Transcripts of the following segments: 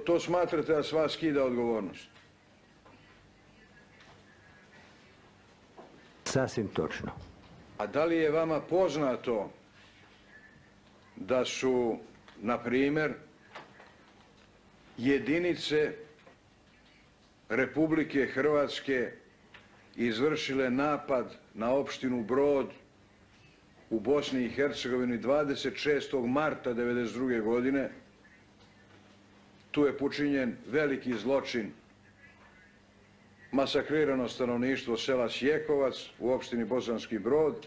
To smatrate da s vas skida odgovornost? Sasvim točno. A da li je vama poznato da su, na primjer, jedinice Republike Hrvatske izvršile napad na opštinu Brod u Bosni i Hercegovini 26. marta 1992. godine? Tu je počinjen veliki zločin, masakrirano stanovništvo sela Sjekovac u opštini Bosanski Brod.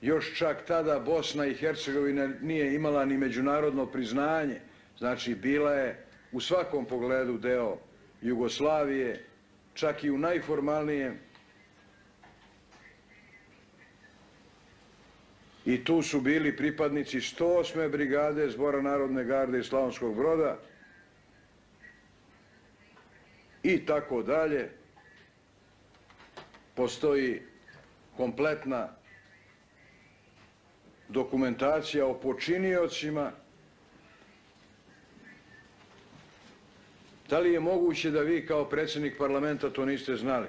Još čak tada Bosna i Hercegovina nije imala ni međunarodno priznanje, znači bila je u svakom pogledu deo Jugoslavije, čak i u najformalnijem. I tu su bili pripadnici 108. brigade Zbora Narodne garde iz Slavonskog Broda i tako dalje. Postoji kompletna dokumentacija o počiniocima. Da li je moguće da vi kao predsjednik parlamenta to niste znali?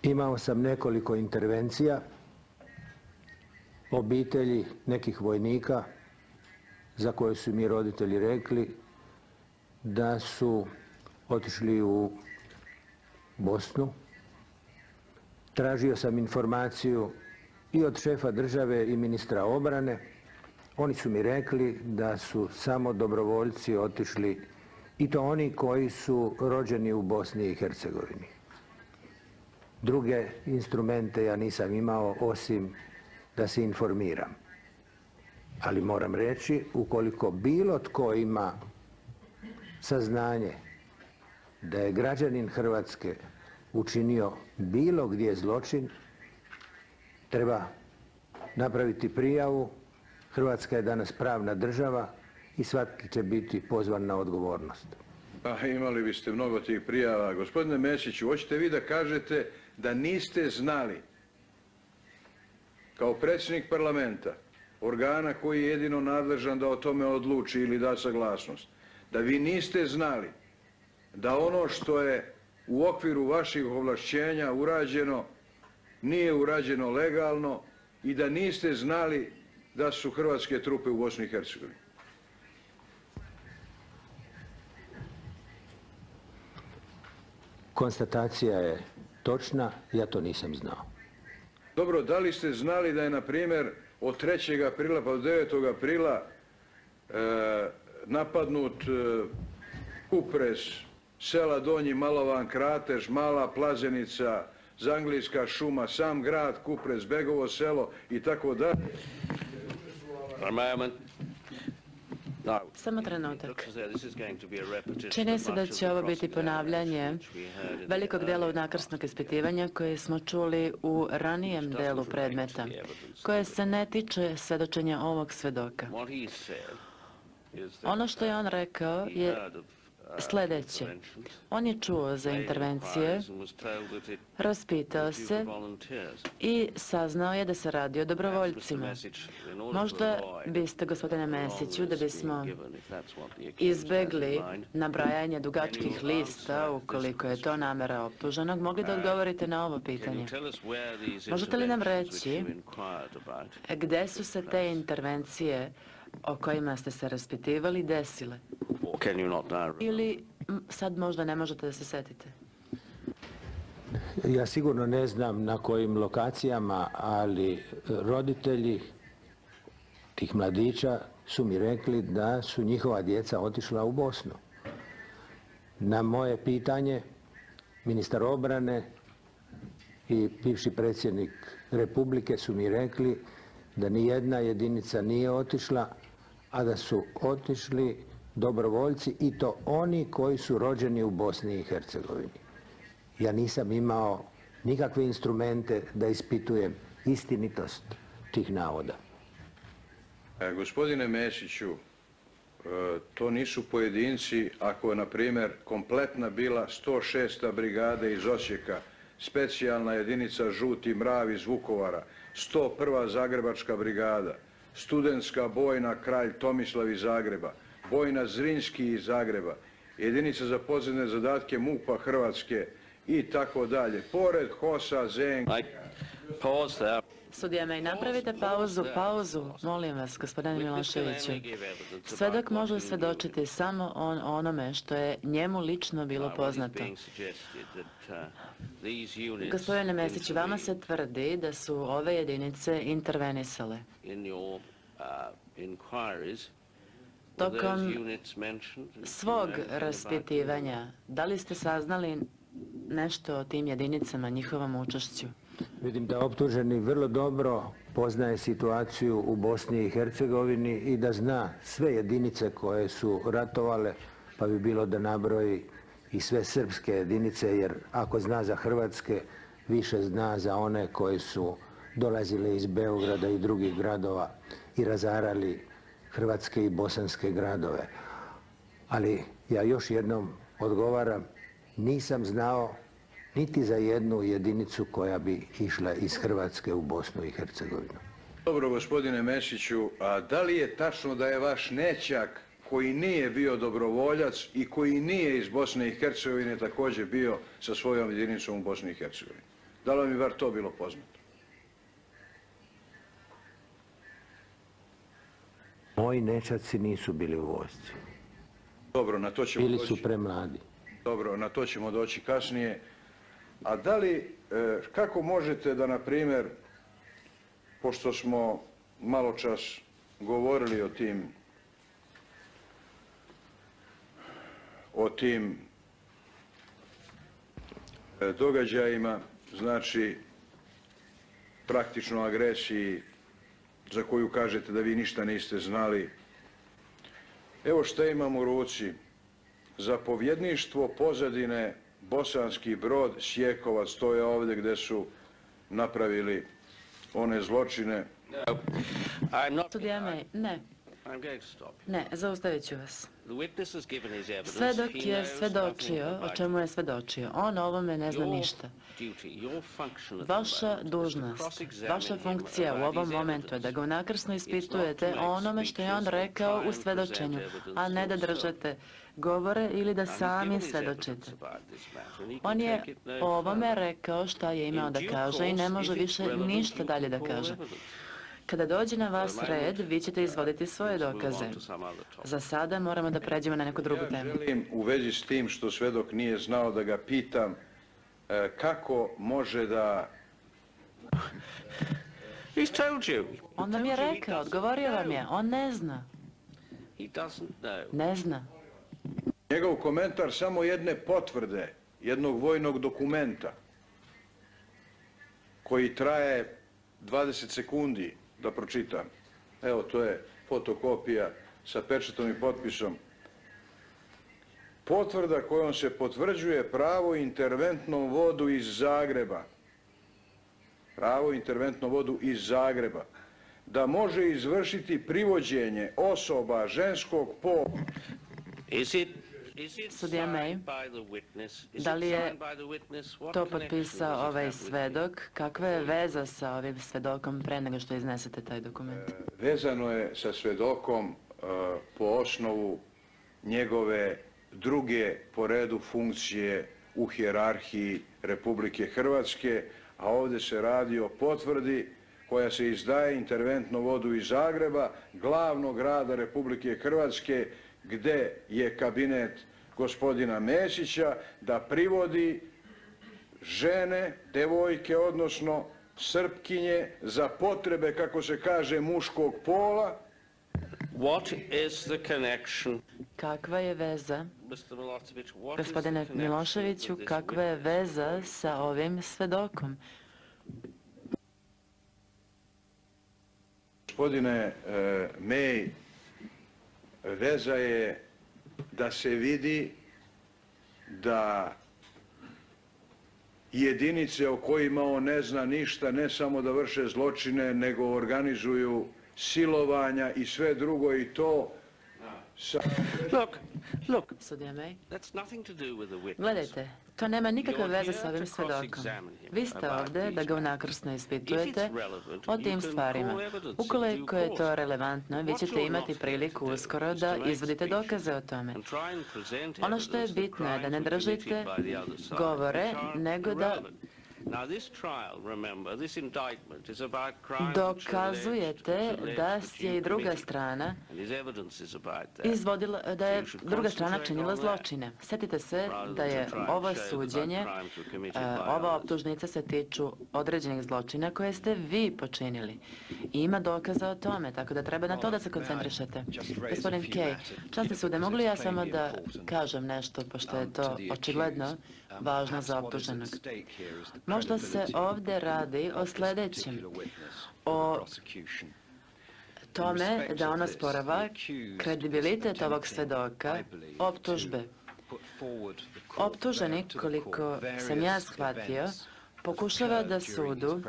Imao sam nekoliko intervencija obitelji nekih vojnika za koje su mi roditelji rekli da su otišli u Bosnu. Tražio sam informaciju i od šefa države i ministra obrane. Oni su mi rekli da su samo dobrovoljci otišli, i to oni koji su rođeni u Bosni i Hercegovini. Druge instrumente ja nisam imao osim da se informiram. Ali moram reći, ukoliko bilo tko ima saznanje da je građanin Hrvatske učinio bilo gdje zločin, treba napraviti prijavu. Hrvatska je danas pravna država i svaki će biti pozvan na odgovornost. Pa imali biste mnogo tih prijava. Gospodine Mesiću, hoćete vi da kažete da niste znali kao predsjednik parlamenta, organa koji je jedino nadležan da o tome odluči ili da saglasnost, da vi niste znali da ono što je u okviru vaših ovlašćenja urađeno nije urađeno legalno i da niste znali da su hrvatske trupe u Bosni i Hercegovini? Konstatacija je točna, ja to nisam znao. Dobro, da li ste znali da je, na primjer, od 3. aprila pa do 9. aprila napadnut Kupres, sela Donji Malovan, Kratež, Mala Plazenica, Zanglijska šuma, sam grad Kupres, Begovo selo i tako dalje? Samo trenutak. Čini se da će ovo biti ponavljanje velikog dela unakrsnog ispitivanja koje smo čuli u ranijem delu predmeta, koje se ne tiče svedočenja ovog svedoka. Ono što je on rekao je sljedeće. On je čuo za intervencije, raspitao se i saznao je da se radi o dobrovoljcima. Možda biste, gospodine Mesiću, da bismo izbegli nabrajanje dugačkih lista, ukoliko je to namera optuženog, mogli da odgovorite na ovo pitanje. Možete li nam reći gde su se te intervencije o kojima ste se raspitivali desile? Ili sad možda ne možete da se setite? Ja sigurno ne znam na kojim lokacijama, ali roditelji tih mladića su mi rekli da su njihova djeca otišla u Bosnu. Na moje pitanje, ministar obrane i bivši predsjednik Republike su mi rekli da ni jedna jedinica nije otišla, a da su otišli dobrovoljci, i to oni koji su rođeni u Bosni i Hercegovini. Ja nisam imao nikakve instrumente da ispitujem istinitost tih navoda. Gospodine Mesiću, to nisu pojedinci. Ako je, na primjer, kompletna bila 106. brigada iz Osijeka specijalna jedinica Žuti mrav iz Vukovara, 101. Zagrebačka brigada, studentska bojna Kralj Tomislav iz Zagreba, bojna Zrinski iz Zagreba, jedinica za podzemne zadatke MUP-a Hrvatske i tako dalje. Pored HOS-a, Zenka. Sudija May, napravite pauzu, molim vas, gospodine Miloševiću. Svedok može svjedočiti samo o onome što je njemu lično bilo poznato. Gospodine Mesiću, vama se tvrdi da su ove jedinice intervenisale. Tokom svog raspitivanja, da li ste saznali nešto o tim jedinicama, njihovom učešću? Vidim da optuženi vrlo dobro poznaje situaciju u Bosni i Hercegovini i da zna sve jedinice koje su ratovale, pa bi bilo da nabroji i sve srpske jedinice, jer ako zna za hrvatske, više zna za one koje su dolazile iz Beograda i drugih gradova i razarali hrvatske i bosanske gradove. Ali ja još jednom odgovaram, nisam znao niti za jednu jedinicu koja bi išla iz Hrvatske u Bosnu i Hercegovinu. Dobro, gospodine Mesiću, a da li je tačno da je vaš nećak koji nije bio dobrovoljac i koji nije iz Bosne i Hercegovine također bio sa svojom jedinicom u Bosni i Hercegovini? Da li vam je bar to bilo poznato? Moji nećaci nisu bili u vojsci. Dobro, na to ćemo Bili doći. su premladi. Dobro, na to ćemo doći kasnije. A da li, kako možete da, na primjer, pošto smo maločas govorili o tim događajima, znači praktično agresiji za koju kažete da vi ništa niste znali. Evo što imamo u ruci. Zapovjedništvo pozadine Bosanski Brod, Sjekovac, to je ovdje gdje su napravili one zločine. Sudija May, ne, zaustavit ću vas. Svedok je svedočio o čemu je svedočio. On o ovome ne zna ništa. Vaša dužnost, vaša funkcija u ovom momentu je da ga unakrsno ispitujete o onome što je on rekao u svedočenju, a ne da držate govore ili da sami svedočite. On je o ovome rekao šta je imao da kaže i ne može više ništa dalje da kaže. Kada dođe na vas red, vi ćete izvoditi svoje dokaze. Za sada moramo da pređemo na neku drugu temu. Ja želim u vezi s tim što svedok nije znao da ga pitam kako može da... On vam je rekao, odgovorio vam je, on ne zna. Ne zna. Njegov komentar samo jedne potvrde, jednog vojnog dokumenta koji traje 20 sekundi, da pročitam. Evo, to je fotokopija sa pečatom i potpisom. Potvrda kojom se potvrđuje pravo interventnom vodu iz Zagreba. Pravo interventnom vodu iz Zagreba. Da može izvršiti privođenje osoba ženskog pola. Sudija May, da li je to potpisao ovaj svedok? Kakva je veza sa ovim svedokom pre nego što iznesete taj dokument? Vezano je sa svedokom po osnovu njegove druge po redu funkcije u hijerarhiji Republike Hrvatske, a ovdje se radi o potvrdi koja se izdaje interventnom vodu iz Zagreba, glavnog grada Republike Hrvatske, gdje je kabinet gospodina Mesića da privodi žene, devojke, odnosno Srpkinje za potrebe, kako se kaže, muškog pola. Kakva je veza, gospodine Miloševiću, kakva je veza sa ovim svedokom? Gospodine May, veza je da se vidi da jedinice o kojima on ne zna ništa, ne samo da vrše zločine, nego organizuju silovanja i sve drugo i to sa... Sudija May, gledajte, To nema nikakve veze sa ovim svedokom. Vi ste ovdje da ga unakrsno ispitujete o tim stvarima. Ukoliko je to relevantno, vi ćete imati priliku uskoro da izvodite dokaze o tome. Ono što je bitno je da ne držite govore, nego da dokazujete da je i druga strana izvodila, da je druga strana činila zločine. Sjetite se da je ovo suđenje, ova optužnica se tiču određenih zločina koje ste vi počinili. I ima dokaza o tome, tako da treba na to da se koncentrišete. Gospodin Kay, časni sude, mogu li ja samo da kažem nešto, pošto je to očigledno važno za optuženog? Možda se ovdje radi o sljedećem, o tome da on osporava kredibilitet ovog svedoka optužbe. Optuženi, koliko sam ja shvatio, pokušava da sudu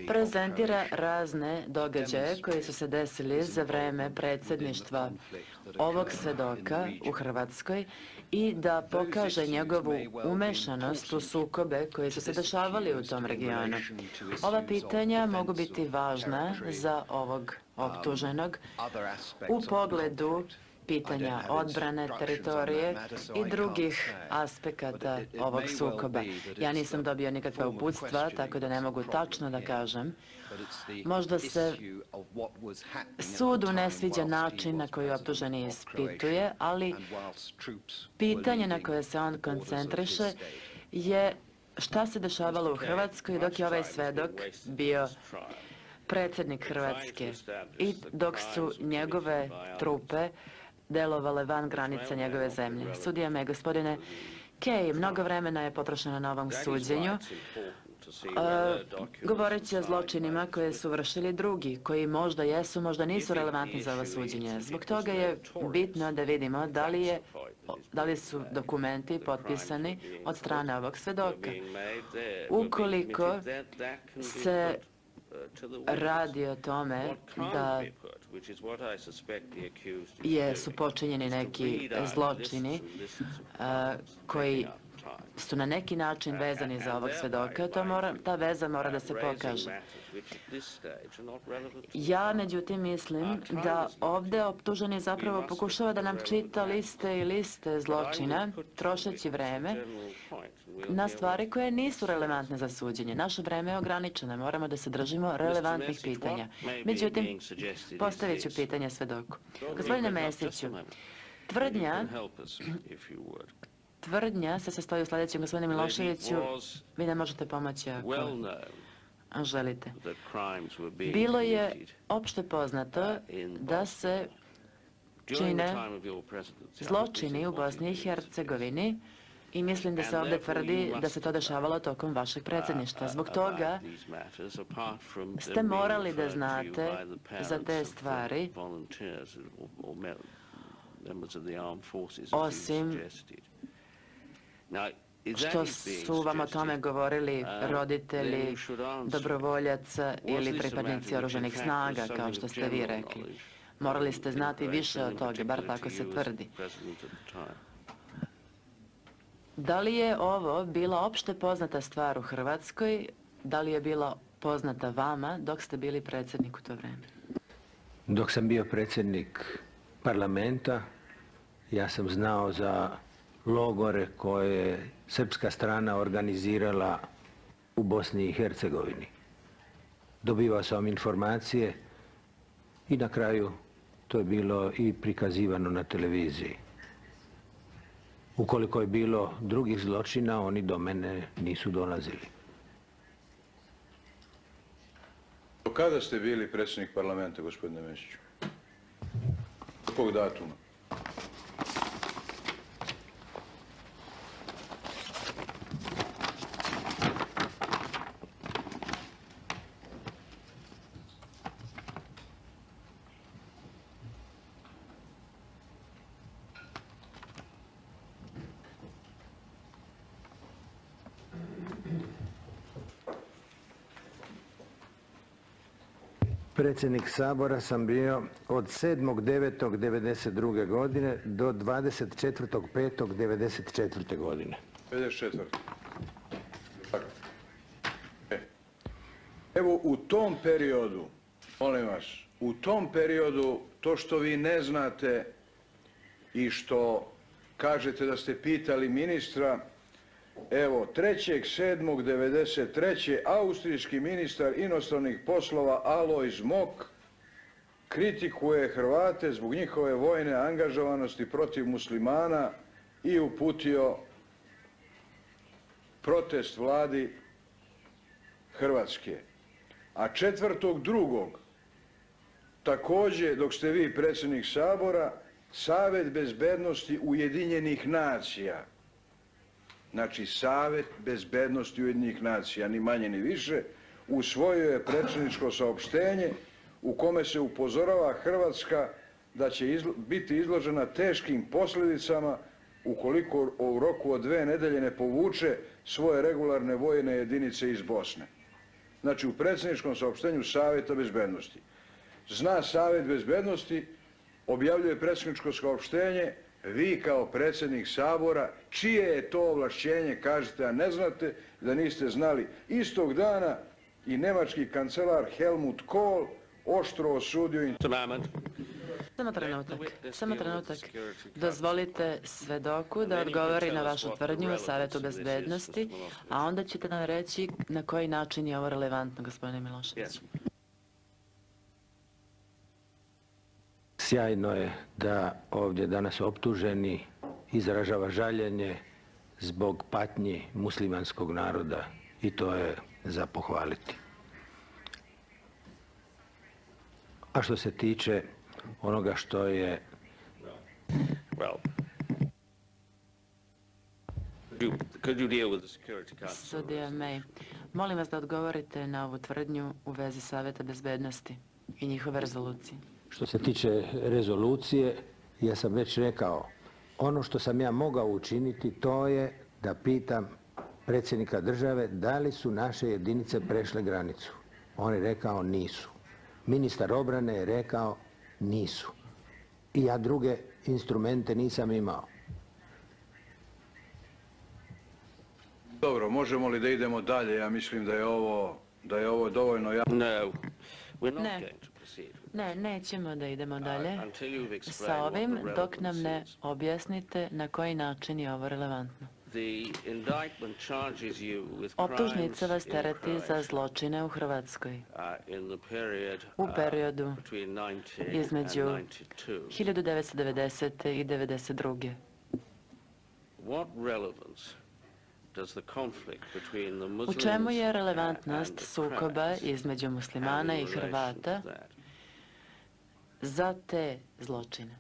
prezentira razne događaje koji su se desili za vreme predsjedništva ovog svedoka u Hrvatskoj i da pokaže njegovu umešanost u sukobe koji su se dešavali u tom regionu. Ova pitanja mogu biti važna za ovog optuženog u pogledu pitanja odbrane teritorije i drugih aspekata ovog sukoba. Ja nisam dobio nikakva uputstva, tako da ne mogu tačno da kažem. Možda se sudu ne sviđa način na koji optuženi ispituje, ali pitanje na koje se on koncentriše je šta se dešavalo u Hrvatskoj dok je ovaj svedok bio predsjednik Hrvatske i dok su njegove trupe delovale van granica njegove zemlje. Sudija me, gospodine Kay, mnogo vremena je potrošeno na ovom suđenju, govoreći o zločinima koje su vršili drugi, koji možda jesu, možda nisu relevantni za ovo suđenje. Zbog toga je bitno da vidimo da li su dokumenti potpisani od strane ovog svedoka. Ukoliko se radi o tome da su počinjeni neki zločini koji su na neki način vezani za ovog svedoka, ta veza mora da se pokaže. Ja, međutim, mislim da ovdje optuženi zapravo pokušava da nam čita liste i liste zločina, trošeći vreme na stvari koje nisu relevantne za suđenje. Naše vreme je ograničeno, moramo da se držimo relevantnih pitanja. Međutim, postavit ću pitanje svedoku. Gospodine Mesiću, tvrdnja se sastoji u sljedećem, gospodine Miloševiću, vi ne možete pomoći ako želite. Bilo je opšte poznato da se čine zločini u Bosni i Hercegovini i mislim da se ovdje tvrdi da se to dešavalo tokom vašeg predsjedništva. Zbog toga ste morali da znate za te stvari, osim što su vam o tome govorili roditelji dobrovoljaca ili pripadnici oružanih snaga, kao što ste vi rekli. Morali ste znati više od toga, bar tako se tvrdi. Da li je ovo bila opšte poznata stvar u Hrvatskoj? Da li je bila poznata vama dok ste bili predsjednik u to vreme? Dok sam bio predsjednik parlamenta, ja sam znao za logore koje je srpska strana organizirala u Bosni i Hercegovini. Dobivao sam informacije i na kraju to je bilo i prikazivano na televiziji. Ukoliko je bilo drugih zločina, oni do mene nisu dolazili. Do kada ste bili predsjednik parlamenta, gospodine Mesiću? Do kog datuma? Predsjednik Sabora sam bio od 7.9.1992. godine do 24.5.1994. godine. 54. Tako. Evo u tom periodu, molim vas, u tom periodu to što vi ne znate i što kažete da ste pitali ministra, evo 3.7.1993. austrijski ministar inostranih poslova Alojz Mok kritikuje Hrvate zbog njihove vojne angažovanosti protiv muslimana i uputio protest vladi Hrvatske. A 4.2. također dok ste vi predsjednik Sabora, Savjet bezbednosti Ujedinjenih nacija, znači Savjet bezbednosti Ujedinjenih nacija, ni manje ni više, usvojio je predsjedničko saopštenje u kome se upozorava Hrvatska da će biti izložena teškim posljedicama ukoliko u roku od 2 nedjelje ne povuče svoje regularne vojne jedinice iz Bosne. Znači u predsjedničkom saopštenju Savjeta bezbednosti. Zna Savjet bezbednosti, objavljuje predsjedničko saopštenje, vi kao predsjednik Sabora, čije je to ovlašćenje, kažete, a ne znate, da niste znali. Istog dana i njemački kancelar Helmut Kohl oštro osudio. Samo trenutak. Dozvolite svedoku da odgovori na vašu tvrdnju u Savjetu bezbednosti, a onda ćete nam reći na koji način je ovo relevantno, gospodine Milošević. Sjajno je da ovdje danas optuženi izražava žaljenje zbog patnji muslimanskog naroda i to je za pohvaliti. A što se tiče onoga što je... Sudija May, molim vas da odgovorite na ovu tvrdnju u vezi Savjeta bezbednosti i njihove rezolucije. Što se tiče rezolucije, ja sam već rekao, ono što sam ja mogao učiniti to je da pitam predsjednika države da li su naše jedinice prešle granicu. On je rekao nisu. Ministar obrane je rekao nisu. I ja druge instrumente nisam imao. Dobro, možemo li da idemo dalje? Ja mislim da je ovo dovoljno jasno. Ne, nećemo da idemo dalje sa ovim dok nam ne objasnite na koji način je ovo relevantno. Optužnica vas tereti za zločine u Hrvatskoj u periodu između 1990. i 1992. U čemu je relevantnost sukoba između muslimana i Hrvata za te zločine?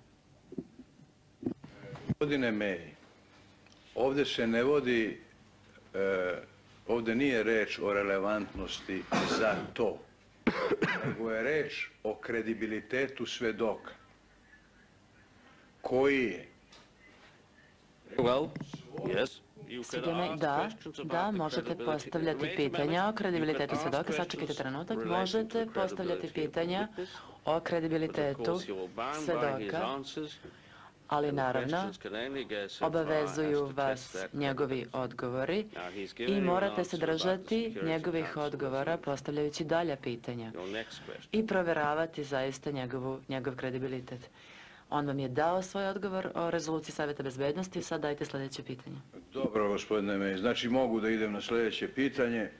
Gospodine May, ovdje se ne vodi, ovdje nije reč o relevantnosti za to, nego je reč o kredibilitetu svedoka, koji je... Da, možete postavljati pitanja o kredibilitetu svedoka. Sačekajte trenutak. Možete postavljati pitanja o kredibilitetu svedoka, ali naravno obavezuju vas njegovi odgovori i morate se držati njegovih odgovora postavljajući dalja pitanja i provjeravati zaista njegov kredibilitet. On vam je dao svoj odgovor o rezoluciji Savjeta bezbednosti, sad dajte sljedeće pitanje. Dobro, gospodine May, znači mogu da idem na sljedeće pitanje.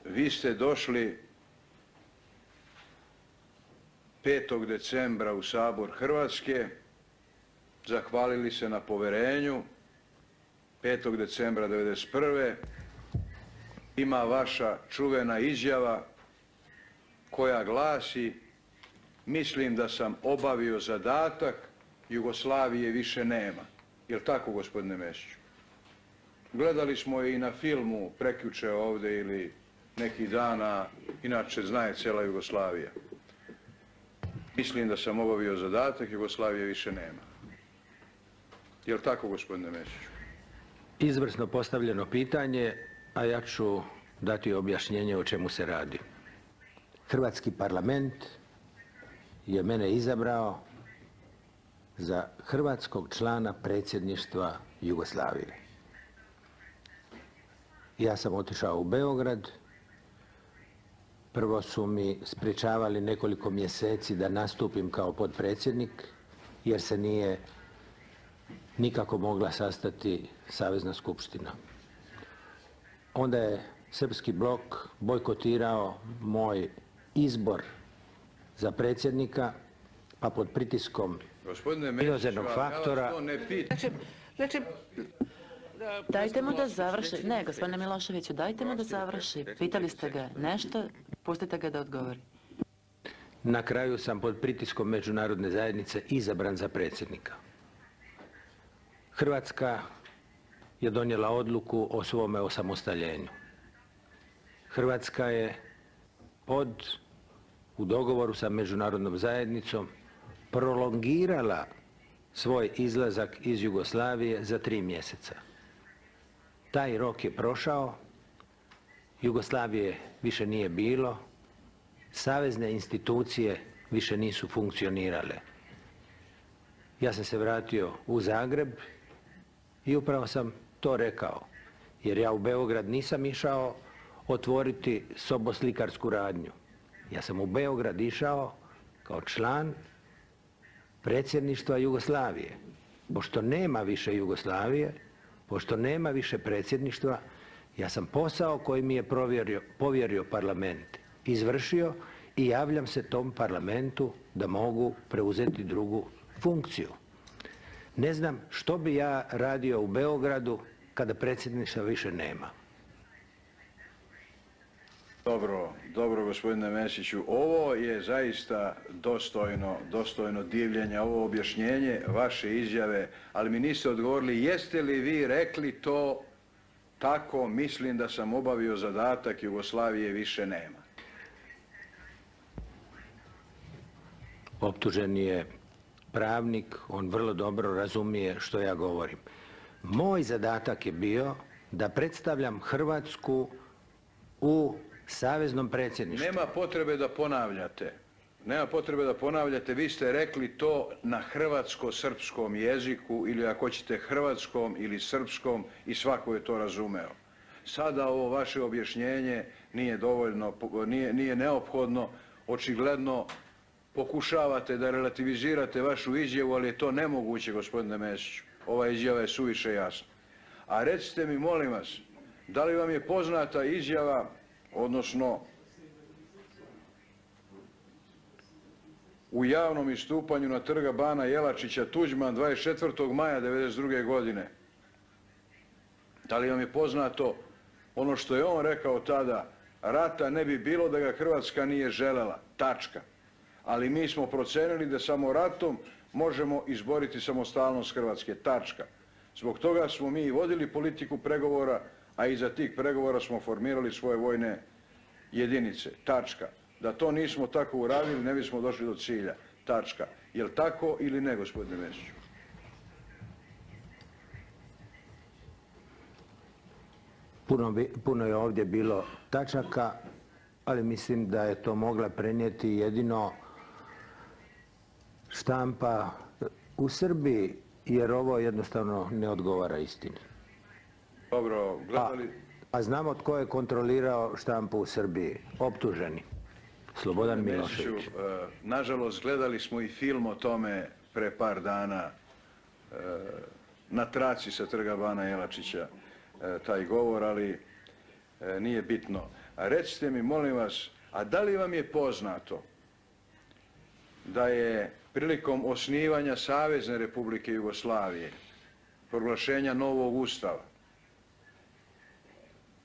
Vi ste došli 5. decembra u Sabor Hrvatske, zahvalili se na poverenju, 5. decembra 1991. Ima vaša čuvena izjava koja glasi: mislim da sam obavio zadatak, Jugoslavije više nema. Je li tako, gospodine Mesiću? Gledali smo i na filmu prekjuče ovdje ili nekih dana, inače zna je cijela Jugoslavija. Mislim da sam obavio zadatak, Jugoslavije više nema. Je li tako, gospodine Mesiću? Izvrsno postavljeno pitanje, a ja ću dati objašnjenje o čemu se radi. Hrvatski parlament je mene izabrao za hrvatskog člana predsjedništva Jugoslavije. Ja sam otišao u Beograd. Prvo su mi sprječavali nekoliko mjeseci da nastupim kao potpredsjednik, jer se nije nikako mogla sastati Savezna skupština. Onda je Srpski blok bojkotirao moj izbor za predsjednika, pa pod pritiskom inozemnog faktora... Dajte mu da završi. Ne, gospodine Miloševiću, dajte mu da završi. Pitali ste ga nešto, pustite ga da odgovori. Na kraju sam pod pritiskom međunarodne zajednice izabran za predsjednika. Hrvatska je donijela odluku o svome osamostaljenju. Hrvatska je u dogovoru sa međunarodnom zajednicom prolongirala svoj izlazak iz Jugoslavije za 3 mjeseca. Taj rok je prošao, Jugoslavije više nije bilo, savezne institucije više nisu funkcionirale. Ja sam se vratio u Zagreb i upravo sam to rekao, jer ja u Beograd nisam išao otvoriti soboslikarsku radnju. Ja sam u Beograd išao kao član predsjedništva Jugoslavije. Pošto nema više Jugoslavije, pošto nema više predsjedništva, ja sam posao koji mi je povjerio parlament izvršio i javljam se tom parlamentu da mogu preuzeti drugu funkciju. Ne znam što bi ja radio u Beogradu kada predsjedništva više nema. Dobro, gospodine Mesiću. Ovo je zaista dostojno divljenja, ovo objašnjenje vaše izjave, ali mi niste odgovorili jeste li vi rekli to tako, mislim da sam obavio zadatak, Jugoslavije više nema. Optužen je pravnik, on vrlo dobro razumije što ja govorim. Moj zadatak je bio da predstavljam Hrvatsku u saveznom predsjedništvu. Nema potrebe da ponavljate. Nema potrebe da ponavljate, vi ste rekli to na hrvatsko-srpskom jeziku ili ako hoćete hrvatskom ili srpskom i svako je to razumeo. Sada ovo vaše objašnjenje nije dovoljno, nije neophodno, očigledno pokušavate da relativizirate vašu izjavu, ali je to nemoguće, gospodine Mesiću. Ova izjava je suviše jasna. A recite mi, molim vas, da li vam je poznata izjava, odnosno u javnom istupanju na trga Bana Jelačića Tuđman 24. maja 1992. godine. Da li vam je poznato ono što je on rekao tada, rata ne bi bilo da ga Hrvatska nije želela, tačka. Ali mi smo procenili da samo ratom možemo izboriti samostalnost Hrvatske, tačka. Zbog toga smo mi vodili politiku pregovora, a iza tih pregovora smo formirali svoje vojne jedinice, tačka. Da to nismo tako uradili, ne bismo došli do cilja, tačka. Je li tako ili ne, gospodine Mesiću? Puno je ovdje bilo tačaka, ali mislim da je to mogla prenijeti jedino štampa u Srbiji, jer ovo jednostavno ne odgovara istini. Dobro, gledali... A znamo tko je kontrolirao štampu u Srbiji? Optuženi. Slobodan Milošević. Nažalost, gledali smo i film o tome pre par dana na traci sa trga Bana Jelačića, taj govor, ali nije bitno. A recite mi, molim vas, a da li vam je poznato da je prilikom osnivanja Savezne Republike Jugoslavije, proglašenja novog ustava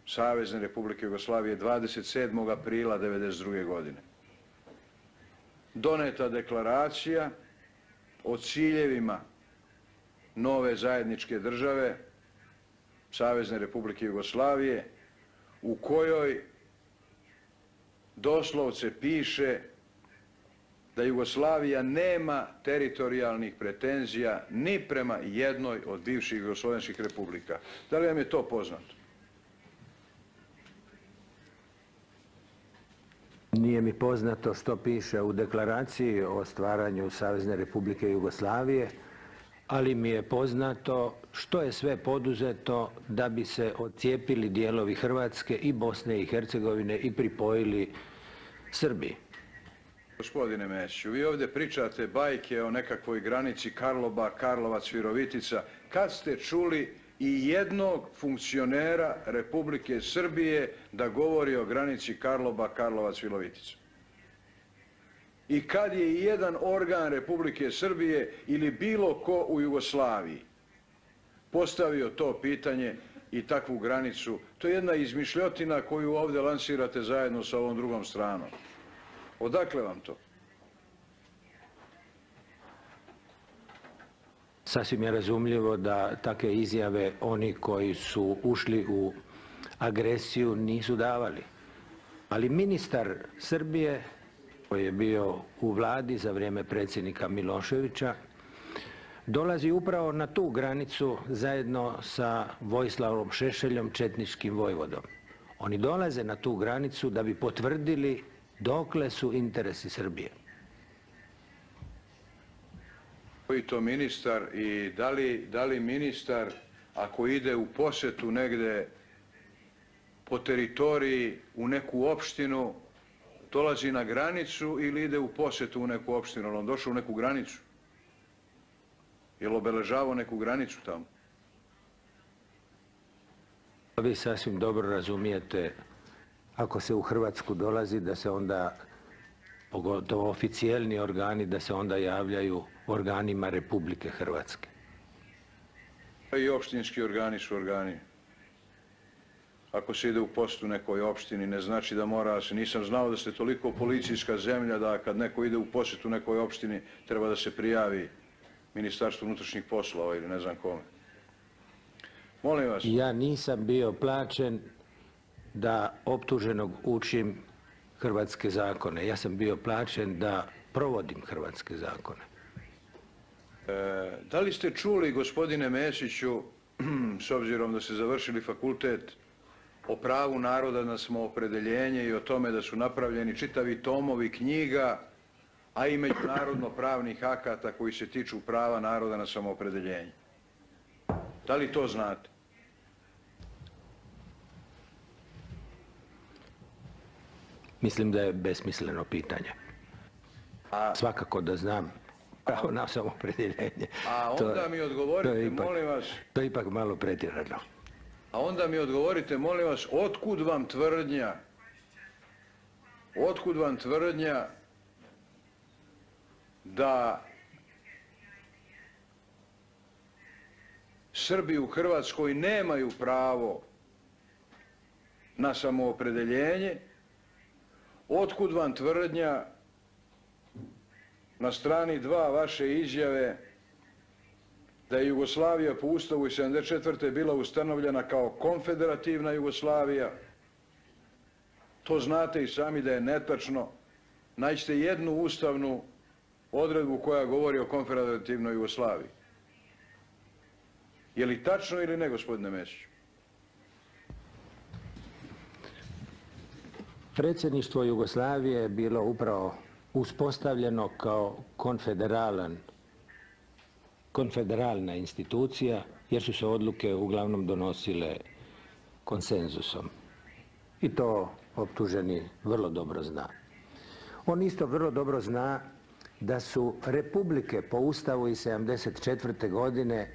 Savezne Republike Jugoslavije 27. aprila 1992. godine, doneta deklaracija o ciljevima nove zajedničke države Savezne Republike Jugoslavije, u kojoj doslovce piše da Jugoslavija nema teritorijalnih pretenzija ni prema jednoj od bivših jugoslovenskih republika. Da li vam je to poznato? Nije mi poznato što piše u deklaraciji o stvaranju Savezne Republike Jugoslavije, ali mi je poznato što je sve poduzeto da bi se odcijepili dijelovi Hrvatske i Bosne i Hercegovine i pripojili Srbiji. Gospodine Mesiću, vi ovdje pričate bajke o nekakvoj granici Karlobag, Karlovac, Virovitica. Kad ste čuli i jednog funkcionera Republike Srbije da govori o granici Karlobag, Karlovac, Virovitica? I kad je i jedan organ Republike Srbije ili bilo ko u Jugoslaviji postavio to pitanje i takvu granicu? To je jedna izmišljotina koju ovdje lansirate zajedno sa ovom drugom stranom. Odakle vam to? Sasvim je razumljivo da takve izjave oni koji su ušli u agresiju nisu davali. Ali ministar Srbije koji je bio u vladi za vrijeme predsjednika Miloševića dolazi upravo na tu granicu zajedno sa Vojislavom Šešeljom, četničkim vojvodom. Oni dolaze na tu granicu da bi potvrdili dokle su interesi Srbije. Koji to ministar i da li ministar ako ide u posjetu negdje po teritoriji u neku opštinu dolazi na granicu ili ide u posjetu u neku opštinu? On došao u neku granicu? Je li obeležavao neku granicu tamo? Vi sasvim dobro razumijete, ako se u Hrvatsku dolazi, da se onda, pogotovo oficijelni organi, da se onda javljaju organima Republike Hrvatske. I opštinski organi su organi. Ako se ide u posjetu nekoj opštini, ne znači da mora se... Nisam znao da ste toliko policijska zemlja da kad neko ide u posjetu nekoj opštini treba da se prijavi Ministarstvu unutrašnjih poslova ili ne znam kome. Molim vas. Ja nisam bio plaćen da optuženog učim hrvatske zakone. Ja sam bio plaćen da provodim hrvatske zakone. Da li ste čuli, gospodine Mesiću, s obzirom da ste završili fakultet, o pravu naroda na samoopredeljenje i o tome da su napravljeni čitavi tomovi knjiga, a i međunarodno pravnih akata koji se tiču prava naroda na samoopredeljenje? Da li to znate? Mislim da je besmisleno pitanje. Svakako da znam pravo na samoopredeljenje. A onda mi odgovorite, molim vas... To je ipak malo pretjerano. A onda mi odgovorite, molim vas, otkud vam tvrdnja da Srbi u Hrvatskoj nemaju pravo na samoopredeljenje? Otkud vam tvrdnja na strani 2 vaše izjave da je Jugoslavija po Ustavu iz 1974. bila ustanovljena kao konfederativna Jugoslavija? To znate i sami da je netačno. Nađite jednu ustavnu odredbu koja govori o konfederativnoj Jugoslaviji. Je li tačno ili ne, gospodine Mesiću? Predsjedništvo Jugoslavije je bilo upravo uspostavljeno kao konfederalna institucija, jer su se odluke uglavnom donosile konsenzusom. I to optuženi vrlo dobro zna. On isto vrlo dobro zna da su republike po Ustavu iz 1974. godine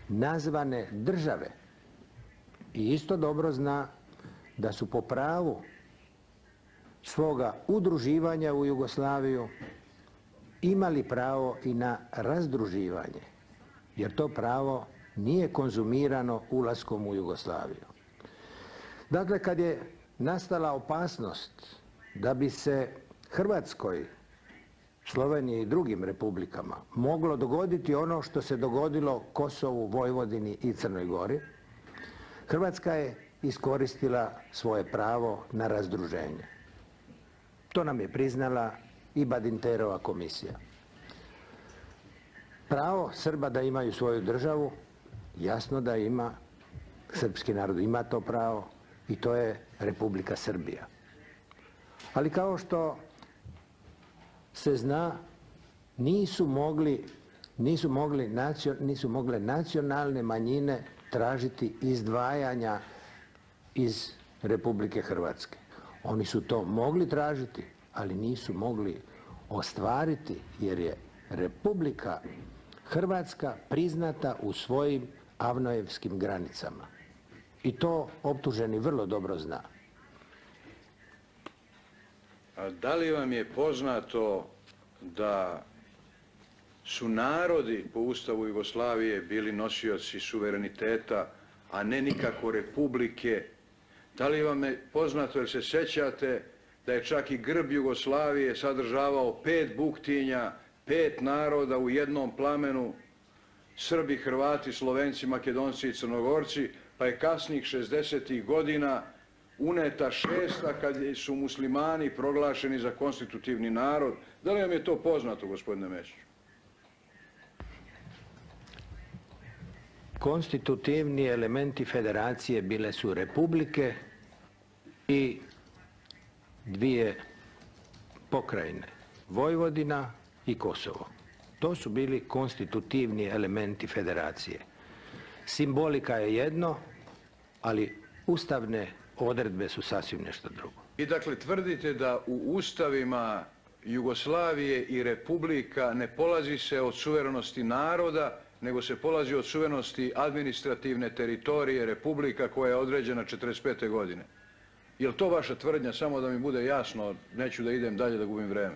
nazvane države. I isto dobro zna da su po pravu svoga udruživanja u Jugoslaviju imali pravo i na razdruživanje, jer to pravo nije konzumirano ulaskom u Jugoslaviju. Dakle, kad je nastala opasnost da bi se Hrvatskoj, Sloveniji i drugim republikama moglo dogoditi ono što se dogodilo Kosovu, Vojvodini i Crnoj Gori, Hrvatska je iskoristila svoje pravo na razdruženje. To nam je priznala i Badinterova komisija. Pravo Srba da imaju svoju državu, jasno da ima, srpski narod ima to pravo i to je Republika Srbija. Ali kao što se zna, nisu mogle nacionalne manjine tražiti izdvajanja iz Republike Hrvatske. Oni su to mogli tražiti, ali nisu mogli ostvariti jer je Republika Hrvatska priznata u svojim avnojevskim granicama. I to optuženi vrlo dobro zna. A da li vam je poznato da su narodi po Ustavu Jugoslavije bili nosioci suvereniteta, a ne nikako republike? Da li vam je poznato, jer se sjećate, da je čak i grb Jugoslavije sadržavao 5 buktinja, 5 naroda u jednom plamenu, Srbi, Hrvati, Slovenci, Makedonci i Crnogorci, pa je kasnih 60. godina uneta 6. kad su muslimani proglašeni za konstitutivni narod. Da li vam je to poznato, gospodine Mesiću? Konstitutivni elementi federacije bile su republike i 2 pokrajine, Vojvodina i Kosovo. To su bili konstitutivni elementi federacije. Simbolika je jedno, ali ustavne odredbe su sasvim nešto drugo. I dakle tvrdite da u ustavima Jugoslavije i republika ne polazi se od suverenosti naroda, nego se polazi od suverenosti administrativne teritorije republika koja je određena 1945. godine. Je li to vaša tvrdnja, samo da mi bude jasno, neću da idem dalje da gubim vreme?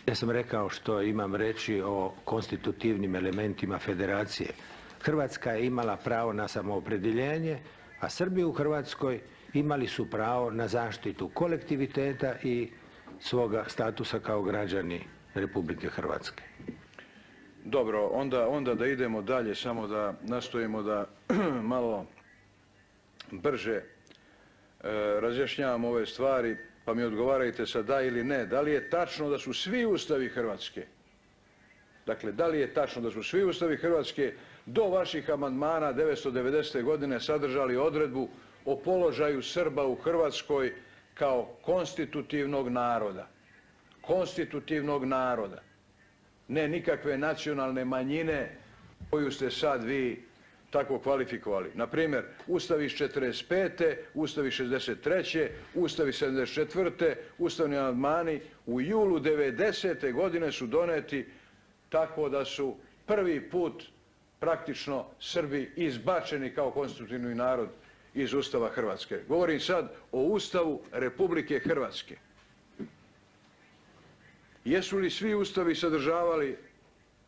Ja sam rekao što imam reći o konstitutivnim elementima federacije. Hrvatska je imala pravo na samoopredjeljenje, a Srbi u Hrvatskoj imali su pravo na zaštitu kolektiviteta i svoga statusa kao građani Republike Hrvatske. Dobro, onda da idemo dalje, samo da nastojimo da malo brže razjašnjavamo ove stvari, pa mi odgovarajte sa da ili ne. Da li je tačno da su svi ustavi Hrvatske, dakle, da li je tačno da su svi ustavi Hrvatske do vaših amandmana 1990. godine sadržali odredbu o položaju Srba u Hrvatskoj kao konstitutivnog naroda? Konstitutivnog naroda. Ne nikakve nacionalne manjine koju ste sad vi tako kvalifikovali. Naprimjer, Ustav iz 45. Ustav iz 63. Ustav iz 74. Ustavni amandmani u julu 90. godine su doneti tako da su prvi put praktično Srbi izbačeni kao konstitutivni narod iz Ustava Hrvatske. Govorim sad o Ustavu Republike Hrvatske. Jesu li svi ustavi sadržavali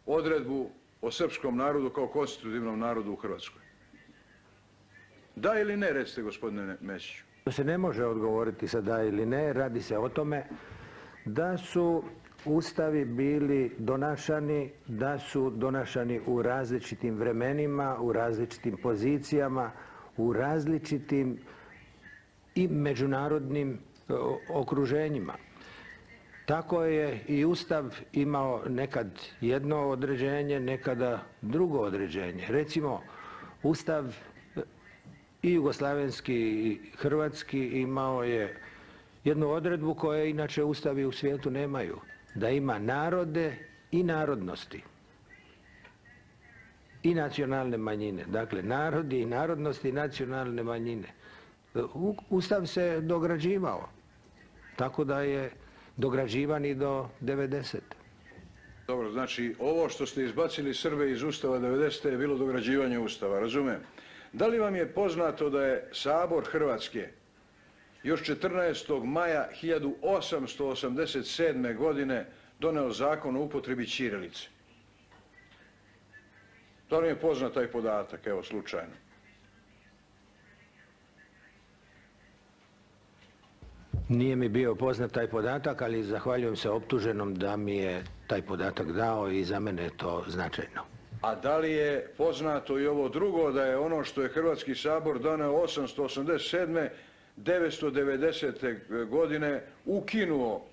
odredbu o srpskom narodu kao konstitutivnom narodu u Hrvatskoj? Da ili ne, recite, gospodine Mesiću. To se ne može odgovoriti sa da ili ne. Radi se o tome da su ustavi bili donašani, da su donašani u različitim vremenima, u različitim pozicijama, u različitim i međunarodnim okruženjima. Tako je i Ustav imao nekad jedno određenje, nekada drugo određenje. Recimo, Ustav i jugoslavenski i hrvatski imao je jednu odredbu koje inače ustavi u svijetu nemaju. Da ima narode i narodnosti. I nacionalne manjine. Dakle, narodi i narodnosti i nacionalne manjine. Ustav se dograđivao. Tako da je dograđivan i do 90. Dobro, znači ovo što ste izbacili Srbe iz Ustava 90. je bilo dograđivanje Ustava, razumijem. Da li vam je poznato da je Sabor Hrvatske još 14. maja 1887. godine doneo zakon o upotrebi ćirilice? Da li je poznat taj podatak, evo slučajno? Nije mi bio poznat taj podatak, ali zahvaljujem se optuženom da mi je taj podatak dao i za mene je to značajno. A da li je poznato i ovo drugo, da je ono što je Hrvatski sabor doneo 887. 990. godine ukinuo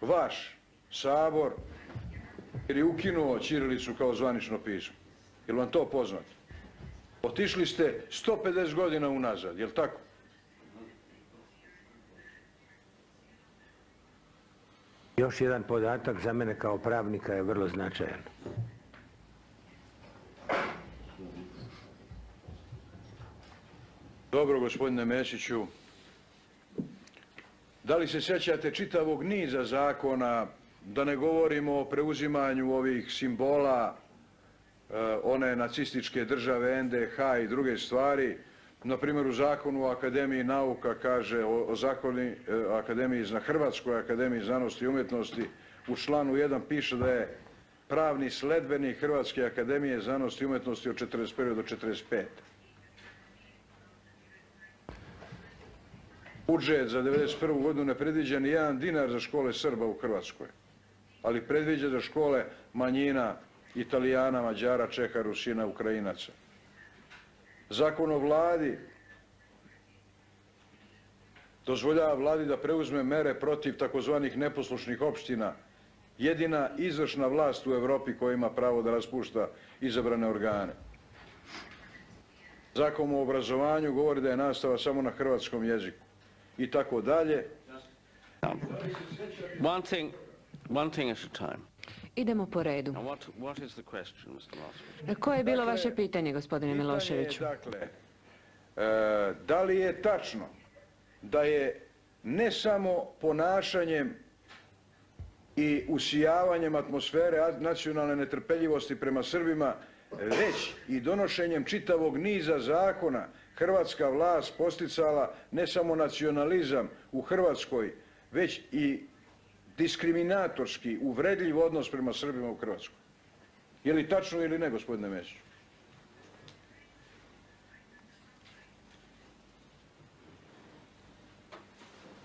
vaš sabor jer je ukinuo ćirilicu kao zvanično pismo. Je li vam to poznato? Otišli ste 150 godina unazad, je li tako? Još jedan podatak za mene kao pravnika je vrlo značajan. Dobro, gospodine Mesiću. Da li se sjećate čitavog niza zakona, da ne govorimo o preuzimanju ovih simbola one nacističke države NDH i druge stvari. Na primjer, u zakonu o Akademiji nauka kaže, o zakoni Akademiji, na Hrvatskoj akademiji znanosti i umjetnosti, u članu 1 piše da je pravni sledbenik Hrvatske akademije znanosti i umjetnosti od 1941. do 1945. Budžet za 1991. godinu ne predviđa ni jedan dinar za škole Srba u Hrvatskoj, ali predviđa za škole manjina, Italijana, Mađara, Čeha, Rusina, Ukrajinaca. Zakon o vladi dozvoljava vladi da preuzme mere protiv takozvanih neposlušnih opština, jedina izvršna vlast u Europi koja ima pravo da raspušta izabrane organe. Zakon o obrazovanju govori da je nastava samo na hrvatskom jeziku i tako dalje. One thing at a time. Idemo po redu. Now what is the question, Mr. Milosevic? Koje je bilo vaše pitanje, gospodine Pitanje je, Miloševiću? dakle, da li je tačno da je ne samo ponašanjem i usijavanjem atmosfere nacionalne netrpeljivosti prema Srbima, već i donošenjem čitavog niza zakona hrvatska vlast posticala ne samo nacionalizam u Hrvatskoj, već i diskriminatorski, uvredljiv odnos prema Srbima u Hrvatskoj? Je li tačno ili ne, gospodine Mesiću?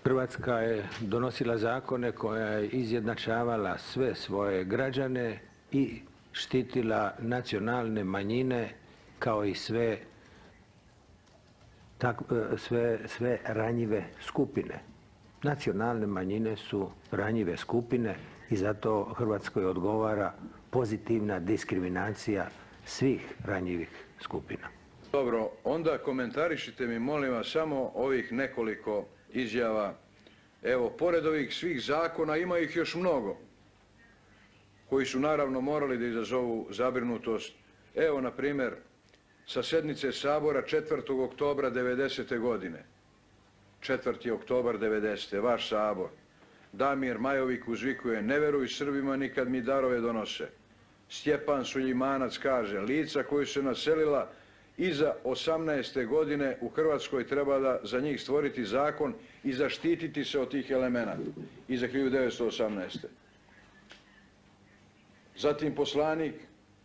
Hrvatska je donosila zakone koja je izjednačavala sve svoje građane i štitila nacionalne manjine kao i sve ranjive skupine. Nacionalne manjine su ranjive skupine i zato Hrvatskoj odgovara pozitivna diskriminacija svih ranjivih skupina. Dobro, onda komentarišite mi, molim vas, samo ovih nekoliko izjava. Evo, pored ovih svih zakona ima ih još mnogo, koji su naravno morali da izazovu zabrinutost. Evo, na primjer, sa sednice Sabora 4. oktobra 90. godine. 4. oktobar 90. vaš Sabor. Damir Majovik uzvikuje: ne veruj Srbima ni kad mi darove donose. Stjepan Suljimanac kaže: lica koji su naselila iza 18. godine u Hrvatskoj treba da za njih stvoriti zakon i zaštititi se od tih elemenata. Iza 1918. Zatim poslanik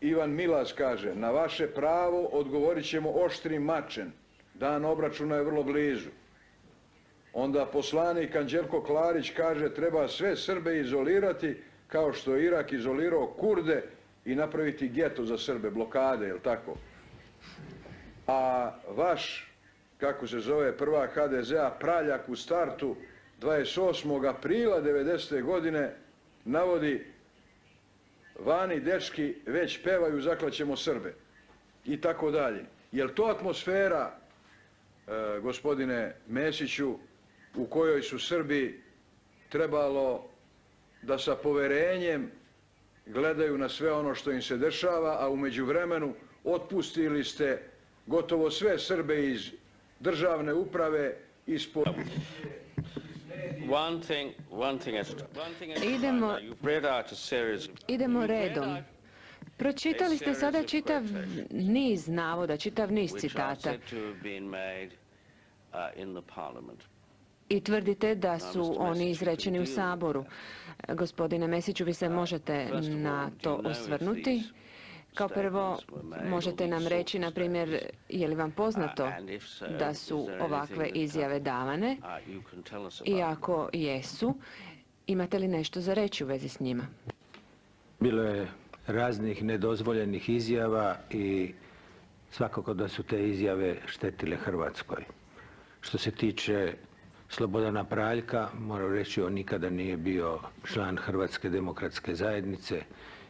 Ivan Milas kaže: na vaše pravo odgovorit ćemo oštrim mačem. Dan obračuna je vrlo blizu. Onda poslanik Anđelko Klarić kaže: treba sve Srbe izolirati kao što je Irak izolirao Kurde i napraviti geto za Srbe, blokade, jel tako? A vaš, kako se zove, prvak HDZ-a, Praljak u startu 28. aprila 90. godine navodi: vani dečki već pevaju zaklaćemo Srbe i tako dalje. Je li to atmosfera, gospodine Mesiću, u kojoj su Srbi trebalo da sa poverenjem gledaju na sve ono što im se dešava, a u međuvremenu otpustili ste gotovo sve Srbe iz državne uprave, iz Idemo redom. Pročitali ste sada čitav niz navoda, čitav niz citata. I tvrdite da su oni izrečeni u Saboru. Gospodine Mesiću, vi se možete na to osvrnuti. Kao prvo, možete nam reći, na primjer, je li vam poznato da su ovakve izjave davane? I ako jesu, imate li nešto za reći u vezi s njima? Bilo je raznih nedozvoljenih izjava i svakako da su te izjave štetile Hrvatskoj. Što se tiče Slobodana Praljka, moram reći, on nikada nije bio član Hrvatske demokratske zajednice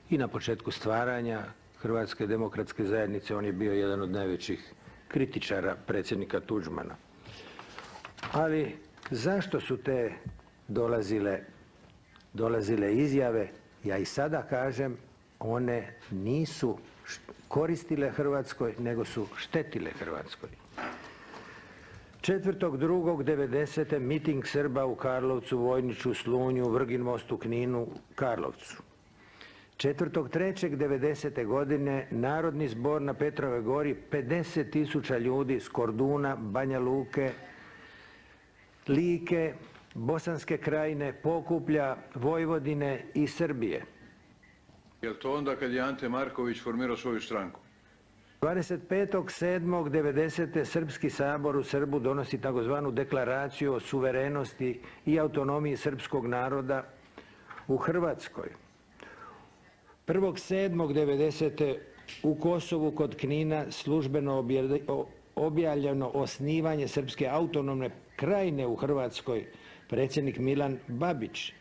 i na početku stvaranja Hrvatske demokratske zajednice on je bio jedan od najvećih kritičara predsjednika Tuđmana. Ali zašto su te dolazile izjave? Ja i sada kažem, one nisu koristile Hrvatskoj, nego su štetile Hrvatskoj. 4.2.'90. miting Srba u Karlovcu, Vojniću, Slunju, Vrginmostu, Kninu, Karlovcu. 4.3.'90. godine Narodni zbor na Petrovoj gori, 50.000 ljudi s Korduna, Banja Luke, Like, Bosanske krajine, Pokuplja, Vojvodine i Srbije. Je li to onda kad je Ante Marković formirao svoju stranku? 25.7.'90. Srpski sabor u Srbu donosi takozvanu deklaraciju o suverenosti i autonomiji srpskog naroda u Hrvatskoj. 1.7.'90. u Kosovu kod Knina službeno objavljeno osnivanje Srpske autonomne krajine u Hrvatskoj, predsjednik Milan Babić.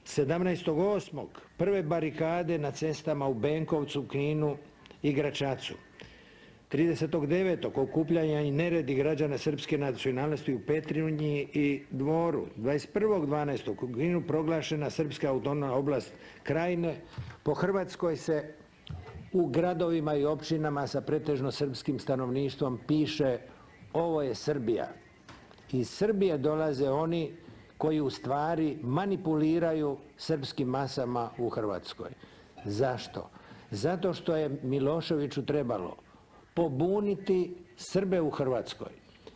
17.8. prve barikade na cestama u Benkovcu, Kninu i Gračacu. 30.9. okupljanja i neredi građana srpske nacionalnosti u Petrinji i Dvoru. 21.12. u Kninu proglašena Srpska autonomna oblast Krajine. Po Hrvatskoj se u gradovima i općinama sa pretežno srpskim stanovništvom piše ovo je Srbija. Iz Srbije dolaze oni koji u stvari manipuliraju srpskim masama u Hrvatskoj. Zašto? Zato što je Miloševiću trebalo pobuniti Srbe u Hrvatskoj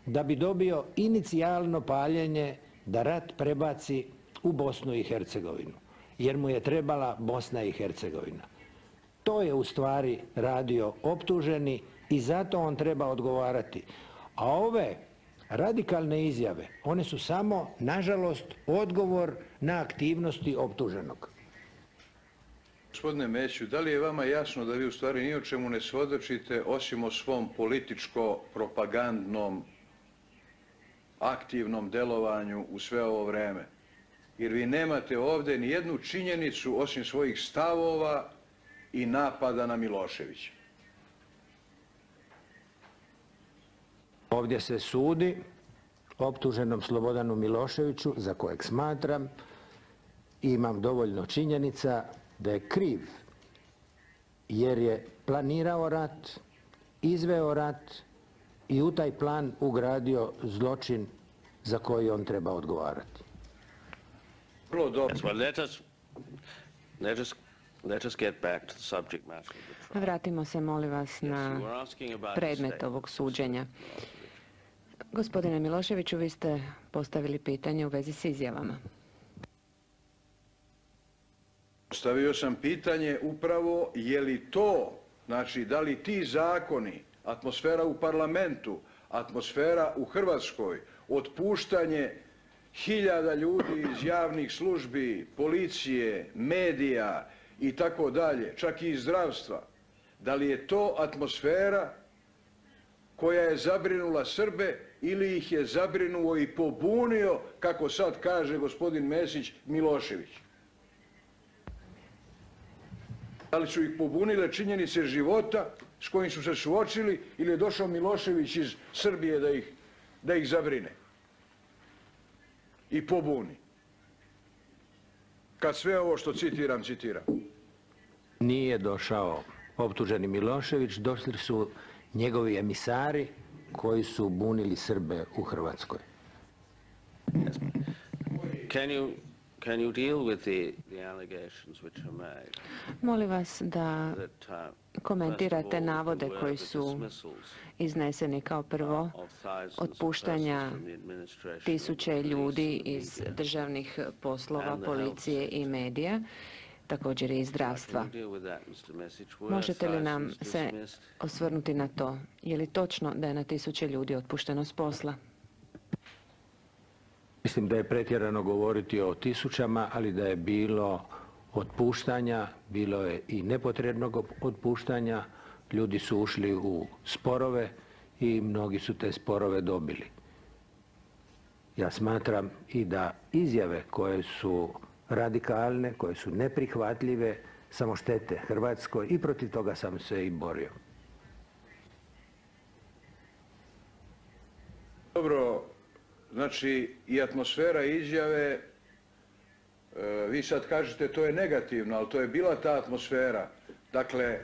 da bi dobio inicijalno paljenje da rat prebaci u Bosnu i Hercegovinu, jer mu je trebala Bosna i Hercegovina. To je u stvari radio optuženi i zato on treba odgovarati. A ove radikalne izjave, one su samo, nažalost, odgovor na aktivnosti optuženog. Gospodine Mesiću, da li je vama jasno da vi u stvari ni o čemu ne svjedočite osim o svom političko-propagandnom aktivnom delovanju u sve ovo vreme? Jer vi nemate ovdje ni jednu činjenicu osim svojih stavova i napada na Miloševića. Ovdje se sudi optuženom Slobodanu Miloševiću, za kojeg smatram i imam dovoljno činjenica da je kriv, jer je planirao rat, izveo rat i u taj plan ugradio zločin za koji on treba odgovarati. Vrlo dobro. Let us get back to the subject matter of the trial. Vratimo se, molim vas, na predmet ovog suđenja. Gospodine Miloševiću, vi ste postavili pitanje u vezi s izjavama. Postavio sam pitanje upravo je li to, znači da li ti zakoni, atmosfera u parlamentu, atmosfera u Hrvatskoj, otpuštanje hiljada ljudi iz javnih službi, policije, medija i tako dalje, čak i iz zdravstva, da li je to atmosfera koja je zabrinula Srbe ili ih je zabrinuo i pobunio, kako sad kaže gospodin Mesić, Milošević? Da li su ih pobunile činjenice života s kojim su se suočili ili je došao Milošević iz Srbije da ih zabrine i pobuni? Kad sve ovo što citiram. Nije došao optuženi Milošević, došli su njegovi emisari koji su bunili Srbe u Hrvatskoj. Can you deal with the allegations which are made? Molim vas da komentirate navode koji su izneseni. Kao prvo, otpuštanja tisuće ljudi iz državnih poslova, policije i medija, također i iz zdravstva. Možete li nam se osvrnuti na to? Je li točno da je na tisuće ljudi otpušteno s posla? Mislim da je pretjerano govoriti o tisućama, ali da je bilo otpuštanja, bilo je i nepotrebnog otpuštanja. Ljudi su ušli u sporove i mnogi su te sporove dobili. Ja smatram i da izjave koje su radikalne, koje su neprihvatljive, samo štete Hrvatskoj i protiv toga sam se i borio. Dobro, znači i atmosfera izjave, vi sad kažete to je negativno, ali to je bila ta atmosfera. Dakle,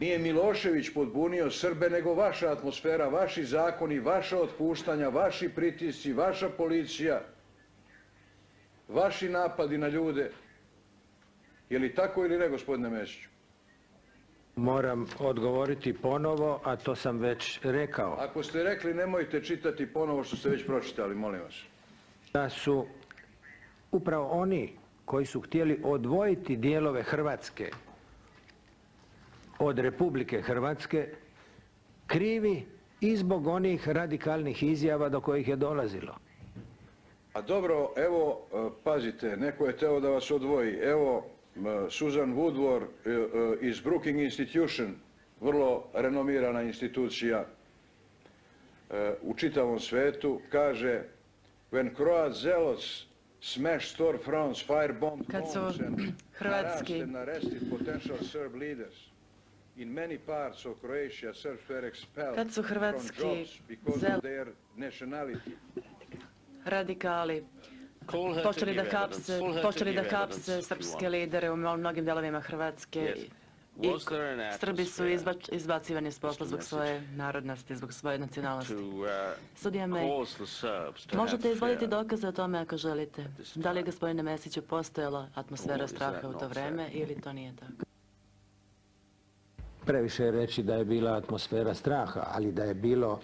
nije Milošević podbunio Srbe, nego vaša atmosfera, vaši zakoni, vaša otpuštanja, vaši pritisci, vaša policija, vaši napadi na ljude. Je li tako ili ne, gospodine Mesiću? Moram odgovoriti ponovo, a to sam već rekao. Ako ste rekli, nemojte čitati ponovo što ste već pročitali, molim vas. Da su upravo oni koji su htjeli odvojiti dijelove Hrvatske od Republike Hrvatske krivi i zbog onih radikalnih izjava do kojih je dolazilo. A dobro, evo, pazite, neko je teo da vas odvoji. Evo, Susan Woodward iz Brookings Institution, vrlo renomirana institucija u čitavom svetu, kaže When Croat zealots smashed storefronts, firebombed homes and harassed and arrested potential Serb leaders. In many parts of Croatia, Serbs were expelled from jobs because of their nationality. Radikali počeli da hapse srpske lidere u mnogim delovima Hrvatske i Srbi su izbacivani s posla zbog svoje narodnosti, zbog svoje nacionalnosti. Sudija May, možete izvoditi dokaze o tome ako želite. Da li je, gospodine Mesiću, postojala atmosfera straha u to vreme ili to nije tako? Previše je reći da je bila atmosfera straha, ali da je bilo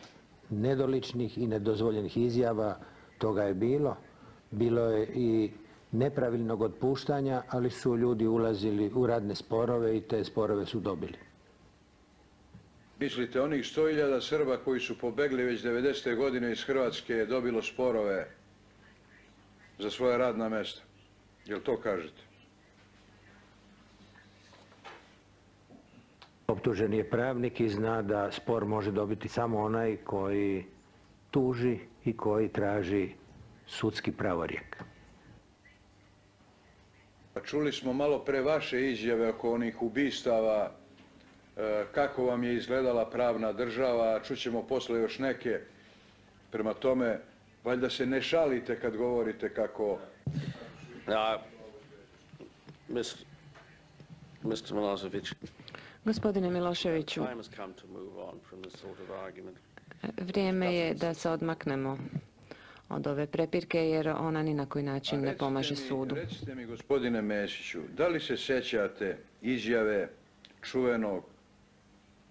nedoličnih i nedozvoljenih izjava, toga je bilo. Bilo je i nepravilnog otpuštanja, ali su ljudi ulazili u radne sporove i te sporove su dobili. Mislite, onih 100.000 Srba koji su pobegli već 90. godine iz Hrvatske je dobilo sporove za svoja radna mjesta? Jel to kažete? Optužen je pravnik i zna da spor može dobiti samo onaj koji tuži i koji traži sudski pravorijek. Čuli smo malo pre vaše izjave oko onih ubistava, kako vam je izgledala pravna država, čućemo posle još neke. Prema tome, valjda se ne šalite kad govorite kako... Mr. Milošević. Gospodine Miloševiću, vrijeme je da se odmaknemo od ove prepirke jer ona ni na koji način ne pomaže sudu. Recite mi, gospodine Mesiću, da li se sjećate izjave čuvenog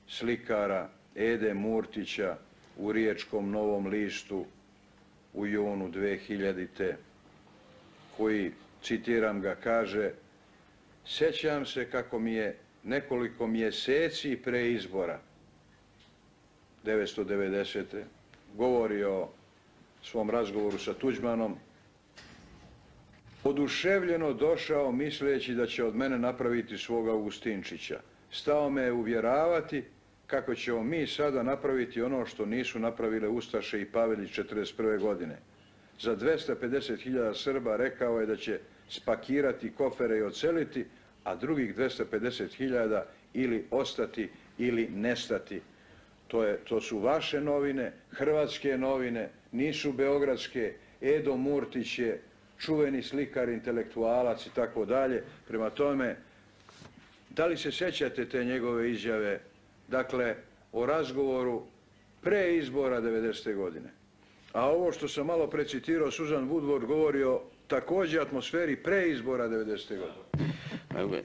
slikara Ede Murtića u Riječkom Novom listu u junu 2000. koji, citiram ga, kaže: sjećam se kako mi je nekoliko mjeseci pre izbora 1990. govori o svom razgovoru sa Tuđmanom, oduševljeno došao misleći da će od mene napraviti svoga Augustinčića. Stao me je uvjeravati kako ćemo mi sada napraviti ono što nisu napravile Ustaše i Pavelić 1941. godine. Za 250.000 Srba rekao je da će spakirati kofere i odseliti, a drugih 250.000 ili ostati ili nestati. To su vaše novine, hrvatske novine, nisu beogradske. Edo Murtić je čuveni slikar, intelektualac i tako dalje. Prema tome, da li se sjećate te njegove izjave, dakle, o razgovoru pre izbora 90. godine? A ovo što sam malo precitirao, Susan Woodward govori o također atmosferi pre izbora 90. godine.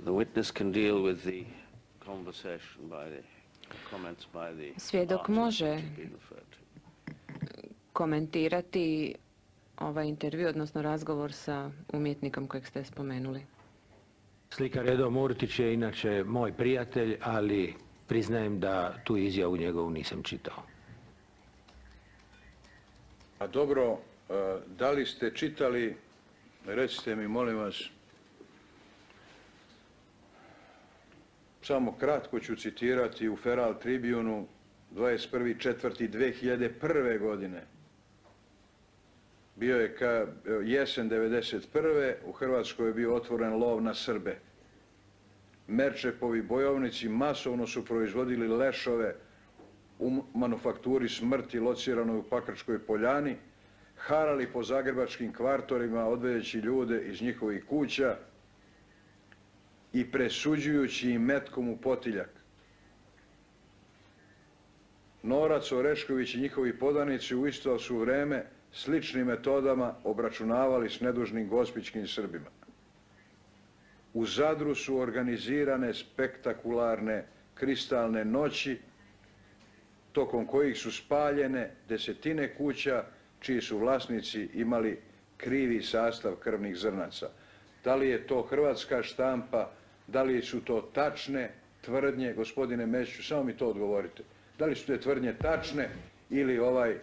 The witness can deal with the conversation by the comments by the Svjedok može komentirati ovaj intervju, odnosno razgovor sa umjetnikom kojeg ste spomenuli. Slikar Edo Murtić je inače moj prijatelj, ali priznajem da tu izjavu njegovu nisam čitao. A dobro, da li ste čitali, recite mi molim vas, samo kratko ću citirati u Feral Tribunu 21.4.2001. godine. Bio je jesen 1991. U Hrvatskoj je bio otvoren lov na Srbe. Merčepovi bojovnici masovno su proizvodili lešove u manufakturi smrti lociranoj u Pakračkoj poljani, harali po zagrebačkim kvartorima odvedeći ljude iz njihovih kuća i presuđujući im metkom u potiljak. Norac, Orešković i njihovi podanici u isto su vreme sličnim metodama obračunavali s nedužnim gospićkim Srbima. U Zadru su organizirane spektakularne kristalne noći, tokom kojih su spaljene desetine kuća čiji su vlasnici imali krivi sastav krvnih zrnaca. Da li je to hrvatska štampa, da li su to tačne tvrdnje, gospodine Mesiću, samo mi to odgovorite. Da li su te tvrdnje tačne ili ovaj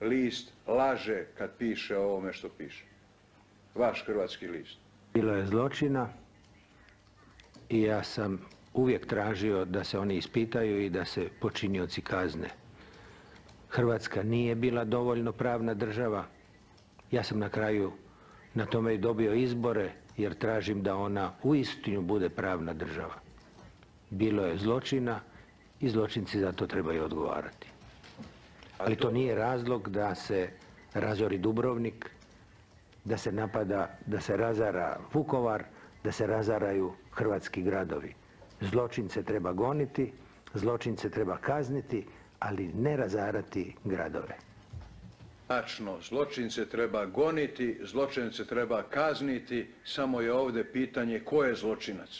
list laže kad piše o ovome što piše? Vaš hrvatski list. Bilo je zločina i ja sam uvijek tražio da se oni ispitaju i da se počinioci kazne. Hrvatska nije bila dovoljno pravna država. Ja sam na kraju na tome i dobio izbore jer tražim da ona uistinu bude pravna država. Bilo je zločina i zločinci za to trebaju odgovarati. Ali to nije razlog da se razori Dubrovnik, da se napada, da se razara Vukovar, da se razaraju hrvatski gradovi. Zločince treba goniti, zločince treba kazniti, ali ne razarati gradove. Tačno, zločince treba goniti, zločince treba kazniti, samo je ovdje pitanje ko je zločinac.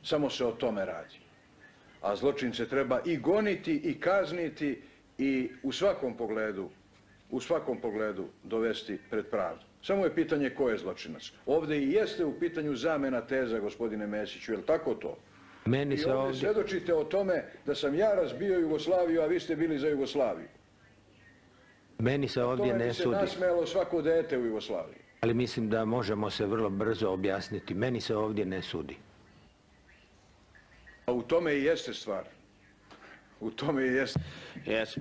Samo se o tome radi. A zločince treba i goniti i kazniti i u svakom pogledu dovesti pred pravdu. Samo je pitanje ko je zločinac. Ovdje i jeste u pitanju zamjena teza, gospodine Mesiću, je li tako to? Meni I se ovdje svjedočite o tome da sam ja razbio Jugoslaviju, a vi ste bili za Jugoslaviju. Meni se ovdje ne sudi. Tome bi se nasmejalo svako dete u Jugoslaviji. Ali mislim da možemo se vrlo brzo objasniti. Meni se ovdje ne sudi. A u tome i jeste stvar. U tome i jeste. Yes.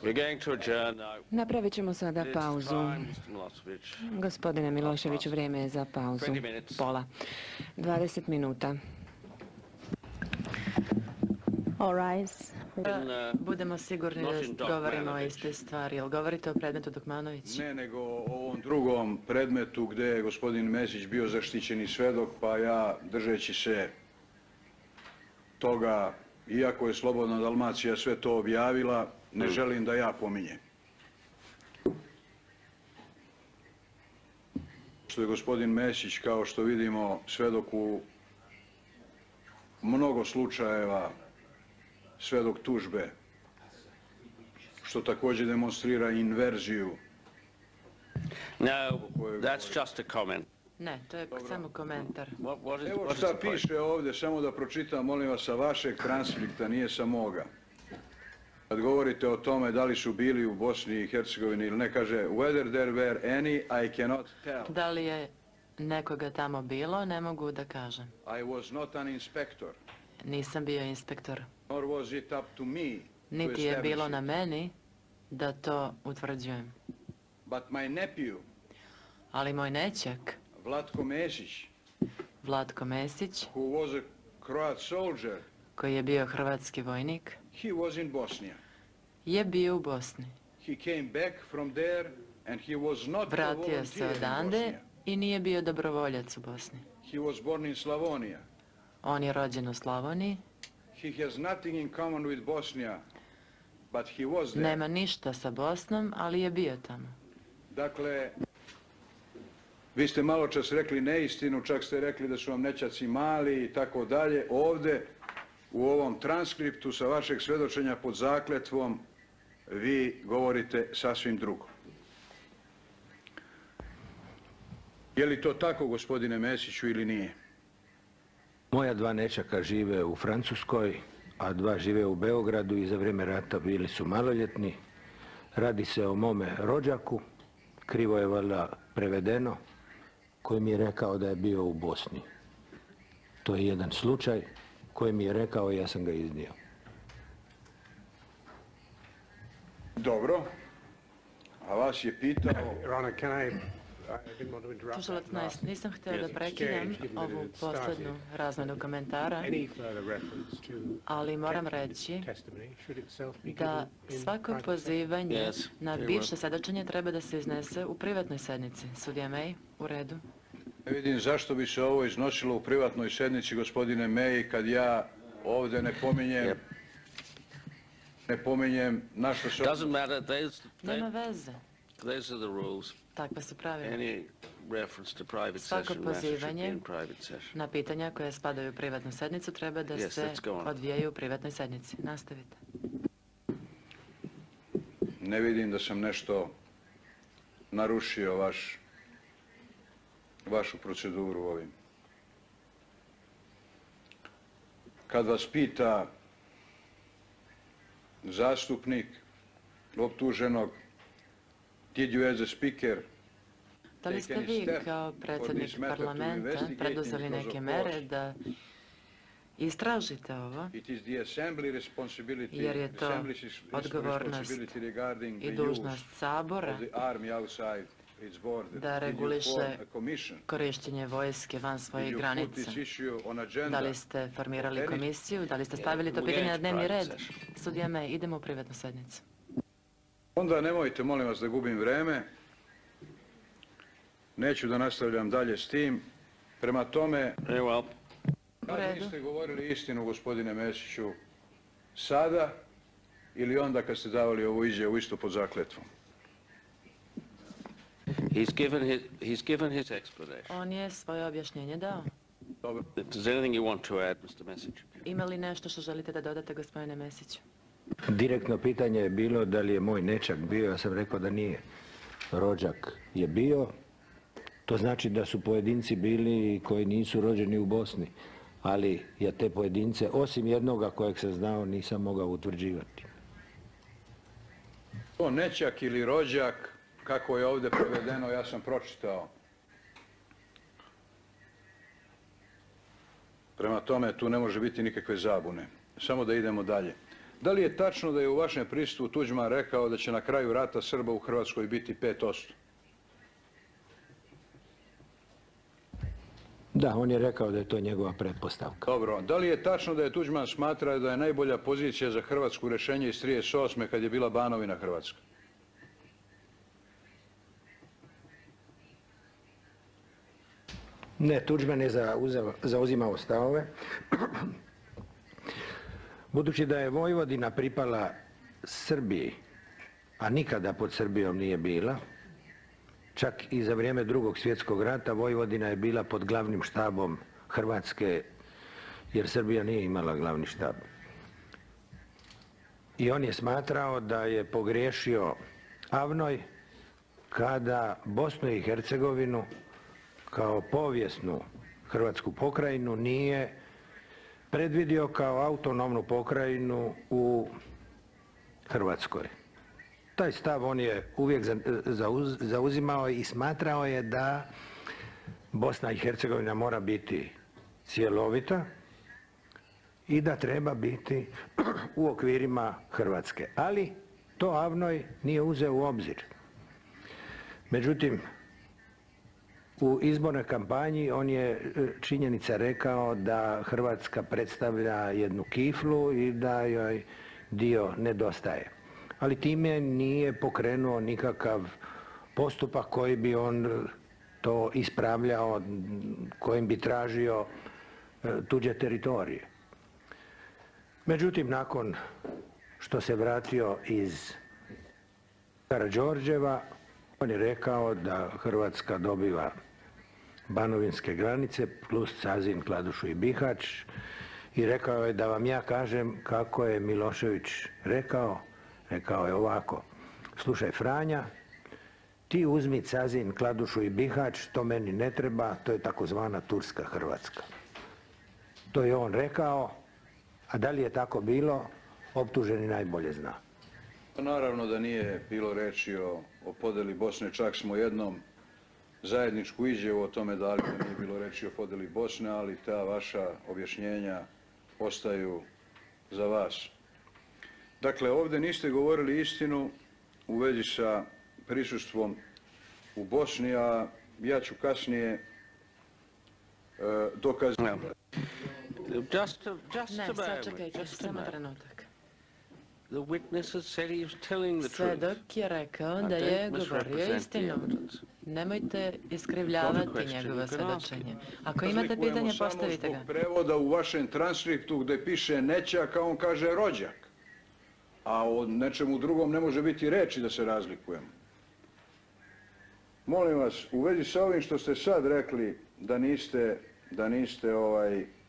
We're going to adjourn now. Napravit ćemo sada It's pauzu. time, Mr. Milošević. Gospodine Miloševiću, vrijeme je za pauzu. 20 minutes. Pola. 20 minuta. All rise. Budemo sigurni da govorimo o iste stvari. Jel govorite o predmetu Dokmanović? Ne, nego o ovom drugom predmetu gdje je gospodin Mesić bio zaštićeni svedok, pa ja, držeći se toga, iako je Slobodna Dalmacija sve to objavila, ne želim da ja pominjem. Što je gospodin Mesić, kao što vidimo, svedok u mnogo slučajeva, svedok tužbe, što također demonstrira inverziju. No, that's just a comment. Ne, to je samo komentar. Evo šta piše ovdje, samo da pročitam, molim vas, sa vašeg transkripta, nije sa moga. Kad govorite o tome da li su bili u Bosni i Hercegovini ili ne, kaže whether there were any, I cannot tell. Da li je nekoga tamo bilo, ne mogu da kažem. I was not an inspector, Nisam bio inspektor. nor was it up to me to Niti je bilo establish na it. meni da to utvrđujem. But my nephew, Ali moj nećak, Vlatko Mesić, Vlatko Mesić, who was a Croat soldier, koji je bio hrvatski vojnik, he was in Bosnia. je bio u Bosni. He came back from there and he was not a Vratio se volunteer in odande Bosnia. i nije bio dobrovoljac u Bosni. He was born in Slavonia. On je rođen u Slavoniji, He has nothing in common with Bosnia, but he was there. nema ništa sa Bosnom, ali je bio tamo. Dakle, vi ste malo čas rekli neistinu, čak ste rekli da su vam nećaci mali i tako dalje. Ovdje, u ovom transkriptu sa vašeg svjedočenja pod zakletvom, vi govorite sasvim drugo. Je li to tako, gospodine Mesiću, ili nije? Moja dva nećaka žive u Francuskoj, a dva žive u Beogradu i za vrijeme rata bili su maloljetni. Radi se o mome rođaku, krivo je valjda prevedeno, koji mi je rekao da je bio u Bosni. To je jedan slučaj koji mi je rekao i ja sam ga iznio. Dobro. A vas je pitao... Slušalac, nisam htio da prekinem ovu posljednju razmjenu komentara, ali moram reći da svako pozivanje na bivše svjedočenje treba da se iznese u privatnoj sednici. Sudija May, u redu. Ne vidim zašto bi se ovo iznosilo u privatnoj sednici, gospodine May, kad ja ovdje ne pominjem na što se... Nema veze. Takva su pravila. Svako pozivanje na pitanja koje spadaju u privatnu sednicu treba da se odvijaju u privatnoj sednici. Nastavite. Ne vidim da sam nešto narušio vašu proceduru ovim. Kad vas pita zastupnik optuženog, did you as a speaker da li ste vi kao predsjednik parlamenta preduzeli neke mere da istražite ovo, jer je to odgovornost i dužnost Sabora da reguliše korištenje vojske van svojih granica. Da li ste formirali komisiju, da li ste stavili to pitanje na dnevni red? Sudija May, idemo u privatnu sednicu. Onda nemojte, molim vas, da gubim vreme. Neću da nastavljam dalje s tim. Prema tome, kada niste govorili istinu, gospodine Mesiću, sada ili onda kad ste davali ovu izjavu isto pod zakletvom? On je svoje objašnjenje dao. Dobro. Ima li nešto što želite da dodate, gospodine Mesiću? Direktno pitanje je bilo da li je moj nećak bio, ja sam rekao da nije. Rođak je bio, to znači da su pojedinci bili koji nisu rođeni u Bosni, ali ja te pojedince, osim jednoga kojeg sam znao, nisam mogao utvrđivati. To nećak ili rođak, kako je ovdje prevedeno, ja sam pročitao. Prema tome, tu ne može biti nikakve zabune. Samo da idemo dalje. Da li je tačno da je u vašem prisustvu Tuđman rekao da će na kraju rata Srba u Hrvatskoj biti 5%? Da, on je rekao da je to njegova pretpostavka. Dobro. Da li je tačno da je Tuđman smatrao da je najbolja pozicija za Hrvatsku rješenje iz 1938. kad je bila Banovina Hrvatska? Ne, Tuđman je zauzimao stavove. Budući da je Vojvodina pripala Srbiji, a nikada pod Srbijom nije bila, čak i za vrijeme Drugog svjetskog rata Vojvodina je bila pod glavnim štabom Hrvatske, jer Srbija nije imala glavni štab. I on je smatrao da je pogriješio Avnoj kada Bosnu i Hercegovinu kao povijesnu hrvatsku pokrajinu nije predvidio kao autonomnu pokrajinu u Hrvatskoj. Taj stav on je uvijek zauzimao i smatrao je da Bosna i Hercegovina mora biti cjelovita i da treba biti u okvirima Hrvatske. Ali to Avnoj nije uzeo u obzir. Međutim, u izbornoj kampanji on je činjenica rekao da Hrvatska predstavlja jednu kiflu i da joj dio nedostaje. Ali time nije pokrenuo nikakav postupak koji bi on to ispravljao, kojim bi tražio tuđe teritorije. Međutim, nakon što se vratio iz Karađorđeva, on je rekao da Hrvatska dobiva banovinske granice plus Cazin, Kladušu i Bihać i rekao je da vam ja kažem kako je Milošević rekao. Rekao je ovako: slušaj Franja, ti uzmi Cazin, Kladušu i Bihać, to meni ne treba, to je takozvana Turska Hrvatska. To je on rekao, a da li je tako bilo, optuženi najbolje zna. Naravno da nije bilo reći o podeli Bosne, čak smo jednom zajedničku izjavu o tome dali da nije bilo reći o podeli Bosne, ali ta vaša objašnjenja ostaju za vas. Dakle, ovdje niste govorili istinu u vezi sa prisustvom u Bosni, a ja ću kasnije dokazati. Ne, sačekajte, samo trenutak. The witness has said he was telling the truth. Svedok je rekao da je govorio istinu. Nemojte iskrivljavati njegovo svedočenje. Ako imate pitanje, postavite Samo ga. zbog prevoda u vašem transkriptu gdje piše nećak, a on kaže rođak. A o nečemu drugom ne može biti reči da se razlikujemo. Molim vas, u vezi sa ovim što ste sad rekli da niste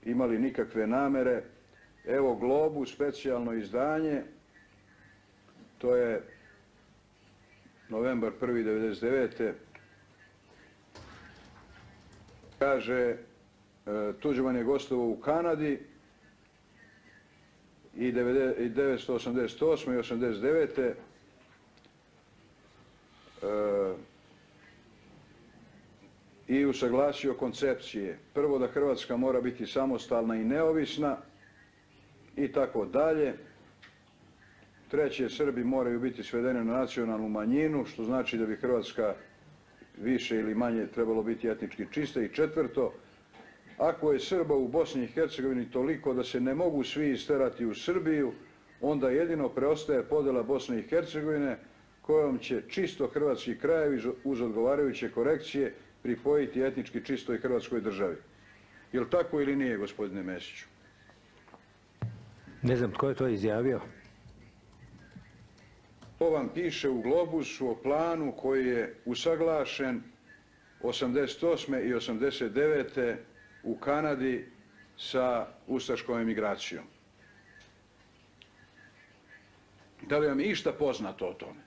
imali nikakve namere, evo Globu, specijalno izdanje, to je novembar 1.1999. Kaže, Tuđman je gostovao u Kanadi i 1988. i 1989. I usaglasio koncepcije. Prvo da Hrvatska mora biti samostalna i neovisna i tako dalje. Treće, Srbi moraju biti svedeni na nacionalnu manjinu, što znači da bi Hrvatska više ili manje trebalo biti etnički čista. I četvrto, ako je Srba u Bosni i Hercegovini toliko da se ne mogu svi isterati u Srbiju, onda jedino preostaje podjela Bosne i Hercegovine kojom će čisto hrvatski krajevi uz odgovarajuće korekcije pripojiti etnički čistoj Hrvatskoj državi. Je li tako ili nije, gospodine Mesiću? Ne znam tko je to izjavio. To vam piše u Globusu o planu koji je usaglašen 88. i 89. u Kanadi sa ustaškom emigracijom. Da li vam je išta poznato o tome?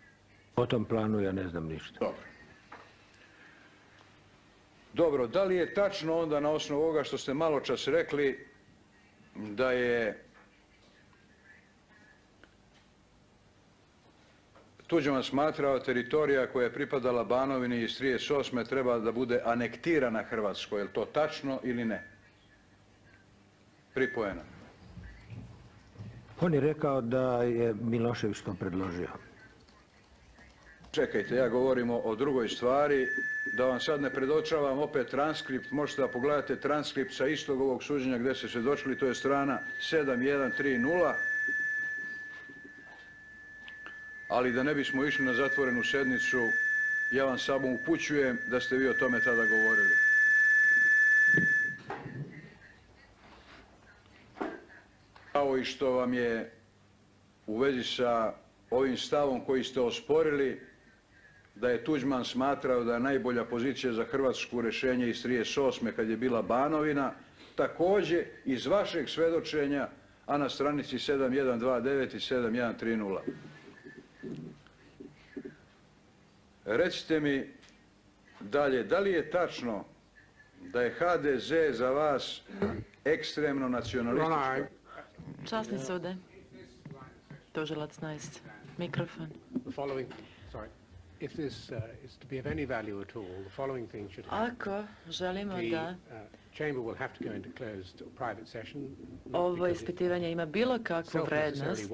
O tom planu ja ne znam ništa. Dobro. Dobro, da li je tačno onda na osnovu ovoga što ste malo čas rekli da je Tuđman smatrao teritorija koja je pripadala Banovini iz 1938. treba da bude anektirana Hrvatskoj, je li to tačno ili ne? Pripojena. On je rekao da je Milošević to predložio. Čekajte, ja govorim o drugoj stvari, da vam sad ne predočavam opet transkript, možete da pogledate transkript sa istog ovog suđenja gdje ste svjedočili, to je strana 7130, ali da ne bismo išli na zatvorenu sednicu, ja vam samo upućujem da ste vi o tome tada govorili. Kao i što vam je u vezi sa ovim stavom koji ste osporili, da je Tuđman smatrao da je najbolja pozicija za Hrvatsku rješenje iz 1938. kad je bila Banovina, također iz vašeg svedočenja, a na stranici 7129 i 7130. Recite mi dalje, da li je tačno da je HDZ za vas ekstremno nacionalistička? Časni sude. Tužilac Najs. Mikrofon. Ako želimo da ovo ispitivanje ima bilo kakvu vrednost,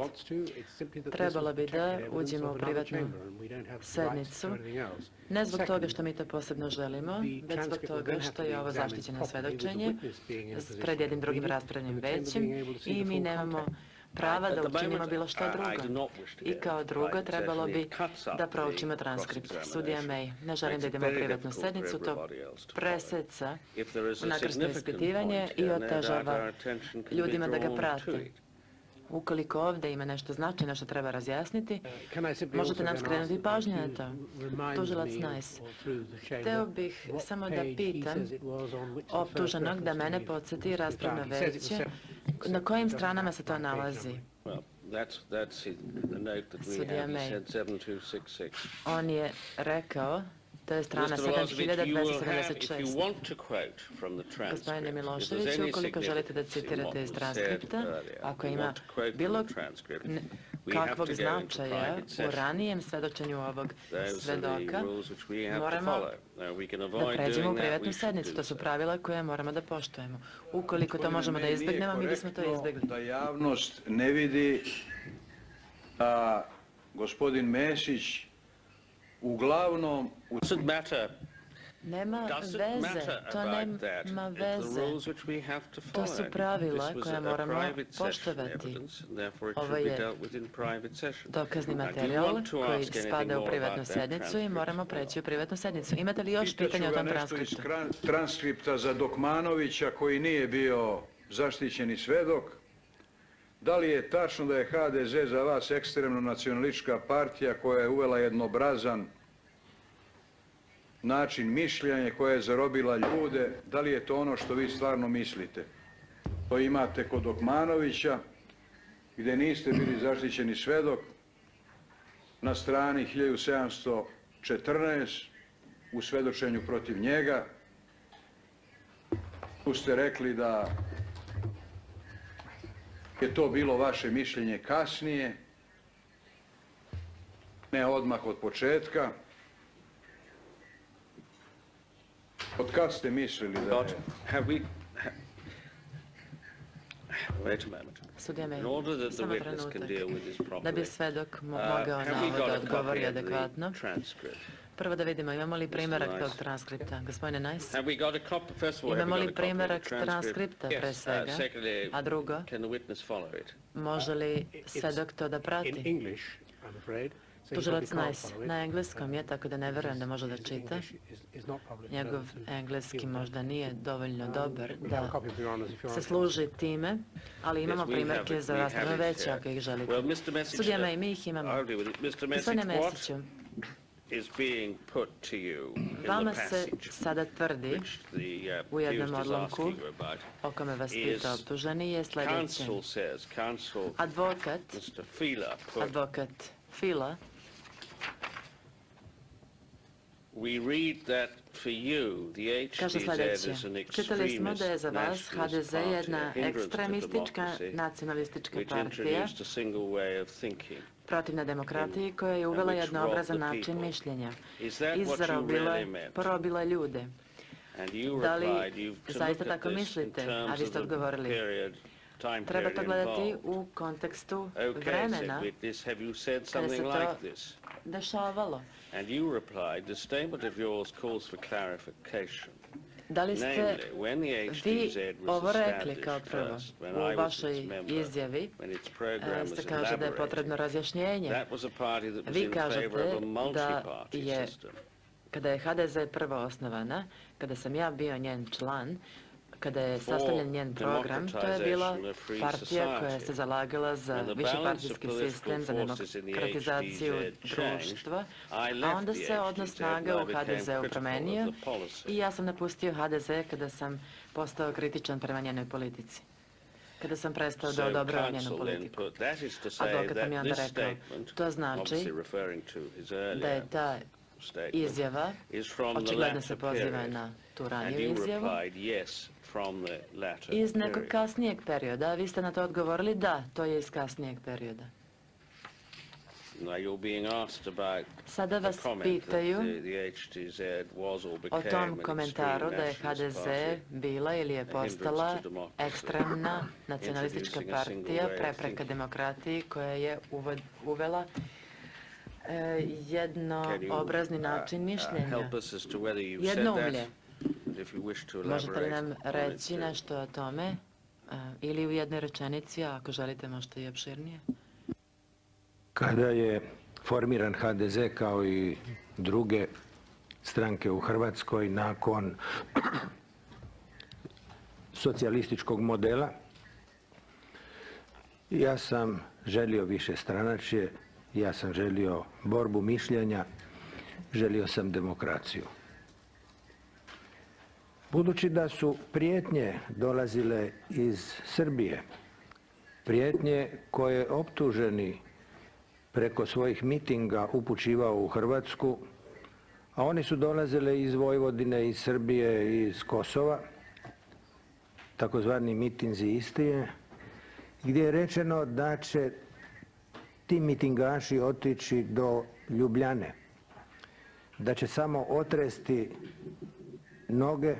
trebalo bi da uđemo u privatnu sednicu. Ne zbog toga što mi to posebno želimo, već zbog toga što je ovo zaštićeno svedočenje pred jednim drugim raspravnim većem i mi nemamo prava da učinimo bilo što drugo. I kao drugo, trebalo bi da proučimo transkript. Sudija May, ne želim da idemo u privatnu sednicu, to preseca unakrsno ispitivanje i otežava ljudima da ga prate. Ukoliko ovdje ima nešto značajno što treba razjasniti, možete nam skrenuti pažnju na to. Tužilac Najs. Hteo bih samo da pitam optuženog da mene podsjeti raspravno veće. Na kojim stranama se to nalazi? Sudija May. On je rekao, to je strana 7276. Gospodine Milošević, ukoliko želite da citirate iz transkripta, ako ima bilo kakvog značaja u ranijem svedočenju ovog svedoka, moramo da pređemo u privatnu sednicu. To su pravila koje moramo da poštujemo. Ukoliko to možemo da izbjegnemo, mi bismo to izbjegli. Da javnost ne vidi da gospodin Mesić uglavnom Doesn't matter. Nema Doesn't veze, matter to about that. nema It's the veze. rules which we have to To su follow. pravila This was koja a moramo private session poštovati. evidence, and therefore it Ovo should be je dealt with in private session. dokazni Now, do you materijal want to koji ask anything spada u more privatnu about that sednicu i transcript? moramo preći u privatnu sednicu. Imate li još pitanja o Pitaću tom ga nešto iz transkriptu? transkripta za Dokmanovića koji nije bio zaštićeni svedok. Da li je tačno da je HDZ za vas ekstremno nacionalistička partija koja je uvela jednobrazan način mišljenja, koja je zarobila ljude? Da li je to ono što vi stvarno mislite? To imate kod Dokmanovića, gdje niste bili zaštićeni svedok, na strani 1714 u svedočenju protiv njega. Tu ste rekli da je to bilo vaše mišljenje kasnije, ne odmah od početka. Od kad ste mislili da je... Wait a moment. Sudija me, In order that the samo witness can trenutak. deal with this Da bi properly, svedok mogao na have we ovo got da a odgovori copy of adekvatno. the transcript? Prvo da vidimo imamo li primjerak Nice. tog transkripta. Gospodine Najs, Have we got a copy? First of all, have imamo we li got a copy of the primjerak transcript? transkripta pre Yes. svega? Secondly, A drugo, can the witness follow it? može li svedok to da In prati? English, I'm afraid. So he Tužilac probably can't Najs follow it. na engleskom je, tako da ne verujem da može da His čita. English is not probably Njegov fluent and engleski fluent. možda nije dovoljno dobar We have a da copy of Your Honours if you se want. služi time, ali imamo Yes, we primjerke have it, za we vas, have ima it veće here. ako ih želite. Well, Mr. Message, Sudija me i mi ih imamo. I'll deal with it. Mr. Gospodine Message, Mesiću, what is being put to you in vama the se passage sada tvrdi, which the u jednom accused is odlomku, asking you about? o kome vas pita is optuženi, je sljedeće. Counsel says, counsel Advokat, Mr. Fila put, advokat Fila, we read that for you, the kaže HDZ sljedeće. is an Čitali smo da je za vas extremist HDZ nationalist jedna party, a hindrance to ekstremistička democracy, nacionalistička which partija introduced a single way of thinking. protivna demokratiji koja je uvela jednoobrazan način mišljenja Is that i what you zarobila, really meant? porobila ljude. And you Da li replied, you've to zaista look at tako this in mislite? A terms vi of ste the odgovorili, period, time treba to period gledati involved. u kontekstu Okay, vremena said witness, have you said kada se something to like this? dešavalo. And you replied, the statement of yours calls for clarification. Da li ste Namely, when the vi HTZ was ovo rekli kao established prvo first, when I u was vašoj its member, izjavi? when its program Ste was kaže da je elaborated, potrebno razjašnjenje. that was a party that was Vi in favor of a kažete da multi-party je, system. kada je HDZ prvo osnovana, kada sam ja bio njen član, kada je sastavljen njen program, to je bila partija koja se zalagala za višepartijski sistem, za demokratizaciju društva, a onda se odnos snaga u HDZ-u promenio i ja sam napustio HDZ kada sam postao kritičan prema njenoj politici. Kada sam prestao da odobravam njenu politiku. Advokat nam je onda rekao, to znači da je ta izjava, očigledno se poziva na tu raniju izjavu, iz nekog kasnijeg perioda. Vi ste na to odgovorili da, to je iz kasnijeg perioda. Sada vas pitaju o tom komentaru da je HDZ bila ili je postala ekstremna nacionalistička partija, prepreka demokratiji koja je uvela jednoobrazni način mišljenja, jednoumlje. Možete li nam reći nešto o tome ili u jednoj rečenici, a ako želite možete i opširnije? Kada je formiran HDZ kao i druge stranke u Hrvatskoj nakon socijalističkog modela, ja sam želio višestranačje, ja sam želio borbu mišljenja, želio sam demokraciju. Budući da su prijetnje dolazile iz Srbije, prijetnje koje optuženi preko svojih mitinga upućivao u Hrvatsku, a oni su dolazile iz Vojvodine, iz Srbije, iz Kosova, takozvani mitinzi Istije, gdje je rečeno da će ti mitingaši otići do Ljubljane, da će samo otresti noge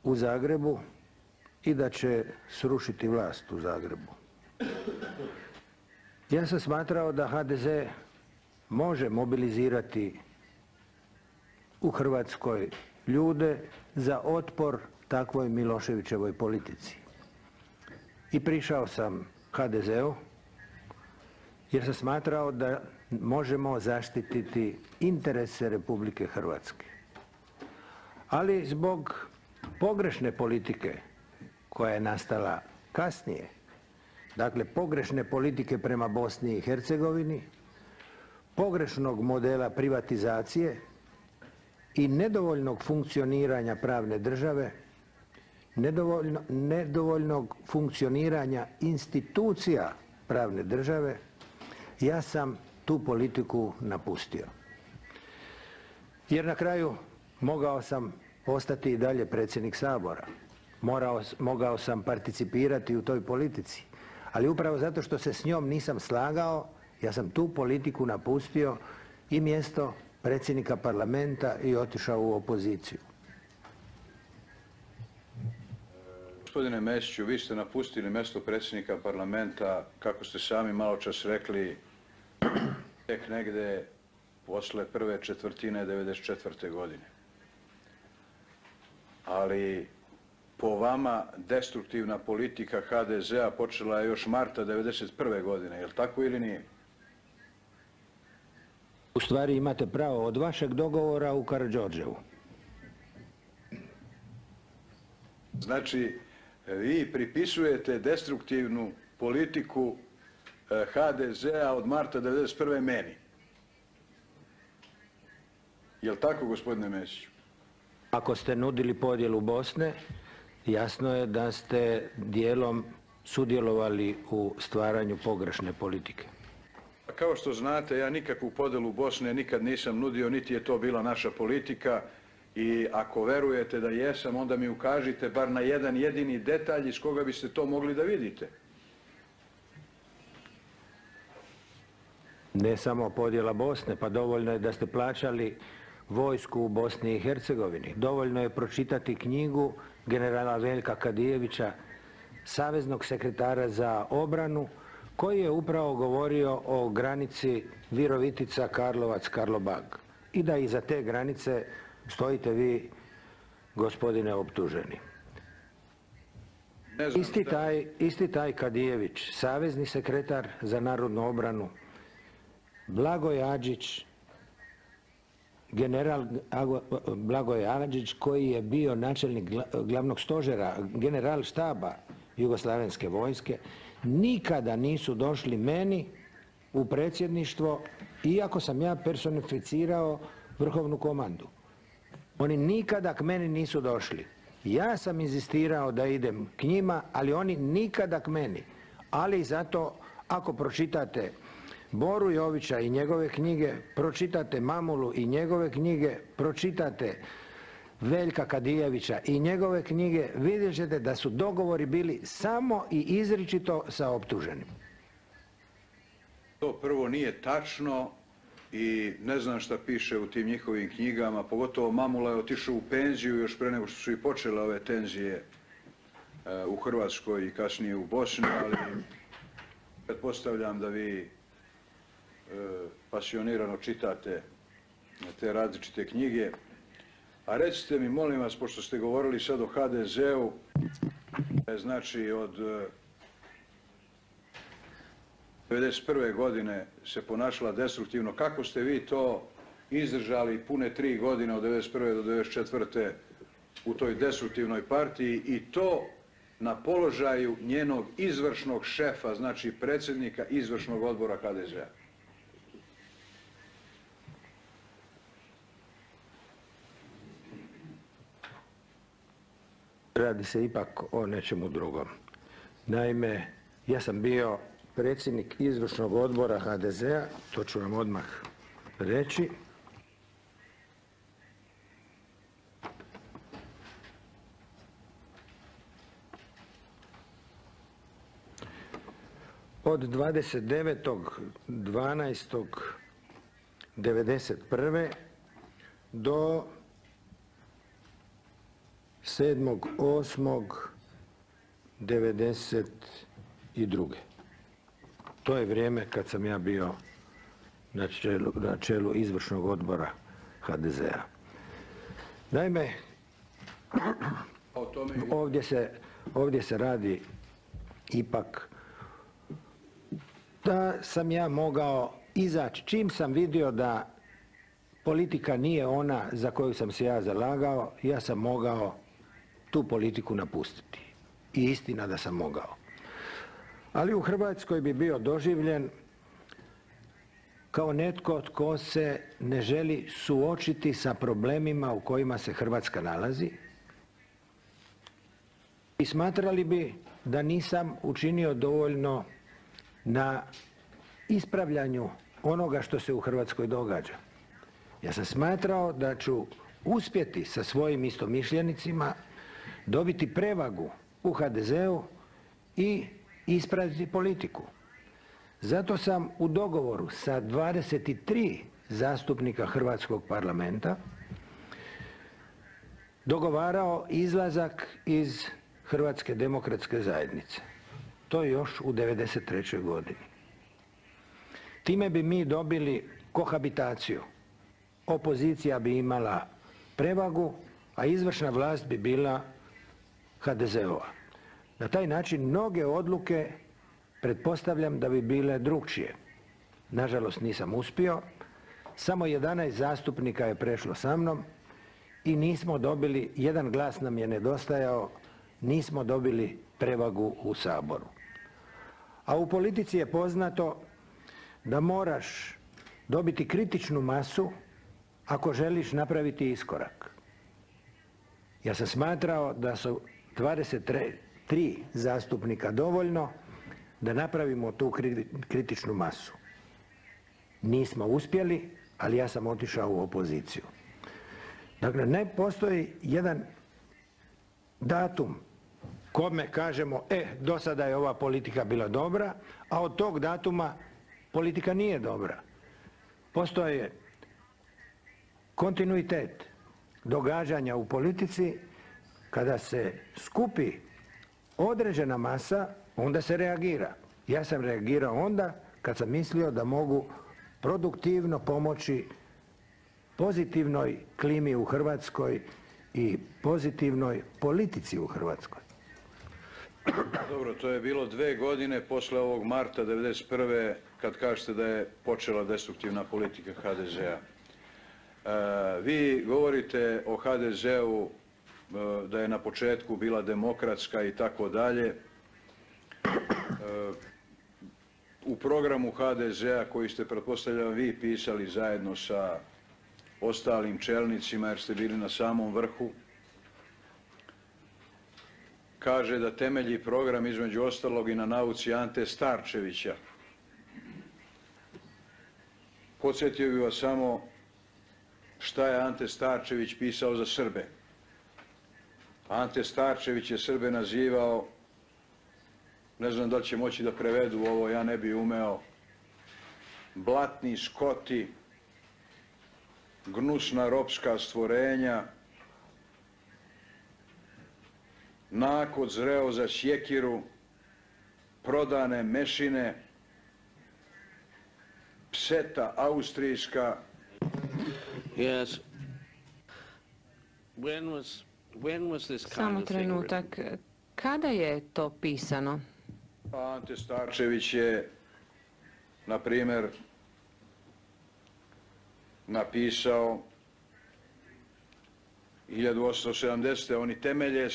u Zagrebu i da će srušiti vlast u Zagrebu. Ja sam smatrao da HDZ može mobilizirati u Hrvatskoj ljude za otpor takvoj Miloševićevoj politici. I prišao sam HDZ-u jer sam smatrao da možemo zaštititi interese Republike Hrvatske. Ali zbog pogrešne politike koja je nastala kasnije, dakle pogrešne politike prema Bosni i Hercegovini, pogrešnog modela privatizacije i nedovoljnog funkcioniranja pravne države, nedovoljnog funkcioniranja institucija pravne države, ja sam tu politiku napustio. Jer na kraju mogao sam ostati i dalje predsjednik Sabora, mogao sam participirati u toj politici, ali upravo zato što se s njom nisam slagao, ja sam tu politiku napustio i mjesto predsjednika parlamenta i otišao u opoziciju. Gospodine Mesiću, vi ste napustili mjesto predsjednika parlamenta, kako ste sami malo čas rekli, tek negde posle prve četvrtine 1994. godine. Ali po vama destruktivna politika HDZ-a počela je još marta 1991. godine, je li tako ili nije? U stvari imate pravo, od vašeg dogovora u Karađorđevu. Znači, vi pripisujete destruktivnu politiku HDZ-a od marta 1991. meni. Je li tako, gospodine Mesiću? Ako ste nudili podjelu Bosne, jasno je da ste dijelom sudjelovali u stvaranju pogrešne politike. Kao što znate, ja nikakvu podjelu Bosne nikad nisam nudio, niti je to bila naša politika i ako verujete da jesam, onda mi ukažite bar na jedan jedini detalj iz koga biste to mogli da vidite. Ne samo podjela Bosne, pa dovoljno je da ste plaćali vojsku u Bosni i Hercegovini. Dovoljno je pročitati knjigu generala Veljka Kadijevića, saveznog sekretara za obranu, koji je upravo govorio o granici Virovitica-Karlovac-Karlobag. I da iza te granice stojite vi, gospodine optuženi. Isti taj Kadijević, savezni sekretar za narodnu obranu, Blagoje Adžić, general Blagoje Adžić, koji je bio načelnik glavnog stožera, general štaba Jugoslavenske vojske, nikada nisu došli meni u predsjedništvo, iako sam ja personificirao vrhovnu komandu. Oni nikada k meni nisu došli. Ja sam inzistirao da idem k njima, ali oni nikada k meni. Ali zato, ako pročitate Boru Jovića i njegove knjige, pročitate Mamulu i njegove knjige, pročitate Veljka Kadijevića i njegove knjige, vidjet ćete da su dogovori bili samo i izričito sa optuženim. To prvo nije tačno i ne znam šta piše u tim njihovim knjigama, pogotovo Mamula je otišao u penziju još pre nego što su i počele ove tenzije u Hrvatskoj i kasnije u Bosni, ali pretpostavljam da vi pasionirano čitate te različite knjige. A recite mi, molim vas, pošto ste govorili sad o HDZ-u, znači od 1991. godine se ponašala destruktivno, kako ste vi to izdržali pune 3 godine od 1991. do 1994. u toj destruktivnoj partiji i to na položaju njenog izvršnog šefa, znači predsjednika izvršnog odbora HDZ-a? Radi se ipak o nečemu drugom. Naime, ja sam bio predsjednik izvršnog odbora HDZ-a, to ću vam odmah reći. Od 29.12.1991. do 7.8.1992. To je vrijeme kad sam ja bio na čelu izvršnog odbora HDZ-a. Naime, ovdje se radi ipak da sam ja mogao izaći, čim sam vidio da politika nije ona za koju sam se ja zalagao, ja sam mogao tu politiku napustiti. I istina da sam mogao. Ali u Hrvatskoj bi bio doživljen kao netko tko se ne želi suočiti sa problemima u kojima se Hrvatska nalazi i smatrali bi da nisam učinio dovoljno na ispravljanju onoga što se u Hrvatskoj događa. Ja sam smatrao da ću uspjeti sa svojim istomišljenicima dobiti prevagu u HDZ-u i ispraviti politiku. Zato sam u dogovoru sa 23 zastupnika Hrvatskog parlamenta dogovarao izlazak iz Hrvatske demokratske zajednice. To je još u 1993. godini. Time bi mi dobili kohabitaciju. Opozicija bi imala prevagu, a izvršna vlast bi bila HDZ-ova. Na taj način mnoge odluke pretpostavljam da bi bile drukčije. Nažalost nisam uspio, samo 11 zastupnika je prešlo sa mnom i nismo dobili, jedan glas nam je nedostajao, nismo dobili prevagu u Saboru. A u politici je poznato da moraš dobiti kritičnu masu ako želiš napraviti iskorak. Ja sam smatrao da su 23 zastupnika dovoljno da napravimo tu kritičnu masu. Nismo uspjeli, ali ja sam otišao u opoziciju. Dakle, ne postoji jedan datum kome kažemo, do sada je ova politika bila dobra, a od tog datuma politika nije dobra. Postoje kontinuitet događanja u politici. Kada se skupi određena masa, onda se reagira. Ja sam reagirao onda kad sam mislio da mogu produktivno pomoći pozitivnoj klimi u Hrvatskoj i pozitivnoj politici u Hrvatskoj. Dobro, to je bilo 2 godine posle ovog marta 1991. kad kažete da je počela destruktivna politika HDZ-a. Vi govorite o HDZ-u da je na početku bila demokratska i tako dalje. U programu HDZ-a koji ste, pretpostavljam, vi pisali zajedno sa ostalim čelnicima jer ste bili na samom vrhu, kaže da temelji program između ostalog i na nauci Ante Starčevića. Podsjetio bih vas samo šta je Ante Starčević pisao za Srbe. Ante Starčević je Srbe nazivao, ne znam da li će moći da prevedu ovo, ja ne bi umeo, blatni skoti, gnusna ropska stvorenja, nakod zreo za sjekiru, prodane mešine, pseta austrijska. Yes. When was this kind Samo of thing trenutak. Kada je to pisano? Ante Starčević je, na primjer, napisao 1870. Oni temelje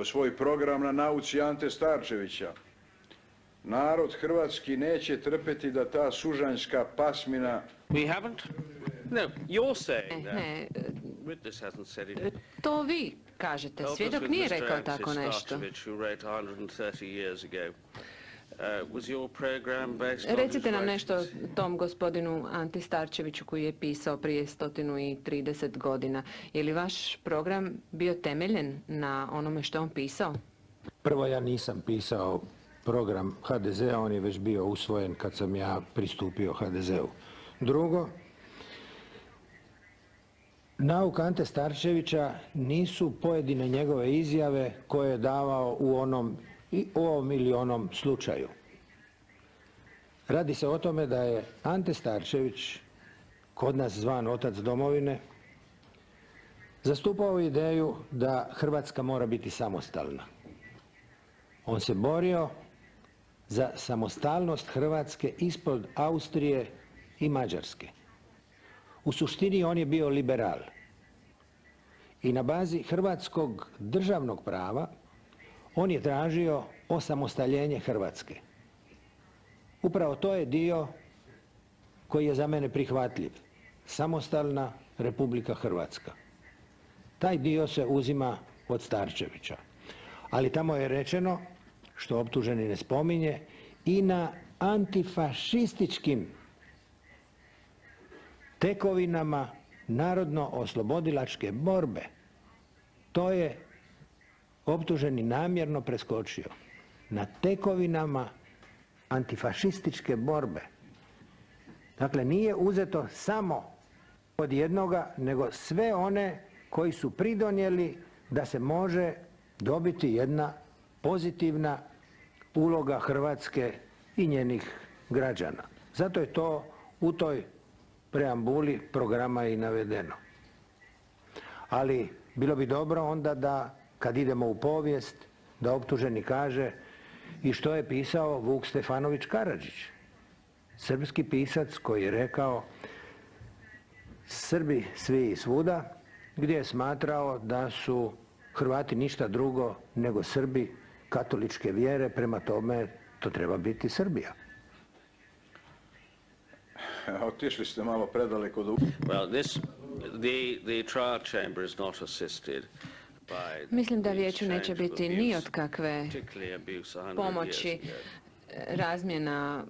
svoj program na nauci Ante Starčevića. Narod hrvatski neće trpeti da ta sužanjska pasmina... We haven't? No, you're saying that. Ne, Witness hasn't said it. to vi kažete. Svjedok nije rekao tako nešto. Who wrote 130 years ago. Was your program based on Recite his nam writings? nešto tom gospodinu Anti Starčeviću koji je pisao prije 130 godina. Je li vaš program bio temeljen na onome što on pisao? Prvo, ja nisam pisao program HDZ-a, on je već bio usvojen kad sam ja pristupio HDZ-u. Drugo, nauka Ante Starčevića nisu pojedine njegove izjave koje je davao u ovom ili onom slučaju. Radi se o tome da je Ante Starčević, kod nas zvan otac domovine, zastupao ideju da Hrvatska mora biti samostalna. On se borio za samostalnost Hrvatske ispod Austrije i Mađarske. U suštini on je bio liberal i na bazi hrvatskog državnog prava on je tražio osamostaljenje Hrvatske. Upravo to je dio koji je za mene prihvatljiv. Samostalna Republika Hrvatska. Taj dio se uzima od Starčevića. Ali tamo je rečeno, što optuženi ne spominje, i na antifašističkim tekovinama narodno-oslobodilačke borbe. To je optuženi namjerno preskočio. Na tekovinama antifašističke borbe. Dakle, nije uzeto samo od jednoga, nego sve one koji su pridonijeli da se može dobiti jedna pozitivna uloga Hrvatske i njenih građana. Zato je to u toj preambuli programa i navedeno. Ali bilo bi dobro onda da, kad idemo u povijest, da optuženi kaže i što je pisao Vuk Stefanović Karadžić, srpski pisac koji je rekao Srbi svi i svuda, gdje je smatrao da su Hrvati ništa drugo nego Srbi katoličke vjere, prema tome to treba biti Srbija. Otišli ste malo predaleko do... Well, the trial chamber is not assisted by... Mislim da vijeću neće biti ni od kakve pomoći razmjena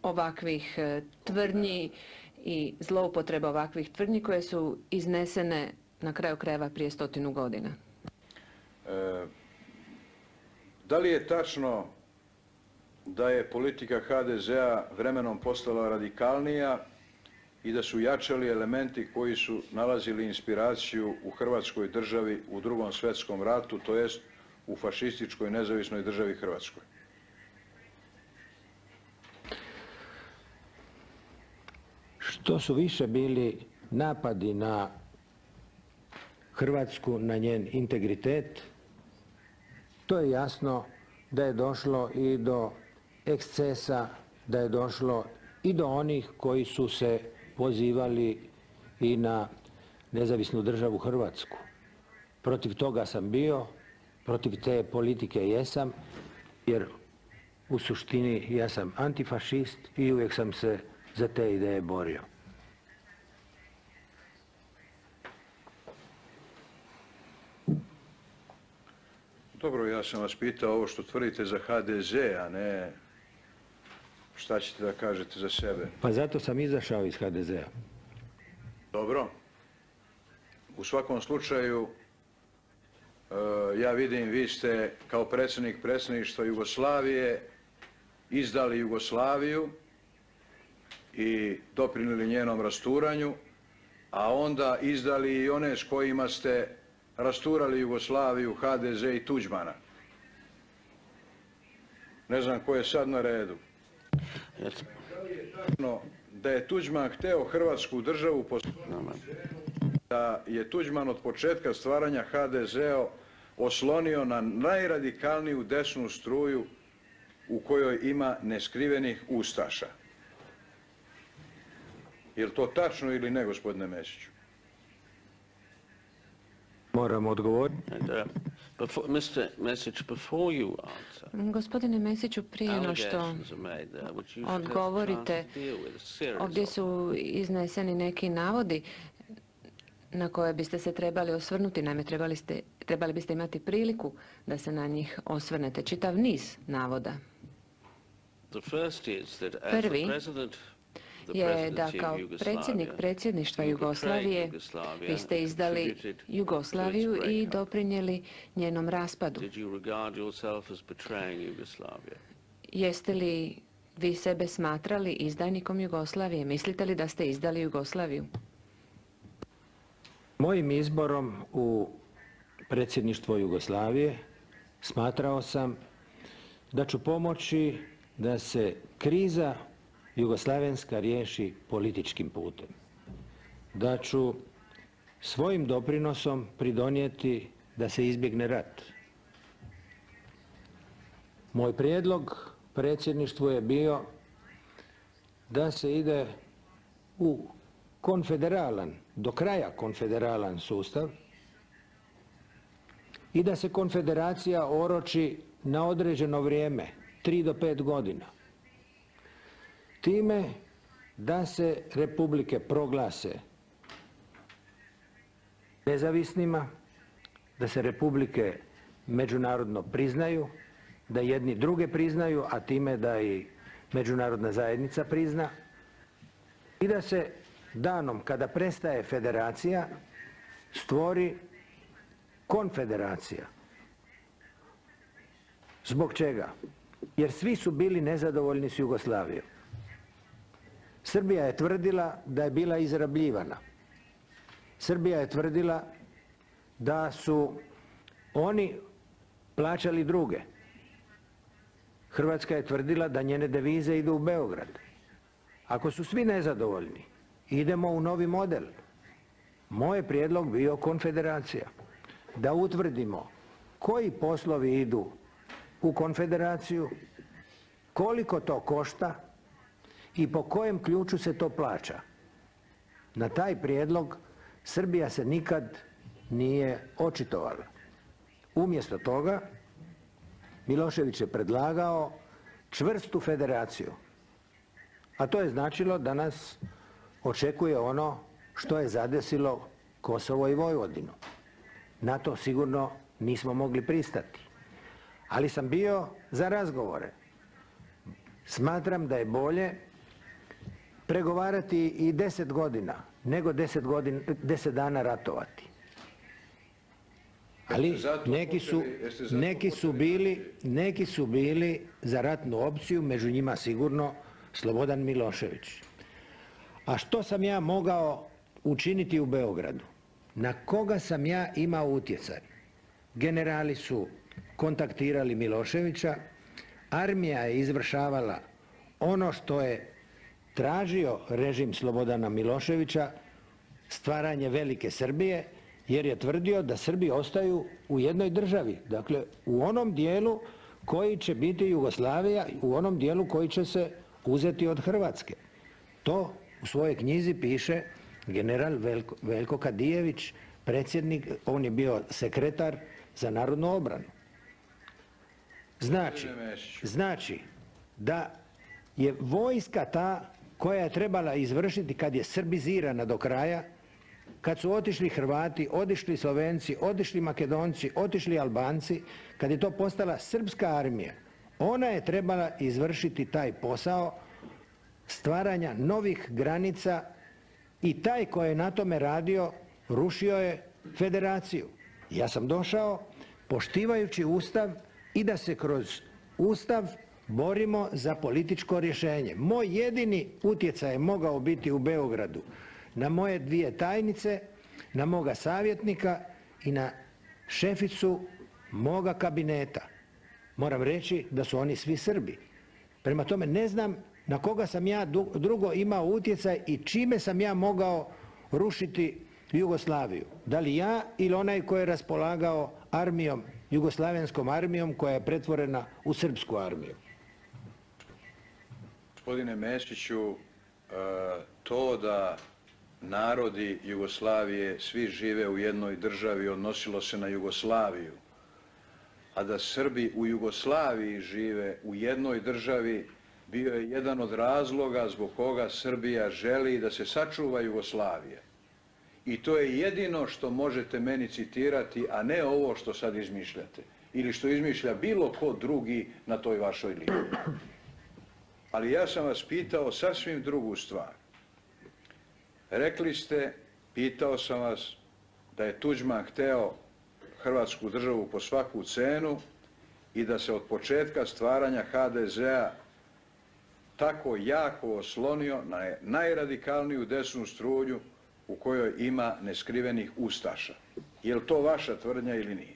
ovakvih tvrdnji i zloupotreba ovakvih tvrdnji koje su iznesene na kraju krajeva prije 100 godina. Da li je tačno da je politika HDZ-a vremenom postala radikalnija i da su jačali elementi koji su nalazili inspiraciju u Hrvatskoj državi u Drugom svjetskom ratu, to jest u fašističkoj nezavisnoj državi Hrvatskoj? Što su više bili napadi na Hrvatsku, na njen integritet, to je jasno da je došlo i do ekscesa, da je došlo i do onih koji su se pozivali i na nezavisnu državu Hrvatsku. Protiv toga sam bio, protiv te politike jesam, jer u suštini ja sam antifašist i uvijek sam se za te ideje borio. Dobro, ja sam vas pitao ovo što tvrdite za HDZ, a ne šta ćete da kažete za sebe. Pa zato sam izašao iz HDZ-a. Dobro. U svakom slučaju, ja vidim, vi ste kao predsjednik predsjedništva Jugoslavije izdali Jugoslaviju i doprinijeli njenom rasturanju, a onda izdali i one s kojima ste rasturali Jugoslaviju, HDZ i Tuđmana. Ne znam ko je sad na redu. Da li je tačno da je Tuđman hteo Hrvatsku državu da je Tuđman od početka stvaranja HDZ-a oslonio na najradikalniju desnu struju u kojoj ima neskrivenih ustaša? Je li to tačno ili ne, gospodine Mesiću? Moram odgovoriti. Gospodine Mesiću, prije no što odgovorite, ovdje su izneseni neki navodi na koje biste se trebali osvrnuti. Naime, trebali biste imati priliku da se na njih osvrnete. Čitav niz navoda. Prvi je da kao predsjednik predsjedništva Jugoslavije vi ste izdali Jugoslaviju i doprinijeli njenom raspadu. Jeste li vi sebe smatrali izdajnikom Jugoslavije? Mislite li da ste izdali Jugoslaviju? Mojim izborom u predsjedništvo Jugoslavije smatrao sam da ću pomoći da se kriza jugoslavenska riješi političkim putem. Da ću svojim doprinosom pridonijeti da se izbjegne rat. Moj prijedlog predsjedništvu je bio da se ide u konfederalan, do kraja konfederalan sustav i da se konfederacija oroči na određeno vrijeme, 3 do 5 godina. Time da se republike proglase nezavisnima, da se republike međunarodno priznaju, da jedni druge priznaju, a time da i međunarodna zajednica prizna i da se danom kada prestaje federacija stvori konfederacija. Zbog čega? Jer svi su bili nezadovoljni s Jugoslavijom. Srbija je tvrdila da je bila izrabljivana. Srbija je tvrdila da su oni plaćali druge. Hrvatska je tvrdila da njene devize idu u Beograd. Ako su svi nezadovoljni, idemo u novi model. Moj je prijedlog bio konfederacija. Da utvrdimo koji poslovi idu u konfederaciju, koliko to košta i po kojem ključu se to plaća. Na taj prijedlog Srbija se nikad nije očitovala. Umjesto toga Milošević je predlagao čvrstu federaciju. A to je značilo da nas očekuje ono što je zadesilo Kosovo i Vojvodinu. Na to sigurno nismo mogli pristati. Ali sam bio za razgovore. Smatram da je bolje pregovarati i 10 godina nego 10 dana ratovati. Ali neki su bili za ratnu opciju, među njima sigurno Slobodan Milošević. A što sam ja mogao učiniti u Beogradu? Na koga sam ja imao utjecaj? Generali su kontaktirali Miloševića, armija je izvršavala ono što je tražio režim Slobodana Miloševića, stvaranje velike Srbije, jer je tvrdio da Srbi ostaju u jednoj državi, dakle u onom dijelu koji će biti Jugoslavija, u onom dijelu koji će se uzeti od Hrvatske. To u svojoj knjizi piše general Veljko Kadijević, predsjednik, on je bio sekretar za narodnu obranu. Znači da je vojska ta koja je trebala izvršiti kad je srbizirana do kraja, kad su otišli Hrvati, otišli Slovenci, otišli Makedonci, otišli Albanci, kad je to postala srpska armija, ona je trebala izvršiti taj posao stvaranja novih granica i taj koji je na tome radio rušio je federaciju. Ja sam došao poštivajući Ustav i da se kroz Ustav borimo za političko rješenje. Moj jedini utjecaj je mogao biti u Beogradu na moje 2 tajnice, na moga savjetnika i na šeficu moga kabineta. Moram reći da su oni svi Srbi. Prema tome ne znam na koga sam ja drugo imao utjecaj i čime sam ja mogao rušiti Jugoslaviju. Da li ja ili onaj koji je raspolagao armijom, jugoslavenskom armijom koja je pretvorena u srpsku armiju. Gospodine Mesiću, to da narodi Jugoslavije svi žive u jednoj državi odnosilo se na Jugoslaviju, a da Srbi u Jugoslaviji žive u jednoj državi bio je jedan od razloga zbog koga Srbija želi da se sačuva Jugoslavija. I to je jedino što možete meni citirati, a ne ovo što sad izmišljate. Ili što izmišlja bilo ko drugi na toj vašoj liniji. Ali ja sam vas pitao sasvim drugu stvar. Rekli ste, pitao sam vas, da je Tuđman hteo Hrvatsku državu po svaku cenu i da se od početka stvaranja HDZ-a tako jako oslonio na najradikalniju desnu struju u kojoj ima neskrivenih ustaša. Je li to vaša tvrdnja ili nije?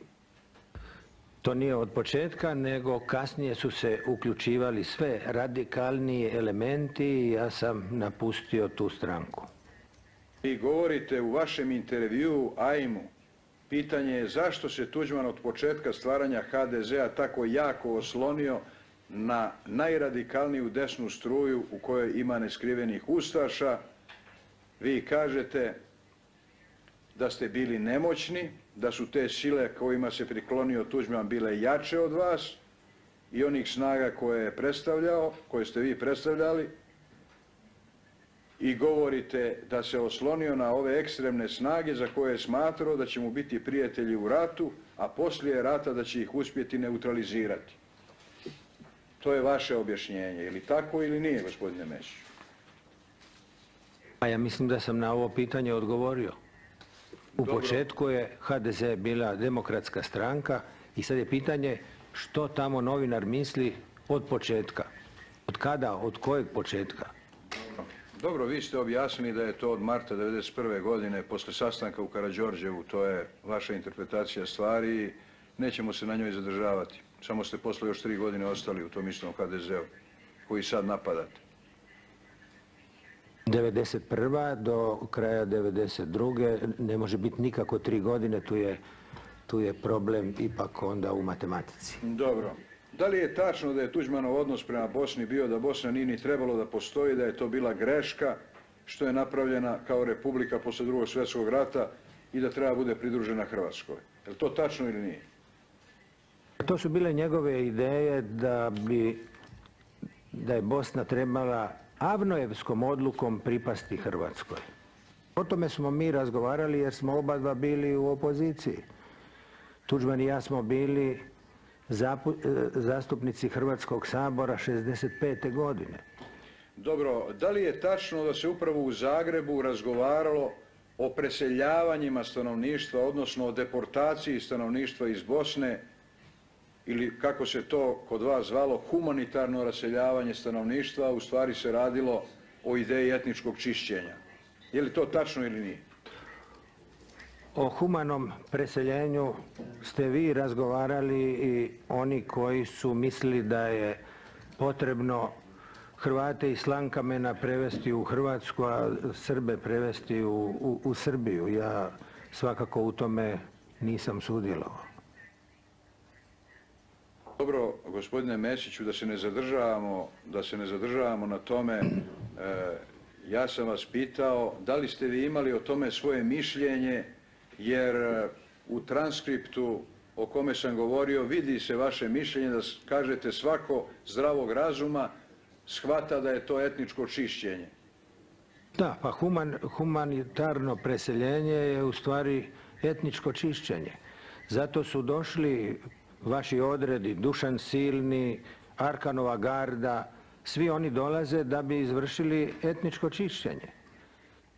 To nije od početka, nego kasnije su se uključivali sve radikalniji elementi i ja sam napustio tu stranku. Vi govorite u vašem intervjuu AIM-u, pitanje je zašto se Tuđman od početka stvaranja HDZ-a tako jako oslonio na najradikalniju desnu struju u kojoj ima neskrivenih ustaša. Vi kažete da ste bili nemoćni, da su te sile kojima se priklonio Tuđman bile jače od vas i onih snaga koje je predstavljao, koje ste vi predstavljali, i govorite da se oslonio na ove ekstremne snage za koje je smatrao da će mu biti prijatelji u ratu, a poslije rata da će ih uspjeti neutralizirati. To je vaše objašnjenje. Ili tako ili nije, gospodine Mesiću? A ja mislim da sam na ovo pitanje odgovorio. U Dobro. početku je HDZ bila demokratska stranka i sad je pitanje što tamo novinar misli od početka. Od kada, od kojeg početka? Dobro, vi ste objasnili da je to od marta 1991. godine, posle sastanka u Karađorđevu, to je vaša interpretacija stvari i nećemo se na njoj zadržavati. Samo ste posle još 3 godine ostali u tom istom HDZ-u, koji sad napadate. 1991. do kraja 1992. ne može biti nikako 3 godine, tu je problem ipak onda u matematici. Dobro. Da li je tačno da je Tuđmanov odnos prema Bosni bio da Bosna nije ni trebalo da postoji, da je to bila greška što je napravljena kao republika posle Drugog svjetskog rata i da treba bude pridružena Hrvatskoj? Je li to tačno ili nije? To su bile njegove ideje da je Bosna trebala Avnojevskom odlukom pripasti Hrvatskoj. O tome smo mi razgovarali jer smo oba dva bili u opoziciji. Tuđman i ja smo bili zastupnici Hrvatskog sabora 65. godine. Dobro, da li je tačno da se upravo u Zagrebu razgovaralo o preseljavanjima stanovništva, odnosno o deportaciji stanovništva iz Bosne, ili kako se to kod vas zvalo, humanitarno raseljavanje stanovništva, a u stvari se radilo o ideji etničkog čišćenja? Je li to tačno ili nije? O humanom preseljenju ste vi razgovarali i oni koji su mislili da je potrebno Hrvate iz Slankamena prevesti u Hrvatsku, a Srbe prevesti u Srbiju. Ja svakako u tome nisam sudjelovao. Dobro, gospodine Mesiću, da se ne zadržavamo na tome, ja sam vas pitao da li ste vi imali o tome svoje mišljenje, jer u transkriptu o kome sam govorio vidi se vaše mišljenje da kažete svako zdravog razuma shvata da je to etničko čišćenje. Da, pa humanitarno preseljenje je u stvari etničko čišćenje. Zato su došli vaši odredi, Dušan Silni, Arkanova garda, svi oni dolaze da bi izvršili etničko čišćenje.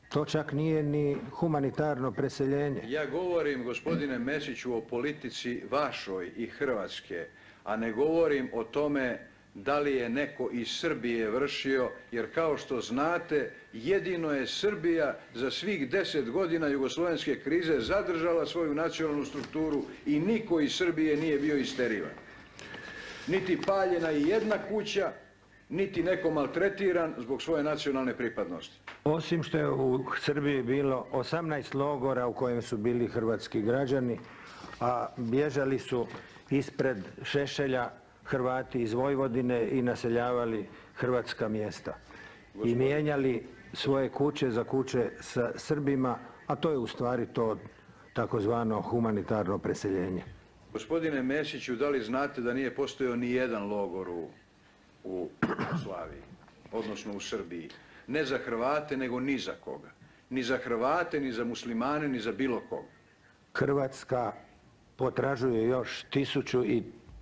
To čak nije ni humanitarno preseljenje. Ja govorim, gospodine Mesiću, o politici vašoj i Hrvatske, a ne govorim o tome da li je neko iz Srbije vršio, jer kao što znate, jedino je Srbija za svih 10 godina jugoslovenske krize zadržala svoju nacionalnu strukturu i niko iz Srbije nije bio isterivan. Niti paljena i jedna kuća, niti neko maltretiran zbog svoje nacionalne pripadnosti. Osim što je u Srbiji bilo 18 logora u kojem su bili hrvatski građani, a bježali su ispred Šešelja Hrvati iz Vojvodine i naseljavali hrvatska mjesta. I mijenjali svoje kuće za kuće sa Srbima, a to je u stvari to takozvano humanitarno preseljenje. Gospodine Mesiću, da li znate da nije postojao ni jedan logor u Jugoslaviji, odnosno u Srbiji? Ne za Hrvate, nego ni za koga. Ni za Hrvate, ni za muslimane, ni za bilo koga. Hrvatska potražuje još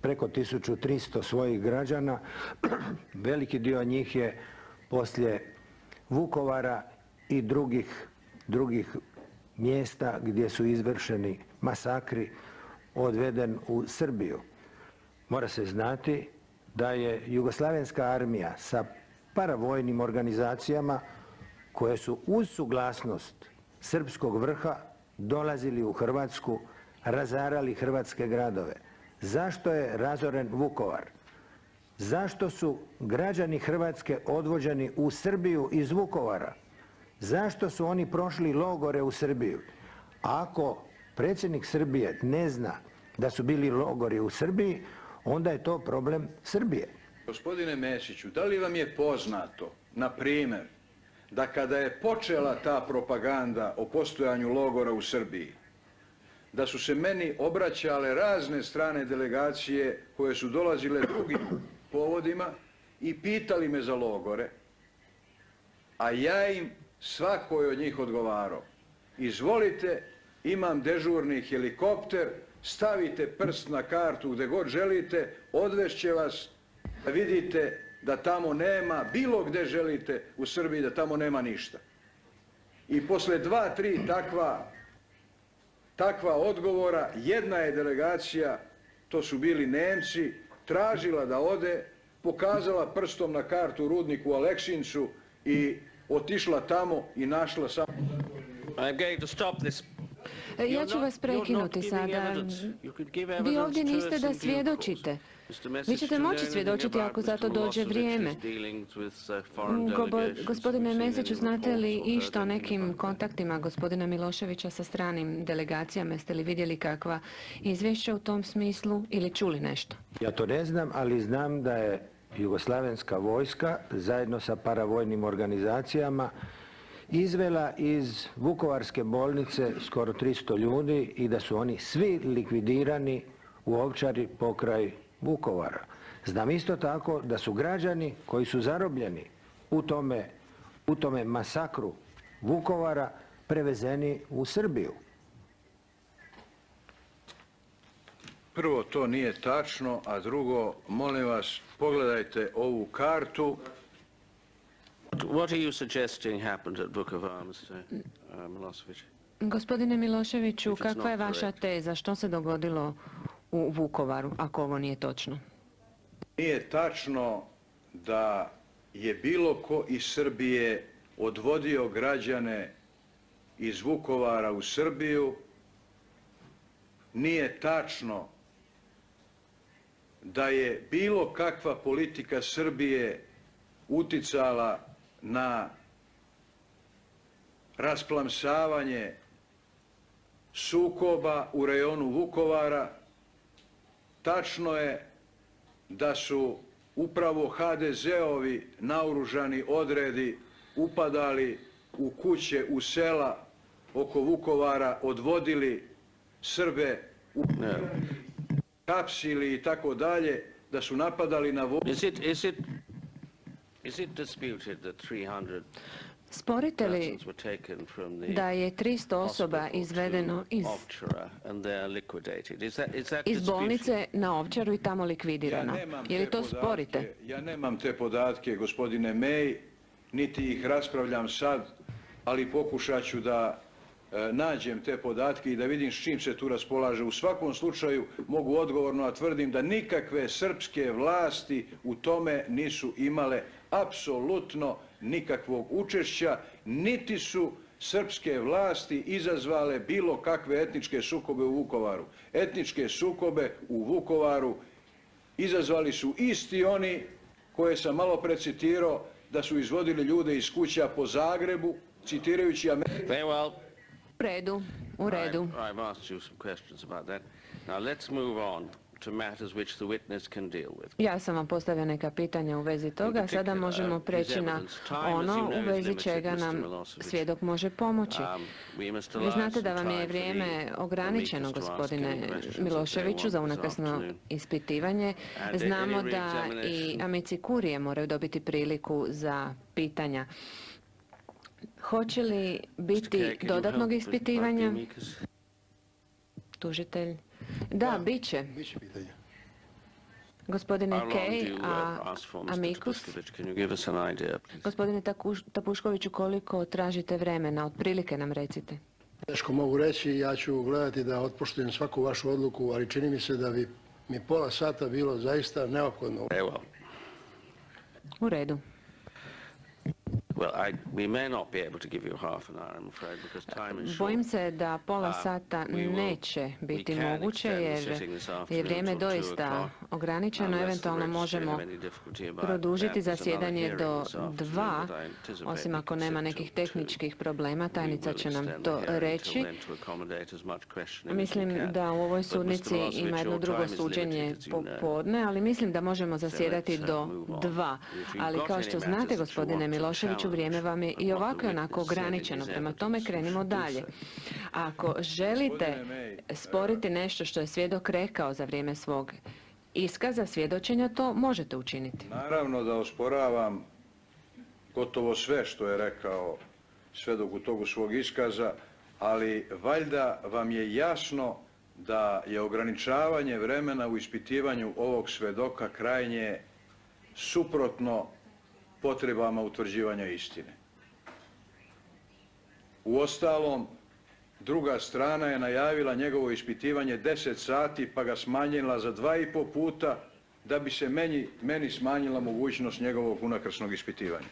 preko 1300 svojih građana. Veliki dio njih je poslije Vukovara i drugih mjesta gdje su izvršeni masakri odveden u Srbiju. Mora se znati da je Jugoslavenska armija sa paravojnim organizacijama koje su uz suglasnost srpskog vrha dolazili u Hrvatsku, razarali hrvatske gradove, Zašto je razoren Vukovar? Zašto su građani Hrvatske odvođeni u Srbiju iz Vukovara? Zašto su oni prošli logore u Srbiju? Ako predsjednik Srbije ne zna da su bili logori u Srbiji, onda je to problem Srbije. Gospodine Mesiću, da li vam je poznato, na primjer, da kada je počela ta propaganda o postojanju logora u Srbiji, da su se meni obraćale razne strane delegacije koje su dolazile drugim povodima i pitali me za logore, a ja im svakoj od njih odgovarao: izvolite, imam dežurni helikopter, stavite prst na kartu gdje god želite, odvešće vas da vidite da tamo nema, bilo gdje želite u Srbiji, da tamo nema ništa. I posle 2-3 takva odgovora, jedna je delegacija, to su bili Nemci, tražila da ode, pokazala prstom na kartu rudnik u Aleksincu i otišla tamo i našla samo... Ja ću vas prekinuti sada. Vi ovdje niste da svjedočite. Vi ćete moći svjedočiti ako za to dođe vrijeme. Gospodine Mesiću, znate li išta o nekim kontaktima gospodina Miloševića sa stranim delegacijama? Jeste li vidjeli kakva izvješća u tom smislu ili čuli nešto? Ja to ne znam, ali znam da je jugoslavenska vojska zajedno sa paravojnim organizacijama izvela iz Vukovarske bolnice skoro 300 ljudi i da su oni svi likvidirani u Ovčari pokraj Vukovara. Znam isto tako da su građani koji su zarobljeni u tome masakru Vukovara prevezeni u Srbiju. Prvo, to nije tačno, a drugo, molim vas, pogledajte ovu kartu. What are you suggesting happened at Vukovar, Mr. Milošević? Gospodine Miloševiću, kakva je vaša teza? Što se dogodilo u Vukovaru, ako ovo nije točno? Nije tačno da je bilo ko iz Srbije odvodio građane iz Vukovara u Srbiju. Nije tačno da je bilo kakva politika Srbije uticala na rasplamsavanje sukoba u rejonu Vukovara. Tačno je da su upravo HDZ-ovi naoružani odredi upadali u kuće, u sela oko Vukovara, odvodili Srbe, hapsili i tako dalje, da su napadali na Sporite li da je 300 osoba izvedeno iz bolnice na Ovčaru i tamo likvidirano? Je li to sporite? Ja nemam te podatke, gospodine May, niti ih raspravljam sad, ali pokušat ću da nađem te podatke i da vidim s čim se tu raspolaže. U svakom slučaju mogu odgovorno da tvrdim da nikakve srpske vlasti u tome nisu imale apsolutno nikakvog učešća, niti su srpske vlasti izazvale bilo kakve etničke sukobe u Vukovaru. Etničke sukobe u Vukovaru izazvali su isti oni koje sam malo precitirao, da su izvodili ljude iz kuća po Zagrebu, citirajući U redu. I've asked you some questions about that. Now let's move on to matters which the witness can deal with. Ja sam vam postavio neka pitanja u vezi toga, sada možemo preći na ono u vezi čega nam svjedok može pomoći. Vi znate da vam je vrijeme ograničeno, gospodine Miloševiću, za unakrsno ispitivanje. Znamo da i amici kurije moraju dobiti priliku za pitanja. Hoće li biti dodatnog ispitivanja? Tužitelj. Da, bit će. Gospodine Kay, a amicus? Gospodine Tapuškoviću, koliko tražite vremena? Otprilike nam recite. Teško mogu reći, ja ću gledati da otpoštujem svaku vašu odluku, ali čini mi se da bi mi pola sata bilo zaista neophodno. U redu. Bojim se da pola sata neće biti moguće jer je vrijeme doista ograničeno. Eventualno možemo produžiti zasjedanje do 2, osim ako nema nekih tehničkih problema. Tajnica će nam to reći. Mislim da u ovoj sudnici ima jedno drugo suđenje popodne, ali mislim da možemo zasjedati do 2. Ali kao što znate, gospodine Miloševiću, vrijeme vam je i ovako i onako ograničeno. Prema tome krenimo dalje. Ako želite sporiti nešto što je svjedok rekao za vrijeme svog iskaza, svjedočenja, to možete učiniti. Naravno da osporavam gotovo sve što je rekao svjedok u toku svog iskaza, ali valjda vam je jasno da je ograničavanje vremena u ispitivanju ovog svjedoka krajnje suprotno potrebama utvrđivanja istine. Uostalom, druga strana je najavila njegovo ispitivanje 10 sati pa ga smanjila za 2,5 puta da bi se meni smanjila mogućnost njegovog unakrsnog ispitivanja.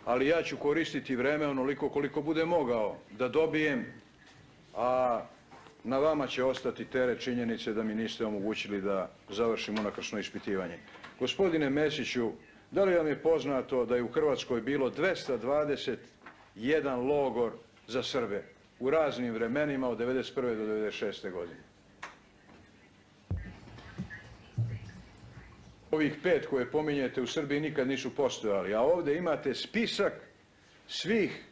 Ali ja ću koristiti vreme onoliko koliko bude mogao da dobijem, a na vama će ostati teret činjenice da mi niste omogućili da završim unakrsno ispitivanje. Gospodine Mesiću, da li vam je poznato da je u Hrvatskoj bilo 221 logor za Srbe u raznim vremenima od 1991. do 1996. godine? Ovih 5 koje pominjete u Srbiji nikad nisu postojali, a ovdje imate spisak svih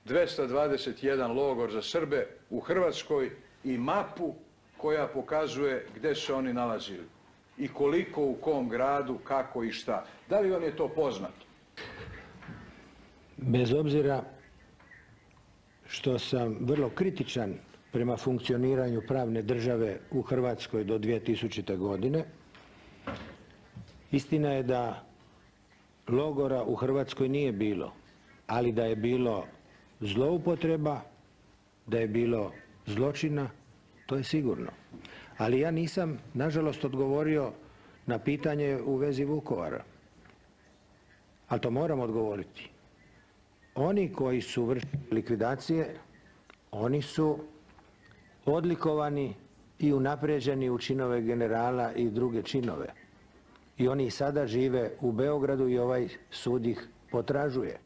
221 logor za Srbe u Hrvatskoj i mapu koja pokazuje gdje su oni nalazili i koliko, u kom gradu, kako i šta. Da li vam je to poznato? Bez obzira što sam vrlo kritičan prema funkcioniranju pravne države u Hrvatskoj do 2000. godine, istina je da logora u Hrvatskoj nije bilo, ali da je bilo zloupotreba, da je bilo zločina, to je sigurno. Ali ja nisam, nažalost, odgovorio na pitanje u vezi Vukovara. Ali to moram odgovoriti. Oni koji su vršili likvidacije, oni su odlikovani i unaprijeđeni u činove generala i druge činove. I oni sada žive u Beogradu i ovaj sud ih potražuje.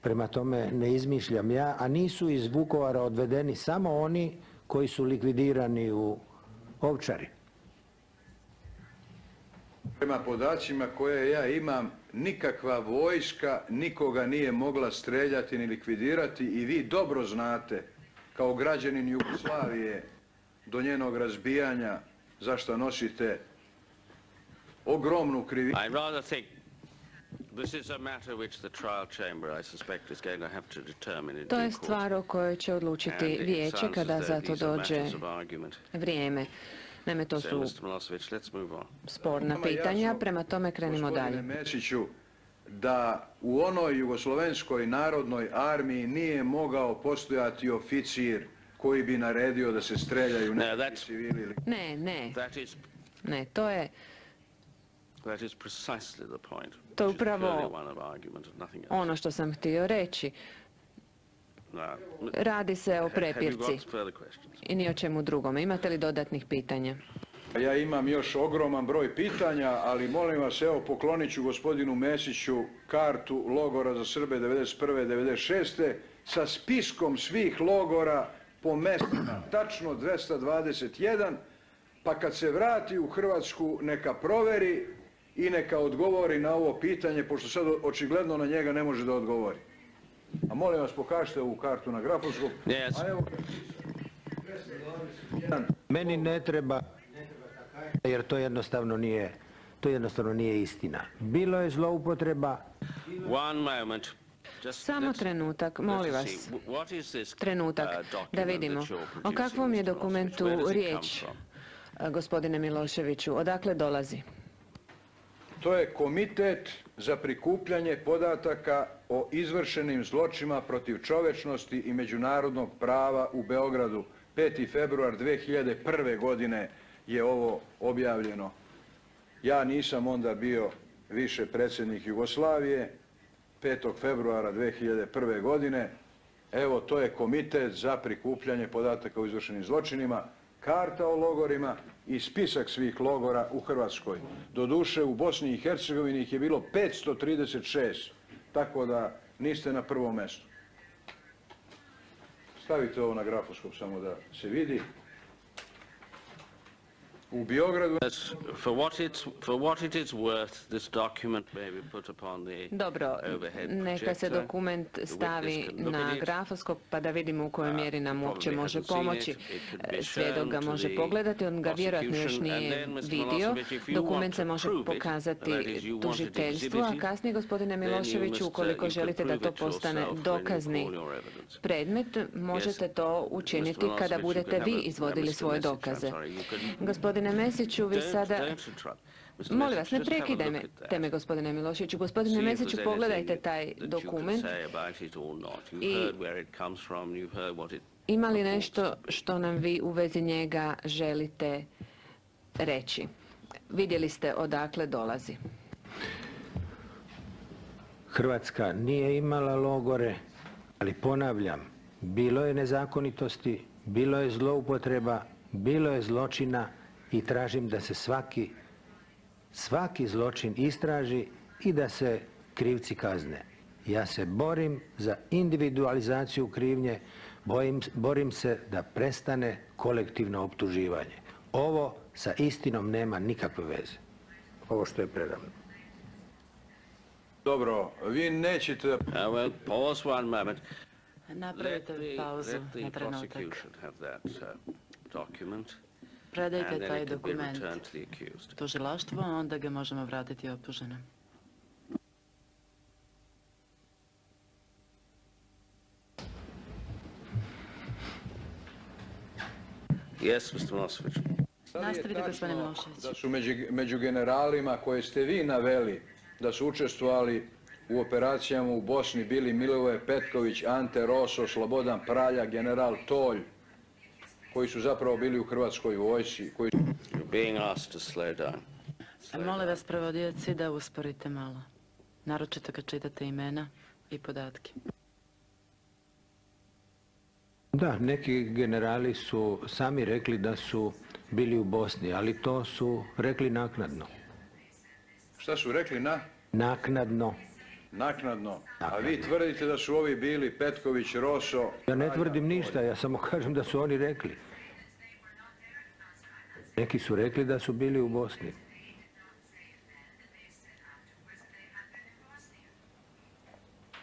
Prema tome ne izmišljam ja, a nisu iz Vukovara odvedeni samo oni koji su likvidirani u Ovčari. Prema podacima koje ja imam, nikakva vojska nikoga nije mogla streljati ni likvidirati i vi dobro znate, kao građanin Jugoslavije, do njenog razbijanja, zašto nosite ogromnu krivinu. To je stvar o kojoj će odlučiti vijeće kada za to dođe vrijeme. Naime, to su sporna pitanja, prema tome krenimo dalje. Gospodine Mesiću, da u onoj Jugoslovenskoj narodnoj armiji nije mogao postojati oficir koji bi naredio da se streljaju neki civili. Ne, to je upravo ono što sam htio reći. Radi se o prepirci i ni o čemu drugome. Imate li dodatnih pitanja? Ja imam još ogroman broj pitanja, ali molim vas, evo poklonit ću gospodinu Mesiću kartu logora za Srbe 1991. 1996. sa spiskom svih logora po mestima, tačno 221, pa kad se vrati u Hrvatsku neka proveri i neka odgovori na ovo pitanje, pošto sad očigledno na njega ne može da odgovori. A molim vas, pokažite ovu kartu na grafoskom. Meni ne treba, jer to jednostavno nije istina. Bilo je zloupotreba. Samo trenutak, molim vas. Trenutak, da vidimo. O kakvom je dokumentu riječ, gospodine Miloševiću? Odakle dolazi? To je Komitet za prikupljanje podataka o izvršenim zločinima protiv čovečnosti i međunarodnog prava u Beogradu. 5. februar 2001. godine je ovo objavljeno. Ja nisam onda bio više predsjednik Jugoslavije, 5. februara 2001. godine. Evo, to je komitet za prikupljanje podataka o izvršenim zločinima, karta o logorima i spisak svih logora u Hrvatskoj. Doduše, u Bosni i Hercegovini ih je bilo 536, tako da niste na prvom mjestu. Stavite ovo na grafoskop samo da se vidi. U Beogradu... For what it is worth, this document may be put upon the Dobro, overhead neka se projector. dokument stavi The witness can look na at it. grafoskop pa da vidimo u kojoj mjeri nam uopće Probably može hasn't seen pomoći. it. It could be Svjedok shown ga to može the pogledati, on ga vjerojatno još prosecution, and nije then, Mr. vidio. Milošević, if you Dokument want se to može prove it, pokazati that is, you want it tužiteljstvu, a exhibited, kasnije, gospodine then you Miloševiću, must, ukoliko you could želite da prove to it postane yourself when you dokazni call your evidence. predmet, možete to učiniti Mr. kada Milošević, budete you could vi have a- izvodili Mr. svoje Mesić, I'm dokaze. sorry, you could- Gospodine Mesiću, vi sada... Don't interrupt. Mr. Molim vas, ne Mesić, just have a prekidaj look me, at that. teme, gospodine Miloševiću. See Gospodine if Mesiću, there's pogledajte anything taj that you can dokument. say about it or not. You've I- heard where it comes from, you've heard what it Ima li purports nešto to be. što nam vi u vezi njega želite reći? Vidjeli ste odakle dolazi. Hrvatska nije imala logore, ali ponavljam, bilo je nezakonitosti, bilo je zloupotreba, bilo je zločina i tražim da se svaki zločin istraži i da se krivci kazne. Ja se borim za individualizaciju krivnje, borim se da prestane kolektivno optuživanje. Ovo sa istinom nema nikakve veze. Ovo što je predavno. Dobro, vi nećete da... Well, pause one moment. Napravite pauzu Let na the trenutak. prosecution have that document. Predajte And then taj it can be dokument returned to the accused. tužilaštvu, a onda ga možemo vratiti optuženom. Yes, Mr. Milošević. Da li je Nastavite, tačno gospodine Milošević. da su među generalima koje ste vi naveli da su učestvovali u operacijama u Bosni bili Milivoje Petković, Ante Roso, Slobodan Pralja, general Tolj, koji su zapravo bili u Hrvatskoj vojsci, koji... You're being asked to slow down. Molim vas, prevodioci, da usporite malo. Naročito kad čitate imena i podatke. Da, neki generali su sami rekli da su bili u Bosni, ali to su rekli naknadno. Šta su rekli na? Naknadno. Naknadno. A vi tvrdite da su ovi bili Petković, Roso... Ja ne Pralja, tvrdim Tolj. ništa, ja samo kažem da su oni rekli. Neki su rekli da su bili u Bosni.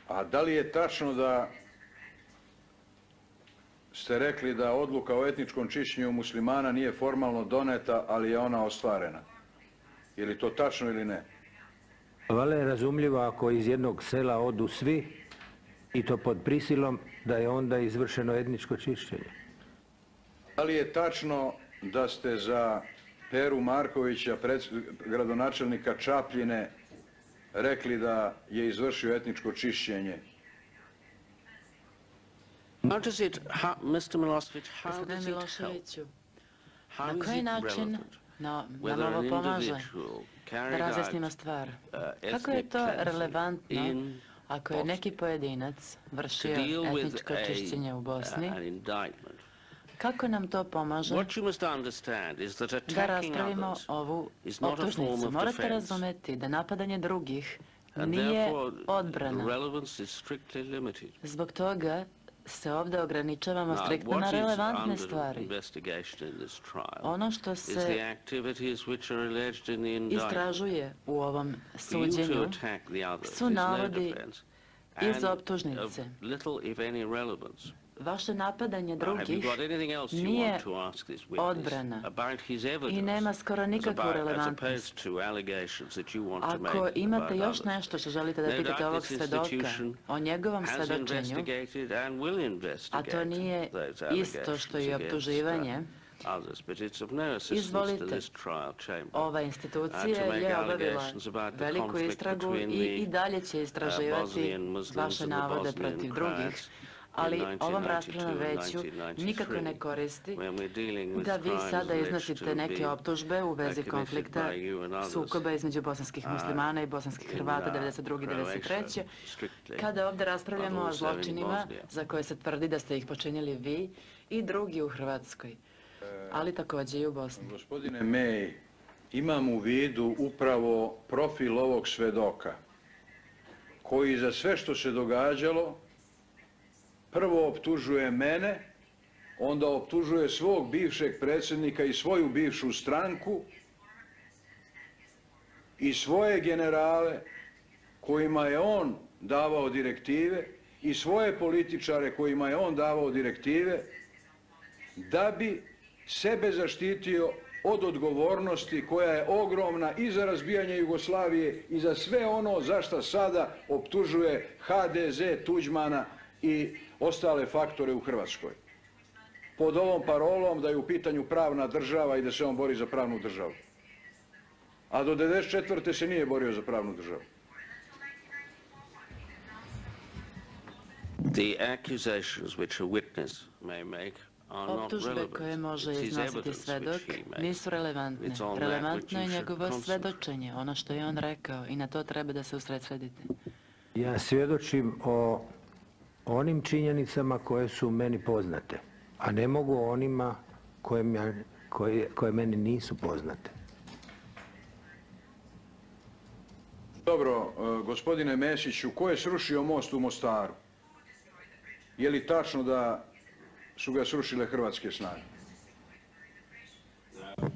A da li je tačno da ste rekli da odluka o etničkom čišćenju muslimana nije formalno doneta, ali je ona ostvarena? Je li to tačno ili ne? Valjda je razumljivo ako iz jednog sela odu svi i to pod prisilom da je onda izvršeno etničko čišćenje. Da li je tačno da ste za Peru Markovića, gradonačelnika Čapljine, rekli da je izvršio etničko čišćenje? How does it, Mr. Milošević, how Gospodine does it help? Miloševiću, How na is koji it način relevant nam whether an ovo pomaže individual da carried razjasnimo out stvar? Kako je ethnic to cleansing relevantno in ako je neki Bosnia pojedinac to vršio deal with etničko čišćenje u Bosni? an indictment? Kako nam to pomaže What you must understand is that da attacking raspravimo others ovu is not a form optužnicu? of Morate defense, razumeti da napadanje drugih and nije therefore the odbrana. relevance is strictly limited. Zbog toga se ovdje ograničavamo Now, striktno na what is relevantne under stvari. investigation in this trial Ono što is the se activities which are alleged in the indictment. istražuje u ovom For you to suđenju attack the others su is no navodi defense iz and optužnice. of little if any relevance. Vaše napadanje Now, have you drugih got anything else you nije want to ask this witness odbrana about his evidence i nema skoro nikakvu as relevantnost. opposed to allegations that you want to make Ako imate about još others? nešto što želite da No pitate doubt ovog this svedoka institution o njegovom has svedočenju, investigated and will a investigate to nije those isto što i allegations against, optuživanje, others, but it's of no assistance to izvolite, this trial chamber. ova institucija to make je obavila allegations about the veliku conflict istragu between i the, dalje će istraživati Bosnian Muslims vaše and the navode Bosnian protiv drugih, Croats Ali ovom raspravnom veću nikako ne koristi da vi sada iznosite neke optužbe u vezi konflikta sukoba između bosanskih muslimana i bosanskih Hrvata 92. i 93. Kada ovdje raspravljamo o zločinima za koje se tvrdi da ste ih počinili vi i drugi u Hrvatskoj, ali također i u Bosni. Gospodine May, imam u vidu upravo profil ovog svedoka koji za sve što se događalo prvo optužuje mene, onda optužuje svog bivšeg predsjednika i svoju bivšu stranku i svoje generale kojima je on davao direktive i svoje političare kojima je on davao direktive da bi sebe zaštitio od odgovornosti koja je ogromna i za razbijanje Jugoslavije i za sve ono za što sada optužuje HDZ, Tuđmana i ostale faktore u Hrvatskoj. Pod ovom parolom da je u pitanju pravna država i da se on bori za pravnu državu. A do 1994. se nije borio za pravnu državu. The accusations which a witness may make are not Optužbe relevant. koje može It is iznositi evidence svedok which he makes. nisu relevantne. It's on that Relevantno which je you should njegovo concentrate. svedočenje, ono što je on rekao i na to treba da se usredsredite. Ja svjedočim o onim činjenicama koje su meni poznate, a ne mogu o onima koje meni nisu poznate. Dobro, gospodine Mesiću, ko je srušio most u Mostaru? Je li tačno da su ga srušile hrvatske snage?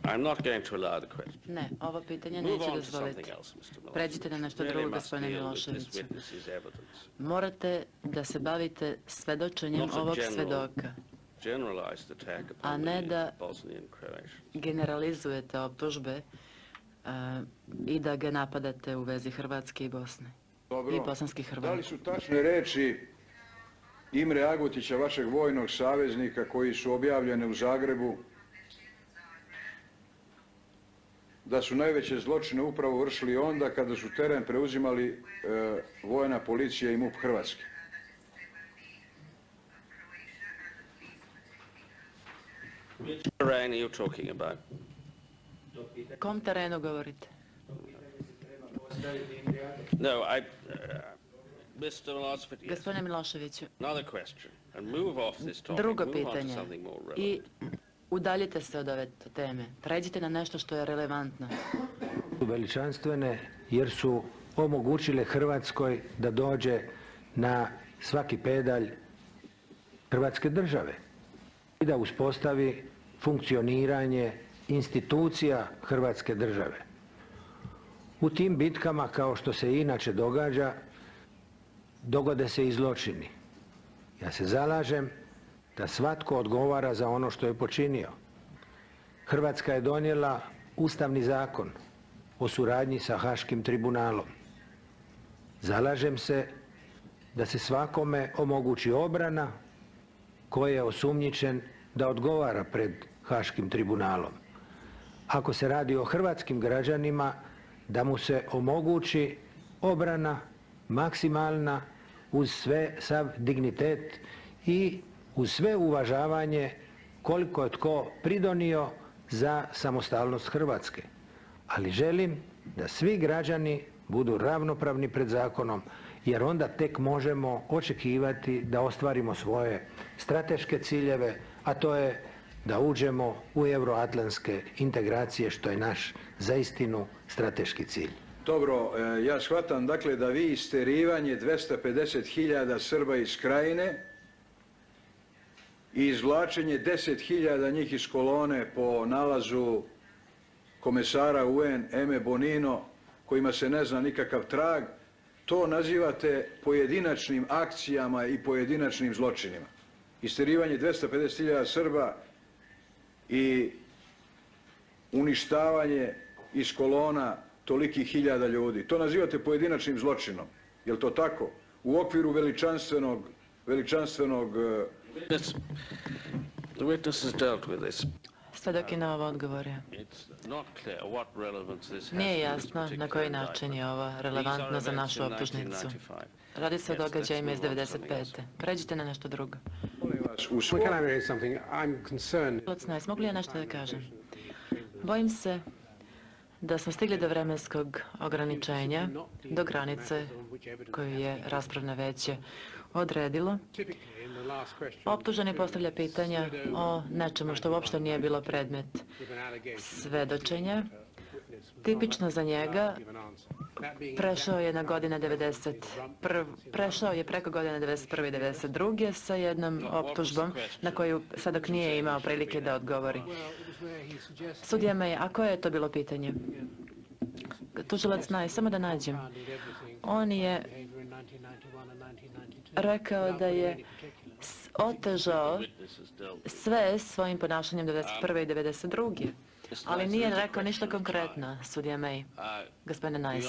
I'm not going to allow the question. Ne, ovo pitanje Move neću on to dozvoliti. something else, Mr. Milosevic. Pređite na nešto Really drugo, must gospodine deal with this Miloševiću. witness's evidence. Morate da se bavite svedočenjem Not a ovog general- svedoka, Generalized attack a upon ne the da Bosnian Croatians. generalizujete optužbe i da ga napadate u vezi Hrvatske i Bosne. Dobro. I bosanskih Da li Hrvata. su tačne reči Imre Agutića, vašeg vojnog saveznika, koji su objavljene u Zagrebu, da su najveće zločine upravo vršili onda kada su teren preuzimali vojna policija i MUP Hrvatske? Which terrain are you talking about? Kom terenu govorite? No, Mr. Milosevic, yes. Gospodine Miloševiću, Another question. And move off this topic. drugo Move on to pitanje. something more relevant. I udaljite se od ove teme. Pređite na nešto što je relevantno. Su veličanstvene jer su omogućile Hrvatskoj da dođe na svaki pedalj Hrvatske države i da uspostavi funkcioniranje institucija Hrvatske države. U tim bitkama, kao što se i inače događa, dogode se i zločini. Ja se zalažem da svatko odgovara za ono što je počinio. Hrvatska je donijela Ustavni zakon o suradnji sa Haškim tribunalom. Zalažem se da se svakome omogući obrana koji je osumnjičen da odgovara pred Haškim tribunalom. Ako se radi o hrvatskim građanima, da mu se omogući obrana maksimalna uz sav dignitet i uz sve uvažavanje koliko je tko pridonio za samostalnost Hrvatske. Ali želim da svi građani budu ravnopravni pred zakonom, jer onda tek možemo očekivati da ostvarimo svoje strateške ciljeve, a to je da uđemo u euroatlantske integracije, što je naš zaistinu strateški cilj. Dobro, ja shvatam dakle da vi isterivanje 250.000 Srba iz Krajine i izvlačenje 10.000 njih iz kolone po nalazu komesara UN Eme Bonino, kojima se ne zna nikakav trag, to nazivate pojedinačnim akcijama i pojedinačnim zločinima. Isterivanje 250.000 Srba i uništavanje iz kolona tolikih hiljada ljudi. To nazivate pojedinačnim zločinom. Je li to tako? U okviru veličanstvenog The witness has dealt with this. Svedok je na ovo odgovorio. It's Nije jasno na koji način je ovo relevantno za našu optužnicu. Radi se o događajima iz 95. Pređite na nešto drugo. Molim vas, u Well, can I raise something? I'm concerned. Locnajs, mogu li ja nešto da kažem? Bojim se da smo stigli do vremenskog ograničenja, do granice koju je raspravno veće odredilo. Typically, in the last question, Optuženi postavlja pitanja o nečemu što uopšte nije bilo predmet with an allegation, svedočenja. witness was Tipično za njega give an answer. That being prešao je na godine 91. Prešao je preko godine 91. i 92. sa jednom optužbom na koju sad dok nije imao prilike da odgovori. well, it was where he suggested Sudija May, a koje je to bilo pitanje? Tužilac Naj, samo da nađem. founded everything On je behavior in 1991 and 1992. rekao da je otežao sve svojim ponašanjem 91. i 92. Ali nije rekao ništa konkretno, sudija May. Gospodine Nice,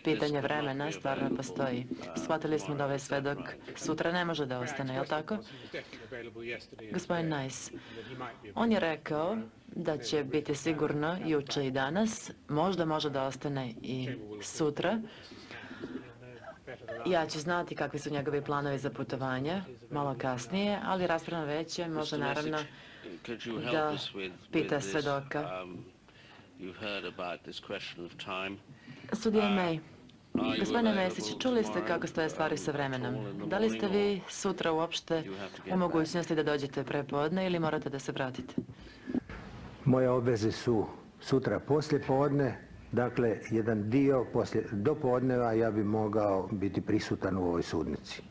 pitanje vremena stvarno postoji. Shvatili smo da ovaj svedok sutra ne može da ostane, je li tako? He was definitely available yesterday and Gospodin today, Nice, that he might be on je rekao da će biti sigurno juče i danas, možda može da ostane i sutra. better than Ja ću znati kakvi su njegovi planovi za putovanje malo kasnije, ali raspravno veće može naravno da pita svedoka. Sudija May, gospodine Mesić, čuli ste kako stoje stvari sa vremenom. Da li ste vi sutra uopšte u mogućnosti da dođete prepodne ili morate da se vratite? Moje obveze su sutra poslije podne, dakle jedan dio do podneva ja bi mogao biti prisutan u ovoj sudnici.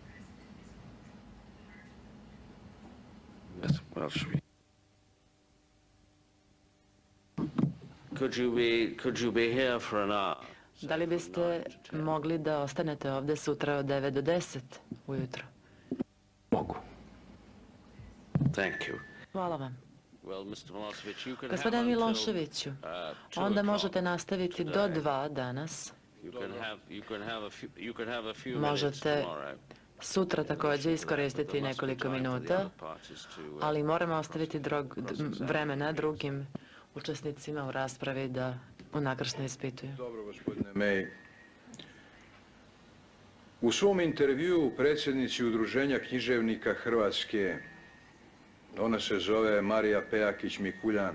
Could you be here for an hour? Da li biste mogli da ostanete ovde sutra od 9 do 10 ujutro? Mogu. Thank you. Hvala vam. Well, Mr. Milosevic, you can Gospodine have until, Miloševiću, 2 onda o'clock možete nastaviti do today. 2 danas. You can have a few minutes Možete tomorrow. sutra također iskoristiti nekoliko minuta, ali moramo ostaviti vremena drugim učesnicima u raspravi da unakrsno ispituju. Dobro, gospodine May. U svom intervjuu predsjednici Udruženja književnika Hrvatske, ona se zove Marija Pejakić-Mikuljan,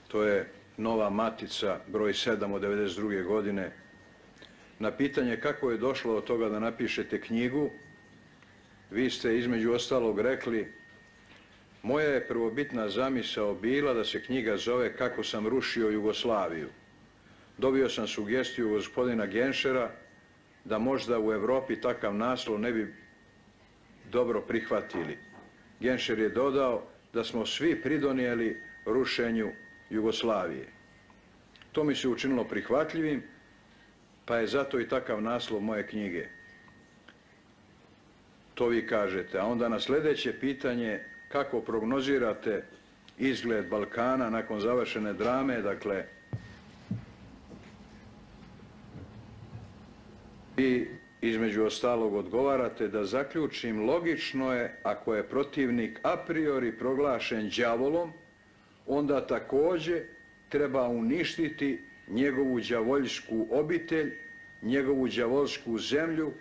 to je Nova Matica, broj 7 od 92. godine, na pitanje kako je došlo od toga da napišete knjigu, vi ste između ostalog rekli: moja je prvobitna zamisao bila da se knjiga zove Kako sam rušio Jugoslaviju. Dobio sam sugestiju gospodina Genšera da možda u Europi takav naslov ne bi dobro prihvatili. Genšer je dodao da smo svi pridonijeli rušenju Jugoslavije. To mi se učinilo prihvatljivim, pa je zato i takav naslov moje knjige. To vi kažete. A onda na sljedeće pitanje: kako prognozirate izgled Balkana nakon završene drame, dakle, vi između ostalog odgovarate: da zaključim, logično je ako je protivnik a priori proglašen đavolom, onda također treba uništiti njegovu đavoljsku obitelj, njegovu đavoljsku zemlju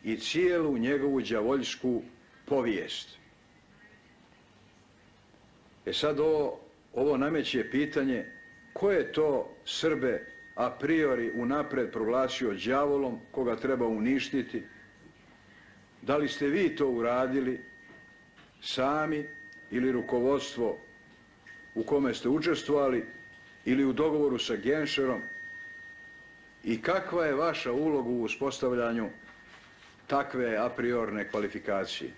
i cijelu njegovu đavoljsku povijest. Sad ovo nameće pitanje: ko je to Srbe a priori unapred proglasio đavolom koga treba uništiti? Da li ste vi to uradili sami ili rukovodstvo u kome ste učestvovali ili u dogovoru sa Genšerom? I kakva je vaša uloga u uspostavljanju takve a priorne kvalifikacije?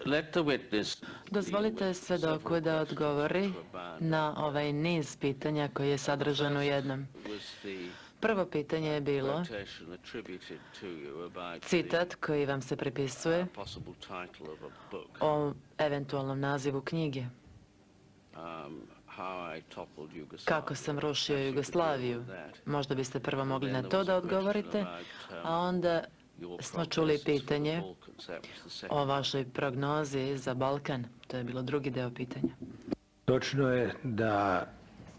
Let the witness Dozvolite svedoku da odgovori na ovaj niz pitanja koji je sadržan u jednom. was the Prvo pitanje je bilo quotation attributed to you about citat koji vam se pripisuje the possible title of a book. o eventualnom nazivu knjige. How I toppled Yugoslavia. Kako sam rušio Jugoslaviju. Možda biste prvo mogli na to da odgovorite, a onda smo čuli pitanje o vašoj prognozi za Balkan. To je bilo drugi deo pitanja. Točno je da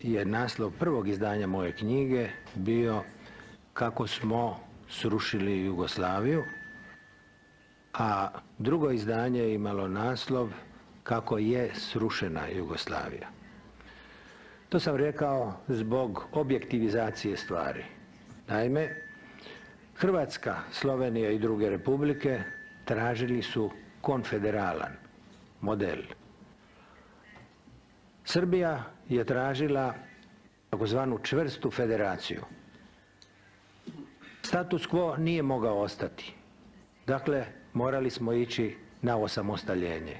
je naslov prvog izdanja moje knjige bio Kako smo srušili Jugoslaviju, a drugo izdanje je imalo naslov Kako je srušena Jugoslavija. To sam rekao zbog objektivizacije stvari. Naime, Hrvatska, Slovenija i druge republike tražili su konfederalan model. Srbija je tražila takozvanu čvrstu federaciju. Status quo nije mogao ostati. Dakle, morali smo ići na osamostaljenje.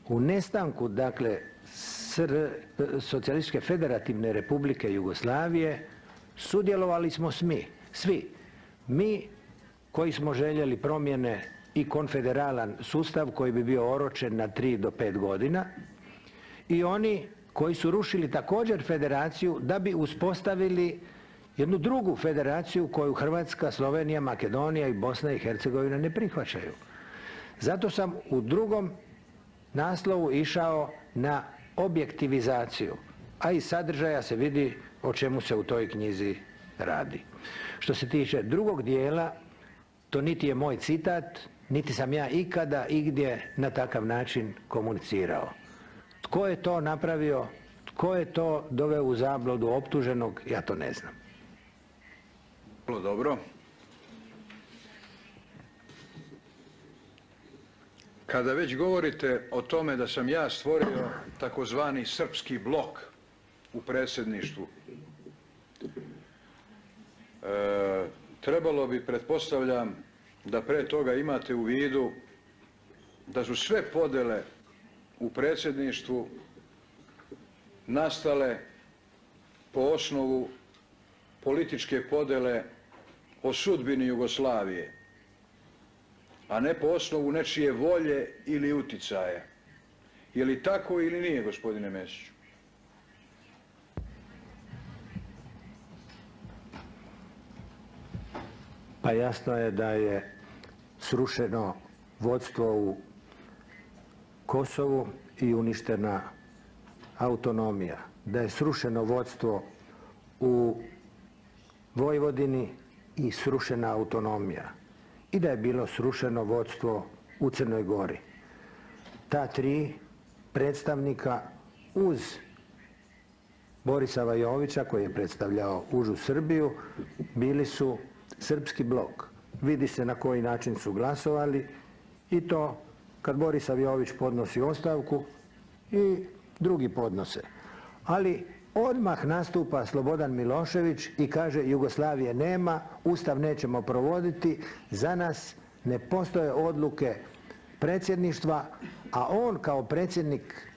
U nestanku, dakle, Socijalističke federativne republike Jugoslavije sudjelovali smo svi. Mi koji smo željeli promjene i konfederalan sustav koji bi bio oročen na 3 do 5 godina i oni koji su rušili također federaciju da bi uspostavili jednu drugu federaciju koju Hrvatska, Slovenija, Makedonija i Bosna i Hercegovina ne prihvaćaju. Zato sam u drugom naslovu išao na objektivizaciju, a iz sadržaja se vidi o čemu se u toj knjizi radi. Što se tiče drugog dijela, to niti je moj citat, niti sam ja ikada igdje na takav način komunicirao. Tko je to napravio, tko je to doveo u zabludu optuženog, ja to ne znam. Vrlo dobro. Kada već govorite o tome da sam ja stvorio takozvani srpski blok u predsjedništvu, trebalo bi, pretpostavljam, da pre toga imate u vidu da su sve podjele u predsjedništvu nastale po osnovu političke podjele o sudbini Jugoslavije, a ne po osnovu nečije volje ili uticaja. Je li tako ili nije, gospodine Mesiću? Pa jasno je da je srušeno vodstvo u Kosovu i uništena autonomija, da je srušeno vodstvo u Vojvodini i srušena autonomija i da je bilo srušeno vodstvo u Crnoj Gori. Ta 3 predstavnika uz Borisava Jovića, koji je predstavljao užu Srbiju, bili su srpski blok. Vidi se na koji način su glasovali i to kad Borisav Jović podnosi ostavku i drugi podnose. Ali odmah nastupa Slobodan Milošević i kaže Jugoslavije nema, Ustav nećemo provoditi, za nas ne postoje odluke predsjedništva, a on kao predsjednik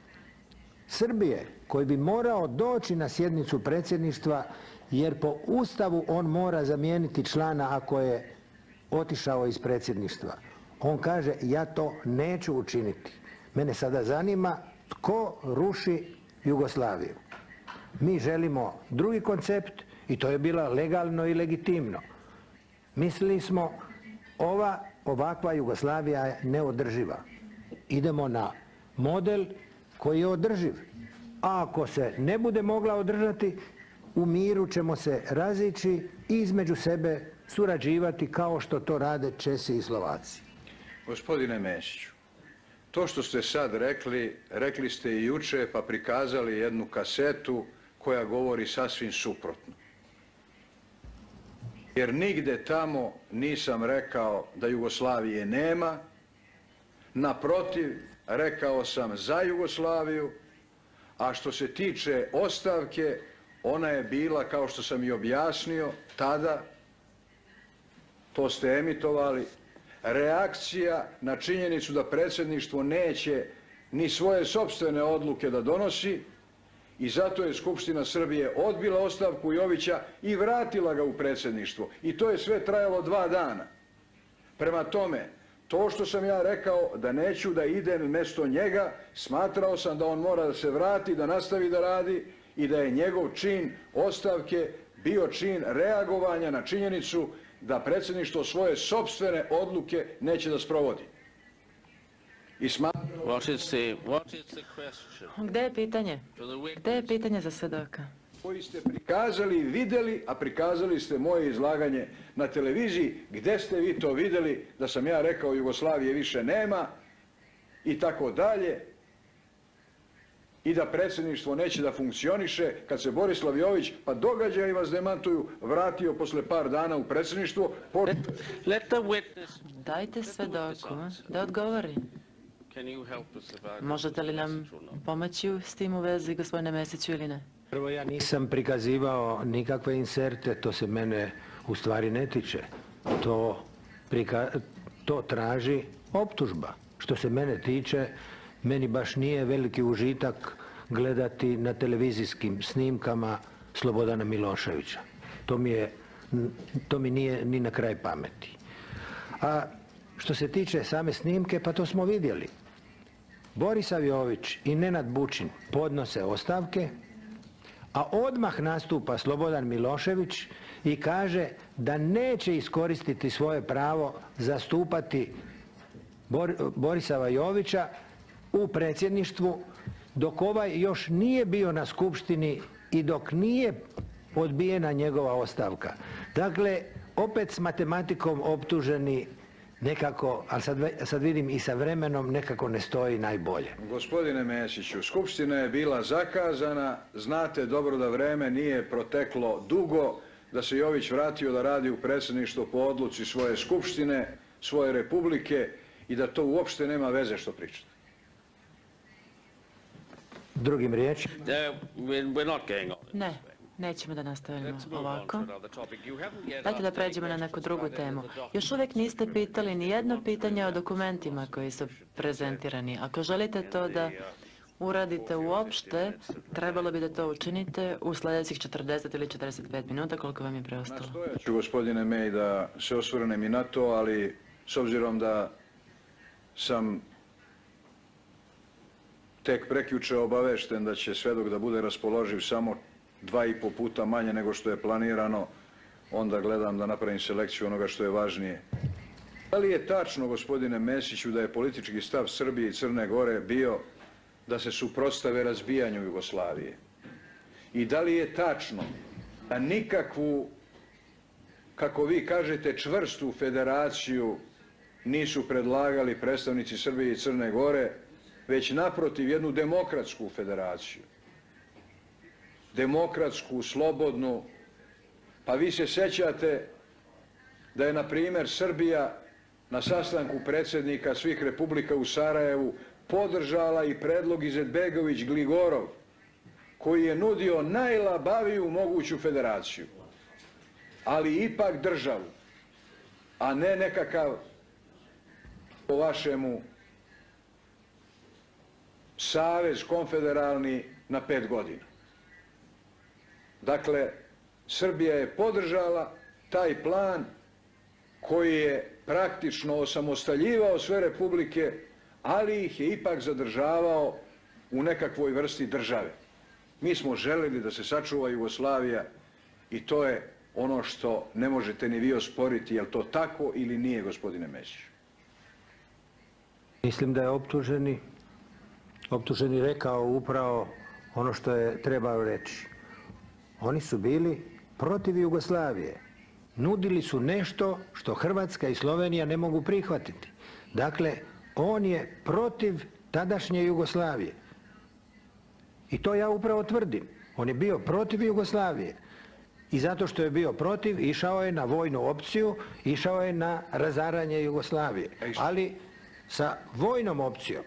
Srbije koji bi morao doći na sjednicu predsjedništva jer po Ustavu on mora zamijeniti člana ako je otišao iz predsjedništva. On kaže ja to neću učiniti. Mene sada zanima tko ruši Jugoslaviju. Mi želimo drugi koncept i to je bilo legalno i legitimno. Mislili smo ovakva Jugoslavija je neodrživa. Idemo na model koji je održiv. A ako se ne bude mogla održati, u miru ćemo se razići i između sebe surađivati kao što to rade Česi i Slovaci. Gospodine Mesiću, to što ste sad rekli, rekli ste i juče pa prikazali jednu kasetu koja govori sasvim suprotno. Jer nigde tamo nisam rekao da Jugoslavije nema, naprotiv, rekao sam za Jugoslaviju, a što se tiče ostavke, ona je bila, kao što sam i objasnio tada, to ste emitovali, reakcija na činjenicu da predsjedništvo neće ni svoje sopstvene odluke da donosi i zato je Skupština Srbije odbila ostavku Jovića i vratila ga u predsjedništvo. I to je sve trajalo 2 dana. Prema tome, to što sam ja rekao da neću da idem mjesto njega, smatrao sam da on mora da se vrati, da nastavi da radi i da je njegov čin ostavke bio čin reagovanja na činjenicu da predsjedništvo svoje sopstvene odluke neće da sprovodi. I Gde je pitanje? Gde je pitanje za svedoka? Koji ste prikazali i vidjeli, a prikazali ste moje izlaganje na televiziji, gdje ste vi to vidjeli da sam ja rekao Jugoslavije više nema i tako dalje, i da predsjedništvo neće da funkcioniše, kad se Borislav Jović, pa događaji vas demantuju, vratio posle par dana u predsjedništvo. Dajte svedoku da odgovori. Možete li nam pomoći s tim u vezi, gospodine Mesiću, ili ne? Prvo, ja nisam prikazivao nikakve inserte, to se mene u stvari ne tiče. To traži optužba. Što se mene tiče, meni baš nije veliki užitak gledati na televizijskim snimkama Slobodana Miloševića. To mi nije ni na kraj pameti. A što se tiče same snimke, pa to smo vidjeli. Borislav Jović i Nenad Bučin podnose ostavke, a odmah nastupa Slobodan Milošević i kaže da neće iskoristiti svoje pravo zastupati Borislava Jovića u predsjedništvu dok ovaj još nije bio na skupštini i dok nije odbijena njegova ostavka. Dakle, opet s matematikom optuženi nekako, ali sad vidim i sa vremenom nekako ne stoji najbolje. Gospodine Mesiću, skupština je bila zakazana, znate dobro da vreme nije proteklo dugo, da se Jović vratio da radi u predsjedništvo po odluci svoje skupštine, svoje republike i da to uopšte nema veze što pričate. Drugim riječima? Ne. Nećemo da nastavimo ovako. Dajte da pređemo na neku drugu temu. Još uvijek niste pitali ni jedno pitanje o dokumentima koji su prezentirani. Ako želite to da uradite uopšte, trebalo bi da to učinite u sljedećih 40 ili 45 minuta, koliko vam je preostalo. Nastojat ću, gospodine May, da se osvrnem i na to, ali s obzirom da sam tek prekjuče obavešten da će svedok da bude raspoloživ samo 2,5 puta manje nego što je planirano, onda gledam da napravim selekciju onoga što je važnije. Da li je tačno, gospodine Mesiću, da je politički stav Srbije i Crne Gore bio da se suprotstave razbijanju Jugoslavije? I da li je tačno da nikakvu, kako vi kažete, čvrstu federaciju nisu predlagali predstavnici Srbije i Crne Gore, već naprotiv jednu demokratsku federaciju? Demokratsku, slobodnu. Pa vi se sjećate da je, na primjer, Srbija na sastanku predsjednika svih republika u Sarajevu podržala i predlog Izetbegović-Gligorov, koji je nudio najlabaviju moguću federaciju, ali ipak državu, a ne nekakav, po vašemu, savez konfederalni na 5 godina. Dakle, Srbija je podržala taj plan koji je praktično osamostaljivao sve republike, ali ih je ipak zadržavao u nekakvoj vrsti države. Mi smo želeli da se sačuva Jugoslavija i to je ono što ne možete ni vi osporiti, je li to tako ili nije, gospodine Mesiću? Mislim da je optuženi rekao upravo ono što je trebao reći. Oni su bili protiv Jugoslavije. Nudili su nešto što Hrvatska i Slovenija ne mogu prihvatiti. Dakle, on je protiv tadašnje Jugoslavije. I to ja upravo tvrdim. On je bio protiv Jugoslavije. I zato što je bio protiv, išao je na vojnu opciju, išao je na razaranje Jugoslavije. Ali sa vojnom opcijom.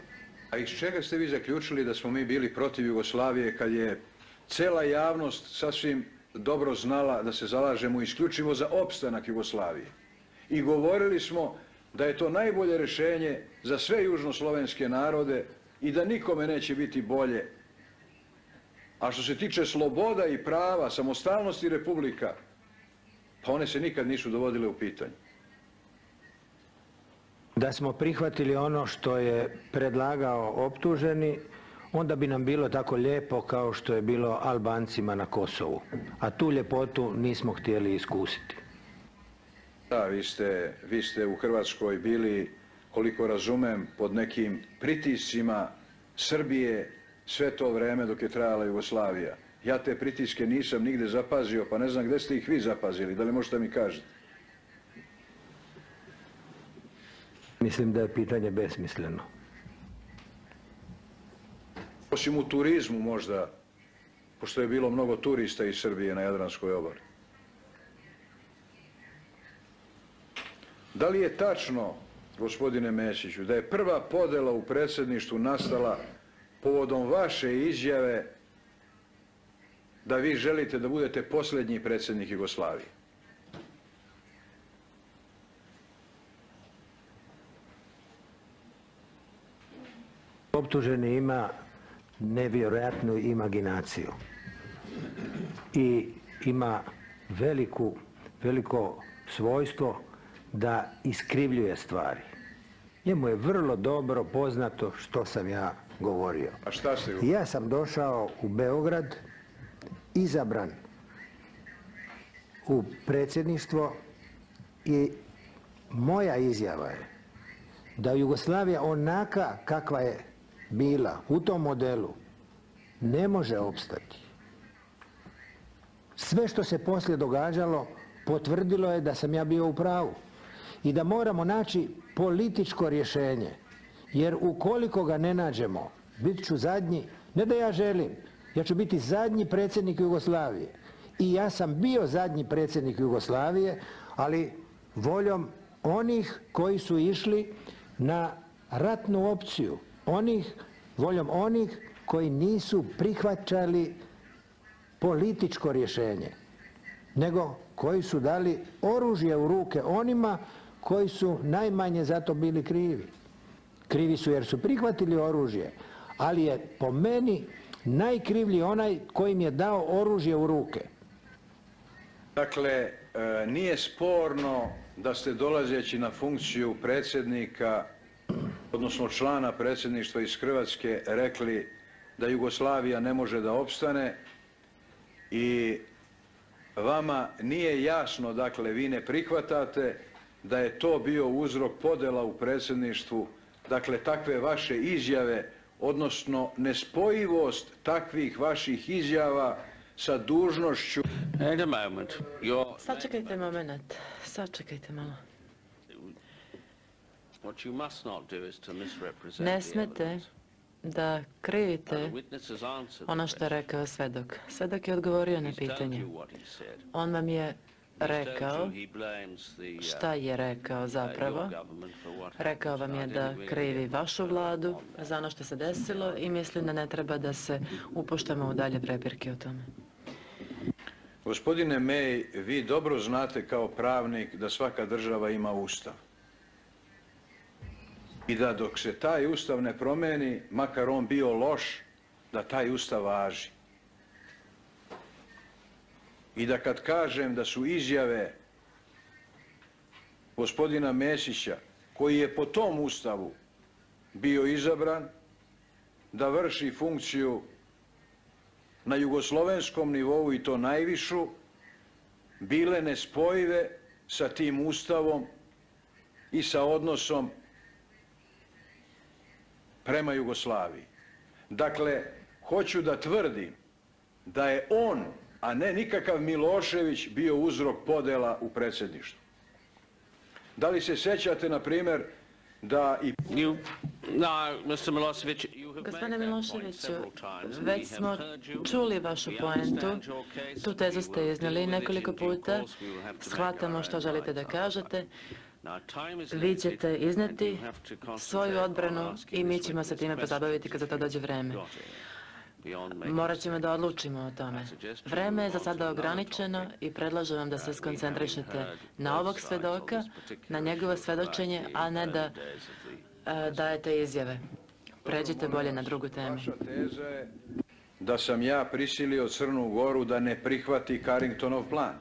A iz čega ste vi zaključili da smo mi bili protiv Jugoslavije kad je cela javnost sasvim dobro znala da se zalažemo isključivo za opstanak Jugoslavije? I govorili smo da je to najbolje rješenje za sve južnoslovenske narode i da nikome neće biti bolje. A što se tiče sloboda i prava, samostalnosti republika, pa one se nikad nisu dovodile u pitanje. Da smo prihvatili ono što je predlagao optuženi, onda bi nam bilo tako lijepo kao što je bilo Albancima na Kosovu. A tu ljepotu nismo htjeli iskusiti. Da, vi ste u Hrvatskoj bili, koliko razumem, pod nekim pritiscima Srbije sve to vreme dok je trajala Jugoslavija. Ja te pritiske nisam nigde zapazio, pa ne znam gdje ste ih vi zapazili, da li možete mi kažete? Mislim da je pitanje besmisleno. Osim u turizmu možda, pošto je bilo mnogo turista iz Srbije na Jadranskoj obali. Da li je tačno, gospodine Mesiću, da je prva podjela u predsjedništvu nastala povodom vaše izjave da vi želite da budete posljednji predsjednik Jugoslavije? Optuženi ima nevjerojatnu imaginaciju i ima veliko svojstvo da iskrivljuje stvari. Njemu je vrlo dobro poznato što sam ja govorio. A šta ste govorili? Ja sam došao u Beograd, izabran u predsjedništvo i moja izjava je da Jugoslavija onaka kakva je bila u tom modelu ne može opstati. Sve što se poslije događalo potvrdilo je da sam ja bio u pravu i da moramo naći političko rješenje, jer ukoliko ga ne nađemo, bit ću zadnji, ne da ja želim, ja ću biti zadnji predsjednik Jugoslavije. I ja sam bio zadnji predsjednik Jugoslavije, ali voljom onih koji su išli na ratnu opciju, voljom onih koji nisu prihvaćali političko rješenje, nego koji su dali oružje u ruke onima koji su najmanje za to bili krivi. Krivi su jer su prihvatili oružje, ali je po meni najkrivlji onaj koji im je dao oružje u ruke. Dakle, nije sporno da ste dolazeći na funkciju predsjednika, odnosno člana predsjedništva iz Hrvatske, rekli da Jugoslavija ne može da opstane i vama nije jasno, dakle, vi ne prihvatate da je to bio uzrok podjela u predsjedništvu, dakle, takve vaše izjave, odnosno nespojivost takvih vaših izjava sa dužnošću. Sačekajte moment, sačekajte malo. Ne smete da krivite ono što je rekao svedok. Svedok je odgovorio na pitanje. On vam je rekao šta je rekao zapravo. Rekao vam je da krivi vašu vladu za ono što se desilo i mislim da ne treba da se upuštamo u dalje prepirke o tome. Gospodine May, vi dobro znate kao pravnik da svaka država ima ustav. I da dok se taj ustav ne promeni, makar on bio loš, da taj ustav važi. I da kad kažem da su izjave gospodina Mesića, koji je po tom ustavu bio izabran da vrši funkciju na jugoslovenskom nivou i to najvišu, bile nespojive sa tim ustavom i sa odnosom prema Jugoslaviji. Dakle, hoću da tvrdim da je on, a ne nikakav Milošević, bio uzrok podjela u predsjedništvu. Da li se sjećate, na primjer, da i... Gospodine Miloševiću, već smo čuli vašu poentu, tu tezu ste iznijeli nekoliko puta, shvatamo što želite da kažete, vi ćete iznijeti svoju odbranu i mi ćemo se time pozabaviti kad za to dođe vreme. Morat ćemo da odlučimo o tome. Vreme je za sada ograničeno i predlažem vam da se skoncentrišete na ovog svedoka, na njegovo svedočenje, a ne da dajete izjave. Pređite bolje na drugu temu. Vaša teza je da sam ja prisilio Crnu Goru da ne prihvati Carringtonov plan.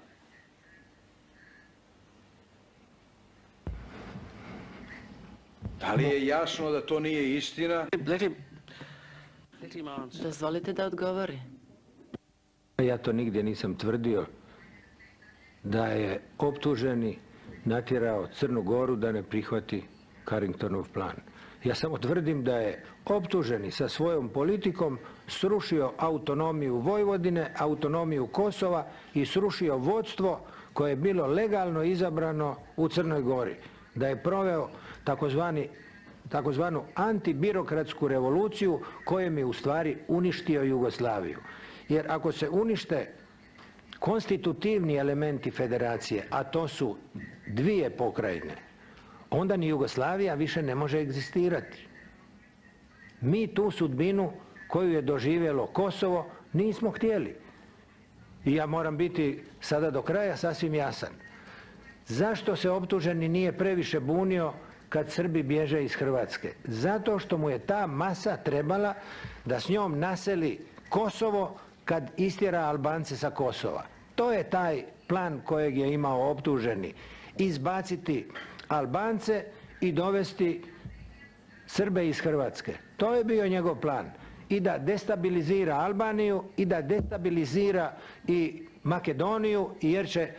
Da li je jasno da to nije istina? Dozvolite da odgovori. Ja to nigdje nisam tvrdio da je optuženi natjerao Crnu Goru da ne prihvati Carringtonov plan. Ja samo tvrdim da je optuženi sa svojom politikom srušio autonomiju Vojvodine, autonomiju Kosova i srušio vodstvo koje je bilo legalno izabrano u Crnoj Gori. Da je proveo takozvanu antibirokratsku revoluciju kojom je u stvari uništio Jugoslaviju. Jer ako se unište konstitutivni elementi federacije, a to su dvije pokrajine, onda ni Jugoslavija više ne može egzistirati. Mi tu sudbinu koju je doživjelo Kosovo nismo htjeli. I ja moram biti sada do kraja sasvim jasan. Zašto se optuženi nije previše bunio kad Srbi bježe iz Hrvatske? Zato što mu je ta masa trebala da s njom naseli Kosovo kad istjera Albance sa Kosova. To je taj plan kojeg je imao optuženi. Izbaciti Albance i dovesti Srbe iz Hrvatske. To je bio njegov plan. I da destabilizira Albaniju i da destabilizira i Makedoniju, jer će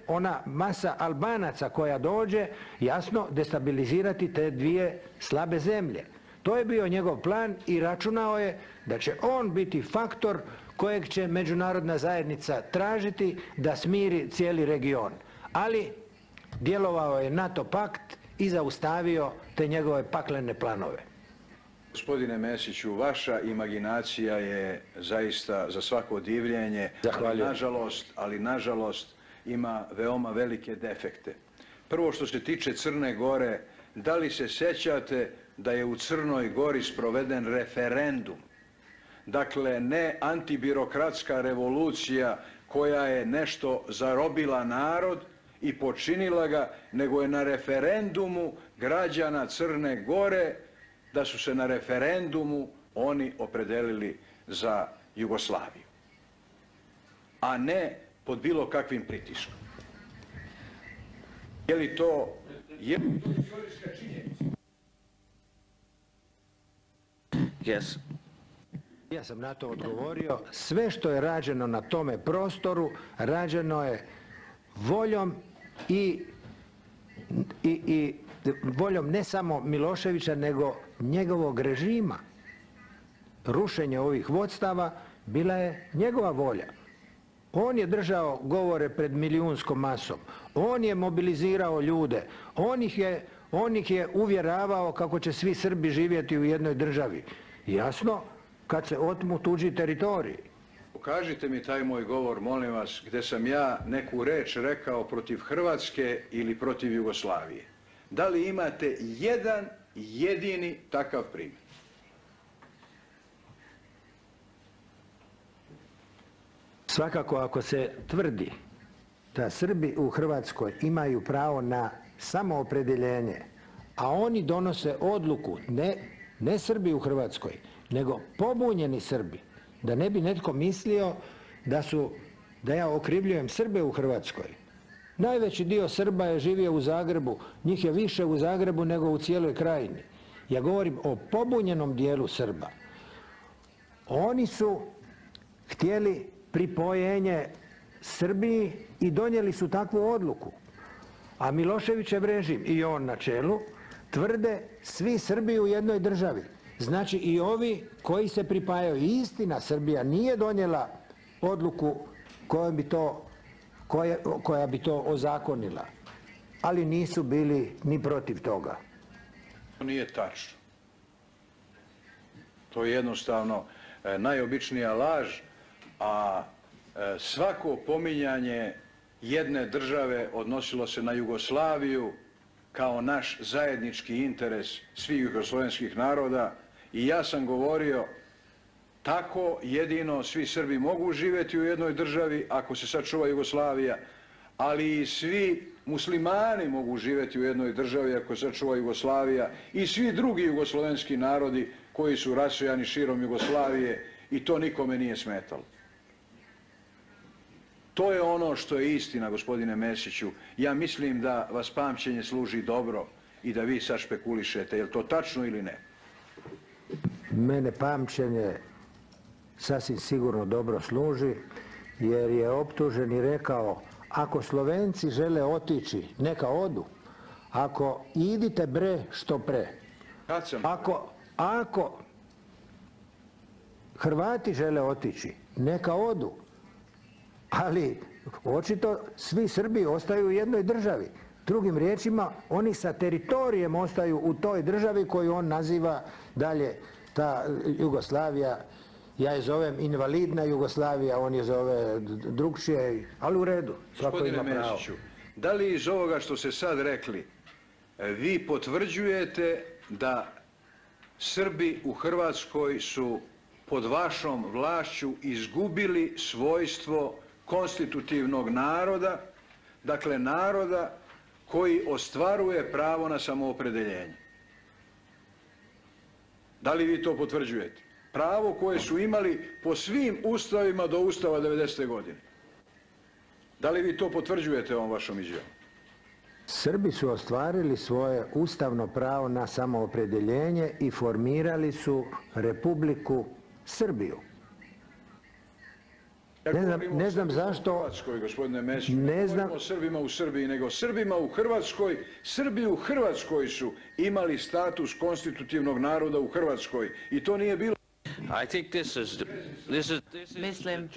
ona masa Albanaca koja dođe, jasno, destabilizirati te dvije slabe zemlje. To je bio njegov plan i računao je da će on biti faktor kojeg će međunarodna zajednica tražiti da smiri cijeli region. Ali djelovao je NATO pakt i zaustavio te njegove paklene planove. Gospodine Mesiću, vaša imaginacija je zaista za svako divljenje, ali nažalost ima veoma velike defekte. Prvo što se tiče Crne Gore, da li se sjećate da je u Crnoj Gori sproveden referendum? Dakle, ne antibirokratska revolucija koja je nešto zarobila narod i počinila ga, nego je na referendumu građana Crne Gore, da su se na referendumu oni opredelili za Jugoslaviju, a ne pod bilo kakvim pritiskom. Je li to istorijska činjenica? Yes. Ja sam na to odgovorio. Sve što je rađeno na tome prostoru, rađeno je voljom i voljom ne samo Miloševića, nego njegovog režima. Rušenje ovih vodstava bila je njegova volja. On je držao govore pred milijunskom masom. On je mobilizirao ljude. On ih je uvjeravao kako će svi Srbi živjeti u jednoj državi. Jasno, kad se otmu tuđi teritoriji. Pokažite mi taj moj govor, molim vas, gdje sam ja neku reč rekao protiv Hrvatske ili protiv Jugoslavije. Da li imate jedan jedini takav primjer? Svakako ako se tvrdi da Srbi u Hrvatskoj imaju pravo na samoopredjeljenje, a oni donose odluku, ne Srbi u Hrvatskoj, nego pobunjeni Srbi, da ne bi netko mislio da ja okrivljujem Srbe u Hrvatskoj. Najveći dio Srba je živio u Zagrebu, njih je više u Zagrebu nego u cijeloj krajini. Ja govorim o pobunjenom dijelu Srba. Oni su htjeli pripojenje Srbiji i donijeli su takvu odluku. A Miloševićev režim i on na čelu tvrde svi Srbi u jednoj državi. Znači i ovi koji se pripajaju. Istina, Srbija nije donijela odluku koja bi to ozakonila, ali nisu bili ni protiv toga. To nije tačno. To je jednostavno najobičnija laž, a svako pominjanje jedne države odnosilo se na Jugoslaviju kao naš zajednički interes svih jugoslovenskih naroda i ja sam govorio tako jedino svi Srbi mogu živjeti u jednoj državi ako se sačuva Jugoslavija, ali i svi muslimani mogu živjeti u jednoj državi ako se sačuva Jugoslavija i svi drugi jugoslovenski narodi koji su rasojani širom Jugoslavije i to nikome nije smetalo. To je ono što je istina, gospodine Mesiću. Ja mislim da vas pamćenje služi dobro i da vi sad špekulišete. Je li to tačno ili ne? mene pamćenje sasvim sigurno dobro služi, jer je optuženi rekao, ako Slovenci žele otići, neka odu. Ako idite bre što pre. Ako Hrvati žele otići, neka odu. Ali očito svi Srbi ostaju u jednoj državi. Drugim riječima, oni sa teritorijem ostaju u toj državi koju on naziva dalje ta Jugoslavija. Ja je zovem invalidna Jugoslavija, on je zove drugčije, ali u redu, svako ima pravo. Mesiću, da li iz ovoga što ste sad rekli, vi potvrđujete da Srbi u Hrvatskoj su pod vašom vlašću izgubili svojstvo konstitutivnog naroda, dakle naroda koji ostvaruje pravo na samoopredeljenje? Da li vi to potvrđujete? Pravo koje su imali po svim ustavima do Ustava 90. godine. Da li vi to potvrđujete ovom vašom izjavom? Srbi su ostvarili svoje ustavno pravo na samoopredeljenje i formirali su Republiku Srbiju. Ne znam zašto... U Hrvatskoj, gospodine Mesiću, ne govorimo o Srbima u Srbiji, nego Srbima u Hrvatskoj. Srbi u Hrvatskoj su imali status konstitutivnog naroda u Hrvatskoj i to nije bilo... Mislim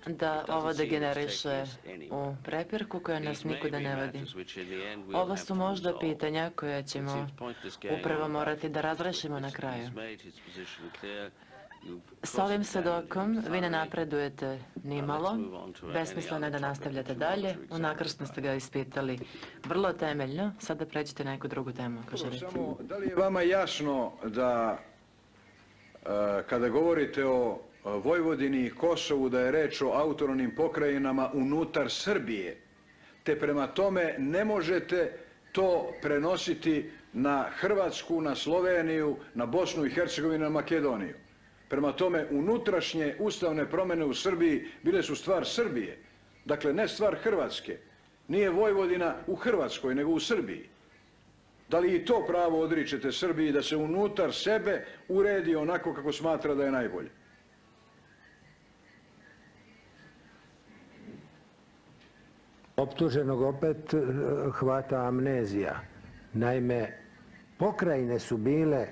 da ovo degeneriše u prepirku koja nas nikuda ne vodi. Ovo su možda pitanja koja ćemo upravo morati da razrešimo na kraju. S ovim svedokom vi ne napredujete nimalo, besmisleno je da nastavljate dalje, unakrsno ste ga ispitali vrlo temeljno, sada pređite na neku drugu temu, ako želite. Samo, da li je vama jasno da kada govorite o Vojvodini i Kosovu da je reč o autonomnim pokrajinama unutar Srbije, te prema tome ne možete to prenositi na Hrvatsku, na Sloveniju, na Bosnu i Hercegovinu, na Makedoniju. Prema tome, unutrašnje ustavne promjene u Srbiji bile su stvar Srbije. Dakle, ne stvar Hrvatske. Nije Vojvodina u Hrvatskoj, nego u Srbiji. Da li i to pravo odričete Srbiji da se unutar sebe uredi onako kako smatra da je najbolje? Optuženog opet hvata amnezija. Naime, pokrajine su bile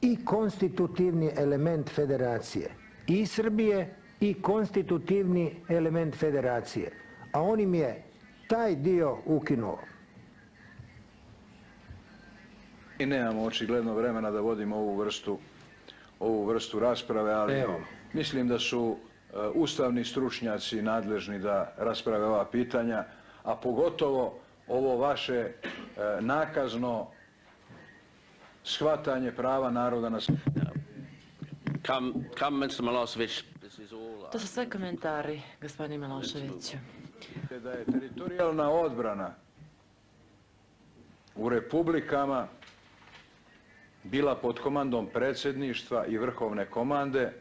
i konstitutivni element federacije i Srbije i konstitutivni element federacije, a on im je taj dio ukinuo. I nemamo očigledno vremena da vodimo ovu vrstu rasprave, ali mislim da su ustavni stručnjaci nadležni da rasprave ova pitanja, a pogotovo ovo vaše nakazno shvatanje prava naroda na... To su sve komentari, gospodine Miloševiću. Da je teritorijalna odbrana u republikama bila pod komandom predsjedništva i vrhovne komande,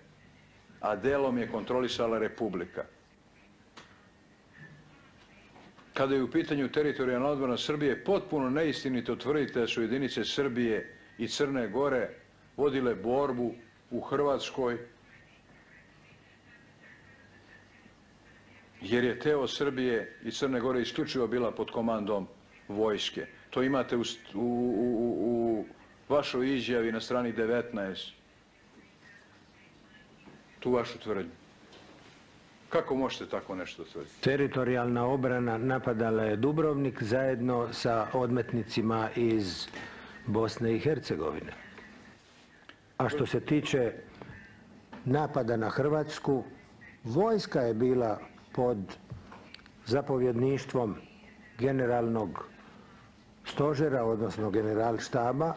a delom je kontrolisala republika. Kada je u pitanju teritorijalna odbrana Srbije, potpuno neistinito tvrdite da su jedinice Srbije i Crne Gore vodile borbu u Hrvatskoj, jer je teo Srbije i Crne Gore isključivo bila pod komandom vojske. To imate u vašoj izjavi na strani 19, tu vašu tvrdnju. Kako možete tako nešto tvrditi? Teritorijalna obrana napadala je Dubrovnik zajedno sa odmetnicima iz Bosne i Hercegovine. A što se tiče napada na Hrvatsku, vojska je bila pod zapovjedništvom generalnog stožera, odnosno generalštaba,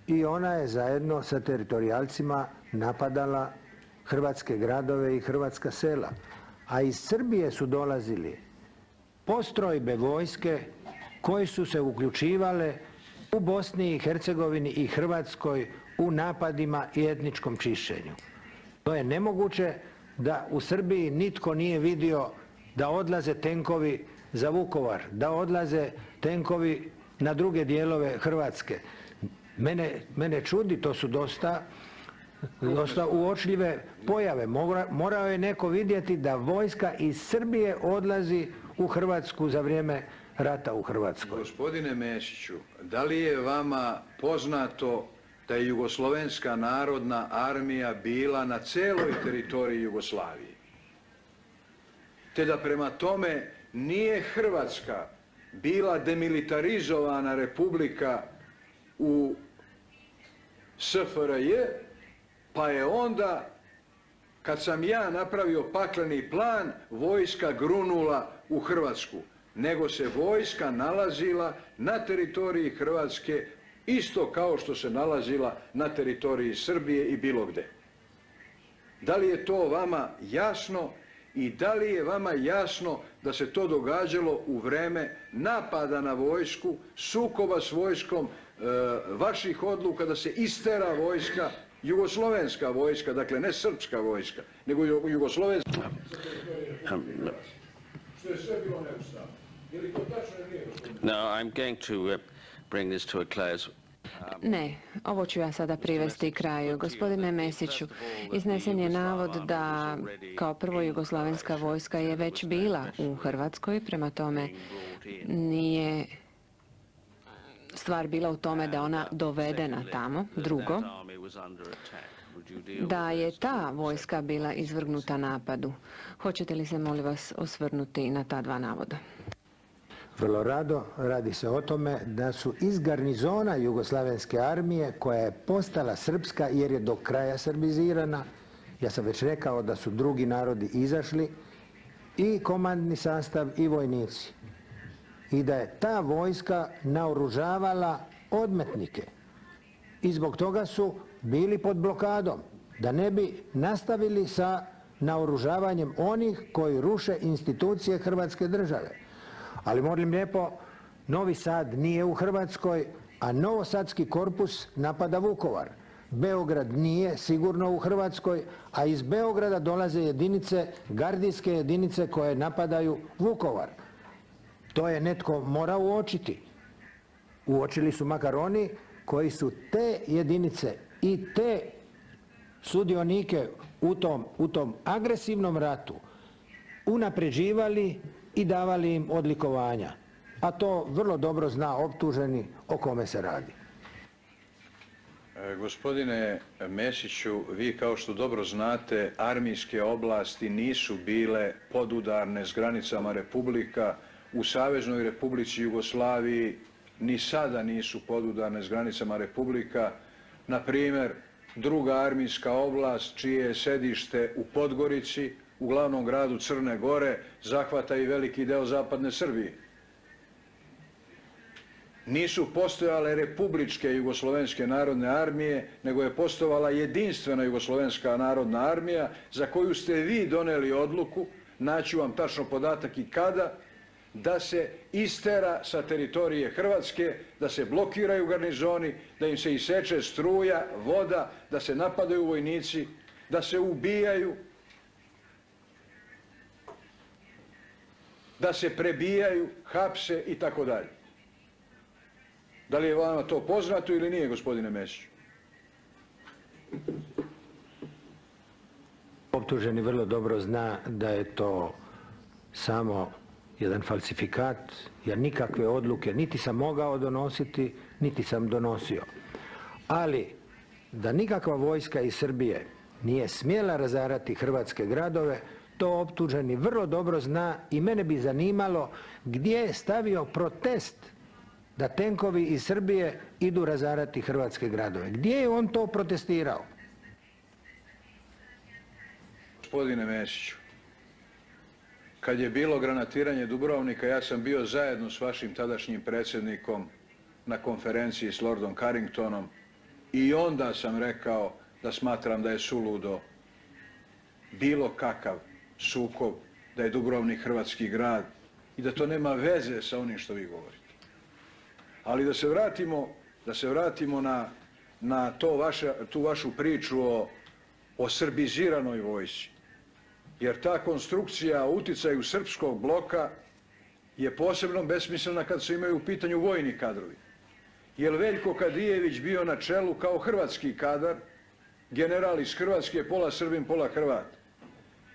i ona je zajedno sa teritorijalcima napadala hrvatske gradove i hrvatska sela. A iz Srbije su dolazili postrojbe vojske koje su se uključivale u Bosni i Hercegovini i Hrvatskoj u napadima i etničkom čišćenju. To je nemoguće da u Srbiji nitko nije vidio da odlaze tenkovi za Vukovar, da odlaze tenkovi na druge dijelove Hrvatske. Mene čudi, to su dosta uočljive pojave. Morao je neko vidjeti da vojska iz Srbije odlazi u Hrvatsku za vrijeme rata u Hrvatskoj. Gospodine Mesiću, da li je vama poznato da je Jugoslovenska narodna armija bila na celoj teritoriji Jugoslavije? Te da prema tome nije Hrvatska bila demilitarizovana republika u SFRJ, pa je onda, kad sam ja napravio pakleni plan, vojska grunula u Hrvatsku, nego se vojska nalazila na teritoriji Hrvatske isto kao što se nalazila na teritoriji Srbije i bilo gde. Da li je to vama jasno i da li je vama jasno da se to događalo u vreme napada na vojsku, sukoba s vojskom, vaših odluka da se istera vojska, jugoslovenska vojska, dakle ne srpska vojska, nego jugoslovenska vojska, što je sve bilo neustavno. Je li to tačno ili nije? No, I'm going to bring this to a close. Ne, ovo ću ja sada privesti kraju. Gospodine Mesiću, iznesen je navod da kao prvo jugoslavenska vojska je već bila u Hrvatskoj, prema tome nije stvar bila u tome da ona dovedena tamo. Drugo, da je ta vojska bila izvrgnuta napadu. Hoćete li se, molim vas, osvrnuti na ta dva navoda? Vrlo rado. Radi se o tome da su iz garnizona Jugoslavenske armije, koja je postala srpska jer je do kraja srbizirana, ja sam već rekao da su drugi narodi izašli, i komandni sastav i vojnici. I da je ta vojska naoružavala odmetnike. I zbog toga su bili pod blokadom, da ne bi nastavili sa naoružavanjem onih koji ruše institucije Hrvatske države. Ali molim lijepo, Novi Sad nije u Hrvatskoj, a Novosadski korpus napada Vukovar. Beograd nije sigurno u Hrvatskoj, a iz Beograda dolaze jedinice, gardijske jedinice koje napadaju Vukovar. To je netko mora uočiti. Uočili su makar oni koji su te jedinice i te sudionike u tom agresivnom ratu unapređivali i davali im odlikovanja. A to vrlo dobro zna optuženi o kome se radi. Gospodine Mesiću, vi kao što dobro znate, armijske oblasti nisu bile podudarne s granicama republika. U Saveznoj Republici Jugoslaviji ni sada nisu podudarne s granicama republika. Na primjer, druga armijska oblast, čije je sedište u Podgorici, u glavnom gradu Crne Gore, zahvata i veliki deo zapadne Srbije. Nisu postojale republičke jugoslovenske narodne armije, nego je postojala jedinstvena jugoslovenska narodna armija, za koju ste vi doneli odluku, naću vam tačno podatak i kada, da se istera sa teritorije Hrvatske, da se blokiraju garnizoni, da im se iseče struja, voda, da se napadaju vojnici, da se ubijaju, da se prebijaju, hapse i tako dalje. Da li je vama to poznato ili nije, gospodine Mesiću? Optuženi vrlo dobro zna da je to samo jedan falsifikat, jer nikakve odluke niti sam mogao donositi, niti sam donosio. Ali da nikakva vojska iz Srbije nije smjela razarati hrvatske gradove, to optuženi vrlo dobro zna i mene bi zanimalo gdje je stavio protest da tenkovi iz Srbije idu razarati hrvatske gradove. Gdje je on to protestirao? Gospodine Mesiću, kad je bilo granatiranje Dubrovnika, ja sam bio zajedno s vašim tadašnjim predsjednikom na konferenciji s Lordom Carringtonom i onda sam rekao da smatram da je suludo bilo kakav sukob, da je Dubrovnik hrvatski grad i da to nema veze sa onim što vi govorite. Ali da se vratimo na tu vašu priču o srbiziranoj vojsci. Jer ta konstrukcija o uticaju srpskog bloka je posebno besmislena kad se imaju u pitanju vojni kadrovi. Je li Veljko Kadijević bio na čelu kao hrvatski kadar, general iz Hrvatske, pola Srbin, pola Hrvat?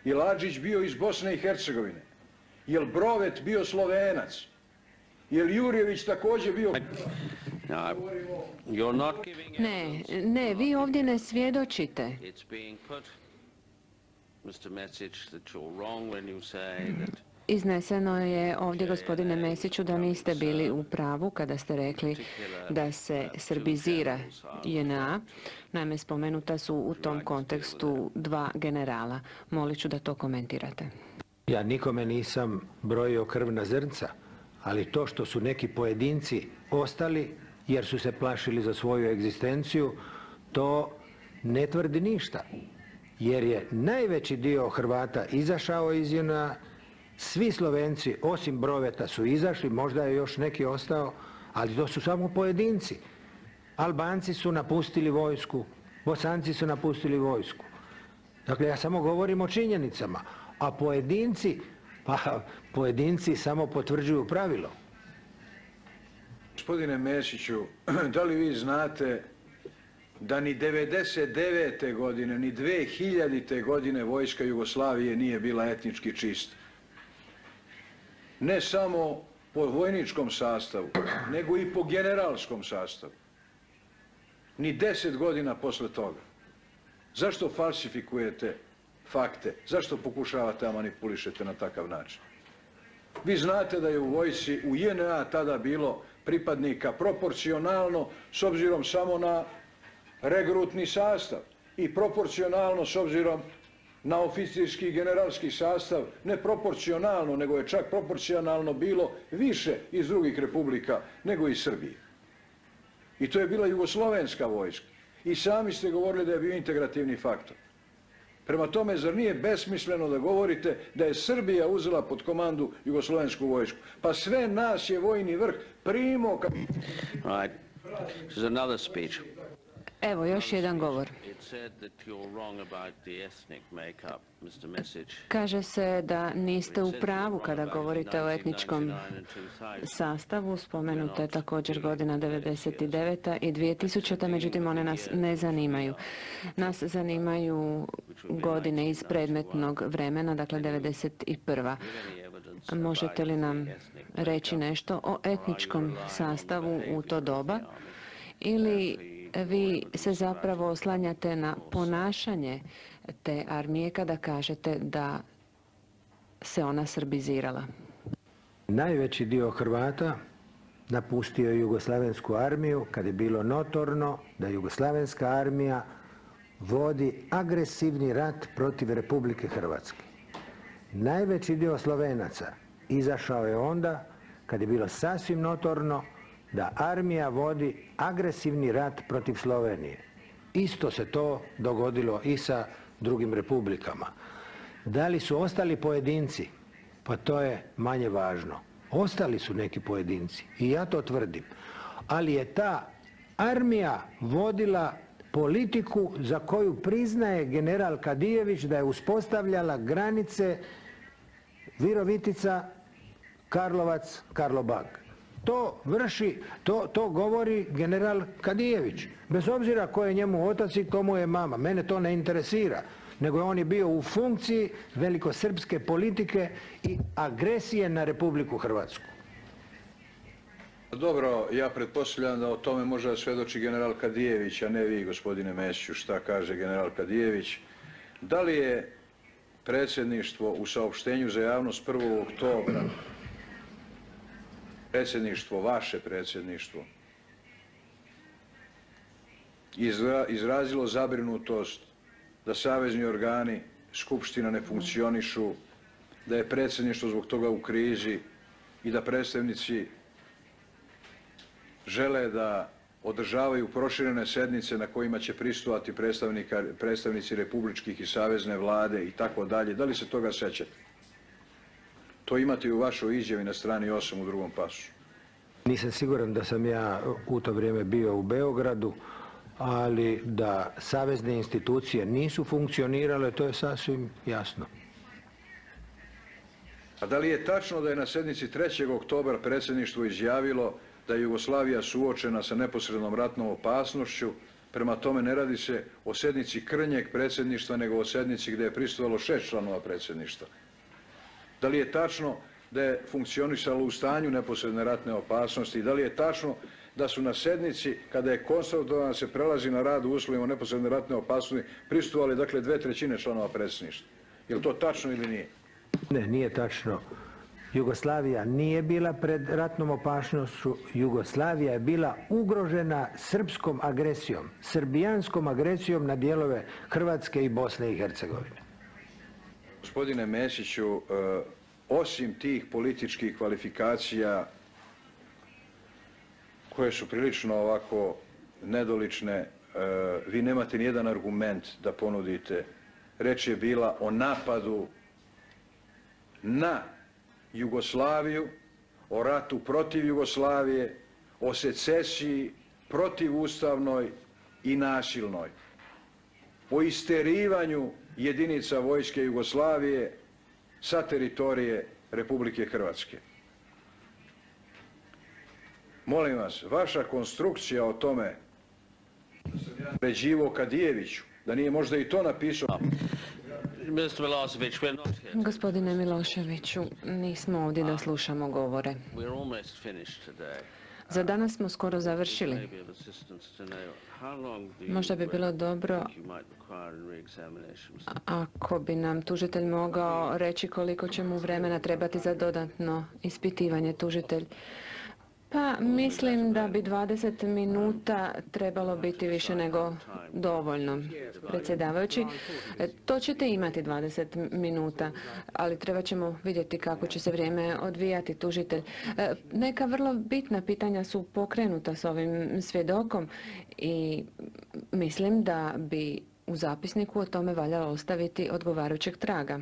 Je li Adžić bio iz Bosne i Hercegovine? Je li Brovet bio Slovenac? Je li Jurjević također bio... Ne, vi ovdje ne svjedočite. Izneseno je ovdje, gospodine Mesiću, da niste bili u pravu kada ste rekli da se srbizira JNA. Naime, spomenuta su u tom kontekstu dva generala. Molit ću da to komentirate. Ja nikome nisam brojio krvna zrnca, ali to što su neki pojedinci ostali jer su se plašili za svoju egzistenciju, to ne tvrdi ništa. Jer je najveći dio Hrvata izašao iz JNA, svi Slovenci osim Broveta su izašli, možda je još neki ostao, ali to su samo pojedinci. Albanci su napustili vojsku, Bosanci su napustili vojsku. Dakle, ja samo govorim o činjenicama, a pojedinci samo potvrđuju pravilo. Gospodine Mesiću, da li vi znate da ni 99. godine, ni 2000. godine vojska Jugoslavije nije bila etnički čista? Ne samo po vojničkom sastavu, nego i po generalskom sastavu. Ni 10 godina posle toga. Zašto falsifikujete fakte? Zašto pokušavate da manipulišete na takav način? Vi znate da je u vojsci, u JNA tada bilo pripadnika proporcionalno s obzirom samo na regrutni sastav i proporcionalno s obzirom na oficirski i generalski sastav, ne proporcionalno, nego je čak proporcionalno bilo više iz drugih republika nego iz Srbije. I to je bila jugoslovenska vojska. I sami ste govorili da je bio integrativni faktor. Prema tome, zar nije besmisleno da govorite da je Srbija uzela pod komandu jugoslovensku vojsku? Pa sve nas je vojni vrh primio... Evo, još jedan govor. Kaže se da niste u pravu kada govorite o etničkom sastavu. Spomenuta je također godina 99. i 2000. Međutim, one nas ne zanimaju. Nas zanimaju godine iz predmetnog vremena, dakle 91. Možete li nam reći nešto o etničkom sastavu u to doba? Ili vi se zapravo oslanjate na ponašanje te armije kada kažete da se ona srbizirala? Najveći dio Hrvata napustio je jugoslavensku armiju kad je bilo notorno da jugoslavenska armija vodi agresivni rat protiv Republike Hrvatske. Najveći dio Slovenaca izašao je onda kad je bilo sasvim notorno da armija vodi agresivni rat protiv Slovenije. Isto se to dogodilo i sa drugim republikama. Da li su ostali pojedinci? Pa to je manje važno. Ostali su neki pojedinci i ja to tvrdim. Ali je ta armija vodila politiku za koju priznaje general Kadijević da je uspostavljala granice Virovitica, Karlovac, Karlobag. To govori general Kadijević. Bez obzira ko je njemu otac i ko mu je mama. Mene to ne interesira. Nego on je bio u funkciji velikosrpske politike i agresije na Republiku Hrvatsku. Dobro, ja pretpostavljam da o tome može da svedoči general Kadijević, a ne vi, gospodine Mesiću, šta kaže general Kadijević. Da li je predsjedništvo u saopštenju za javnost 1. oktobra, predsjedništvo, vaše predsjedništvo, izrazilo zabrinutost da savezni organi Skupština ne funkcionišu, da je predsjedništvo zbog toga u krizi i da predstavnici žele da održavaju proširene sednice na kojima će prisustvovati predstavnici republičkih i savezne vlade i tako dalje. Da li se toga sećate? To imate i u vašoj izjavi na strani 8 u drugom pasu. Nisam siguran da sam ja u to vrijeme bio u Beogradu, ali da savezne institucije nisu funkcionirale, to je sasvim jasno. A da li je tačno da je na sednici 3. oktobra predsjedništvo izjavilo da je Jugoslavija suočena sa neposrednom ratnom opasnošću, prema tome ne radi se o sednici krnjeg predsjedništva, nego o sednici gdje je prisustvovalo 6 članova predsjedništva. Da li je tačno da je funkcionisalo u stanju neposredne ratne opasnosti? Da li je tačno da su na sednici, kada je konstatovano se prelazi na rad u uslovima neposredne ratne opasnosti, prisustvovali dakle 2/3 članova predsjedništva? Je li to tačno ili nije? Ne, nije tačno. Jugoslavija nije bila pred ratnom opasnošću, Jugoslavija je bila ugrožena srpskom agresijom, srbijanskom agresijom na dijelove Hrvatske i Bosne i Hercegovine. Gospodine Mesiću, osim tih političkih kvalifikacija koje su prilično ovako nedolične, vi nemate nijedan argument da ponudite. Reč je bila o napadu na Jugoslaviju, o ratu protiv Jugoslavije, o secesiji protivustavnoj i nasilnoj, o isterivanju jedinica vojske Jugoslavije sa teritorije Republike Hrvatske. Molim vas, vaša konstrukcija o tome da sam ja naređivao Kadijeviću, da nije možda i to napisao. Gospodine Miloševiću, nismo ovdje da slušamo govore. Za danas smo skoro završili. Možda bi bilo dobro ako bi nam tužitelj mogao reći koliko će mu vremena trebati za dodatno ispitivanje. Tužitelj. Pa mislim da bi 20 minuta trebalo biti više nego dovoljno. Predsjedavajući, to ćete imati 20 minuta, ali treba ćemo vidjeti kako će se vrijeme odvijati. Tužitelj. Neka vrlo bitna pitanja su pokrenuta s ovim svjedokom i mislim da bi u zapisniku o tome valjalo ostaviti odgovarajućeg traga,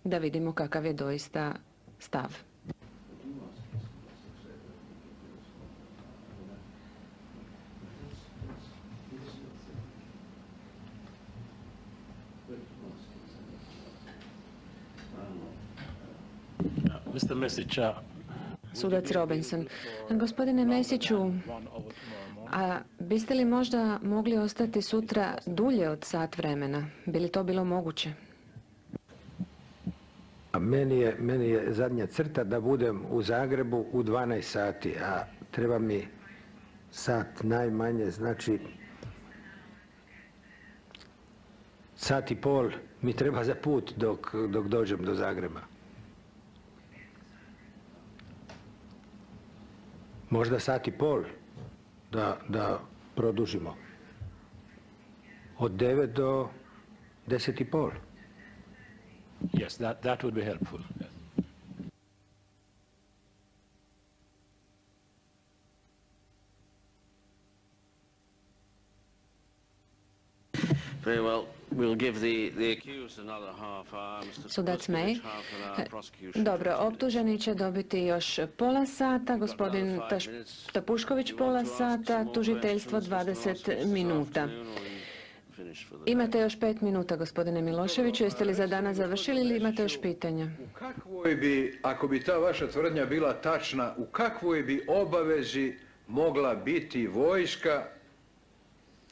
da vidimo kakav je doista stav. Sudac Robinson. Gospodine Mesiću, a biste li možda mogli ostati sutra dulje od sat vremena? Bi li to bilo moguće? A meni je zadnja crta da budem u Zagrebu u 12 sati, a treba mi sat najmanje, znači sat i pol mi treba za put dok dođem do Zagreba. Možda sat i pol da produžimo. Od 9 do 10 i pol. Yes, that would be helpful. Very well. We'll give the accused another half hour. Sudac May. Dobro, optuženi će dobiti još pola sata, gospodin Tapušković pola sata, tužiteljstvo 20 minuta. Imate još 5 minuta, gospodine Miloševiću. Jeste li za danas završili ili imate još pitanja? U kakvoj bi, ako bi ta vaša tvrdnja bila tačna, u kakvoj bi obavezi mogla biti vojska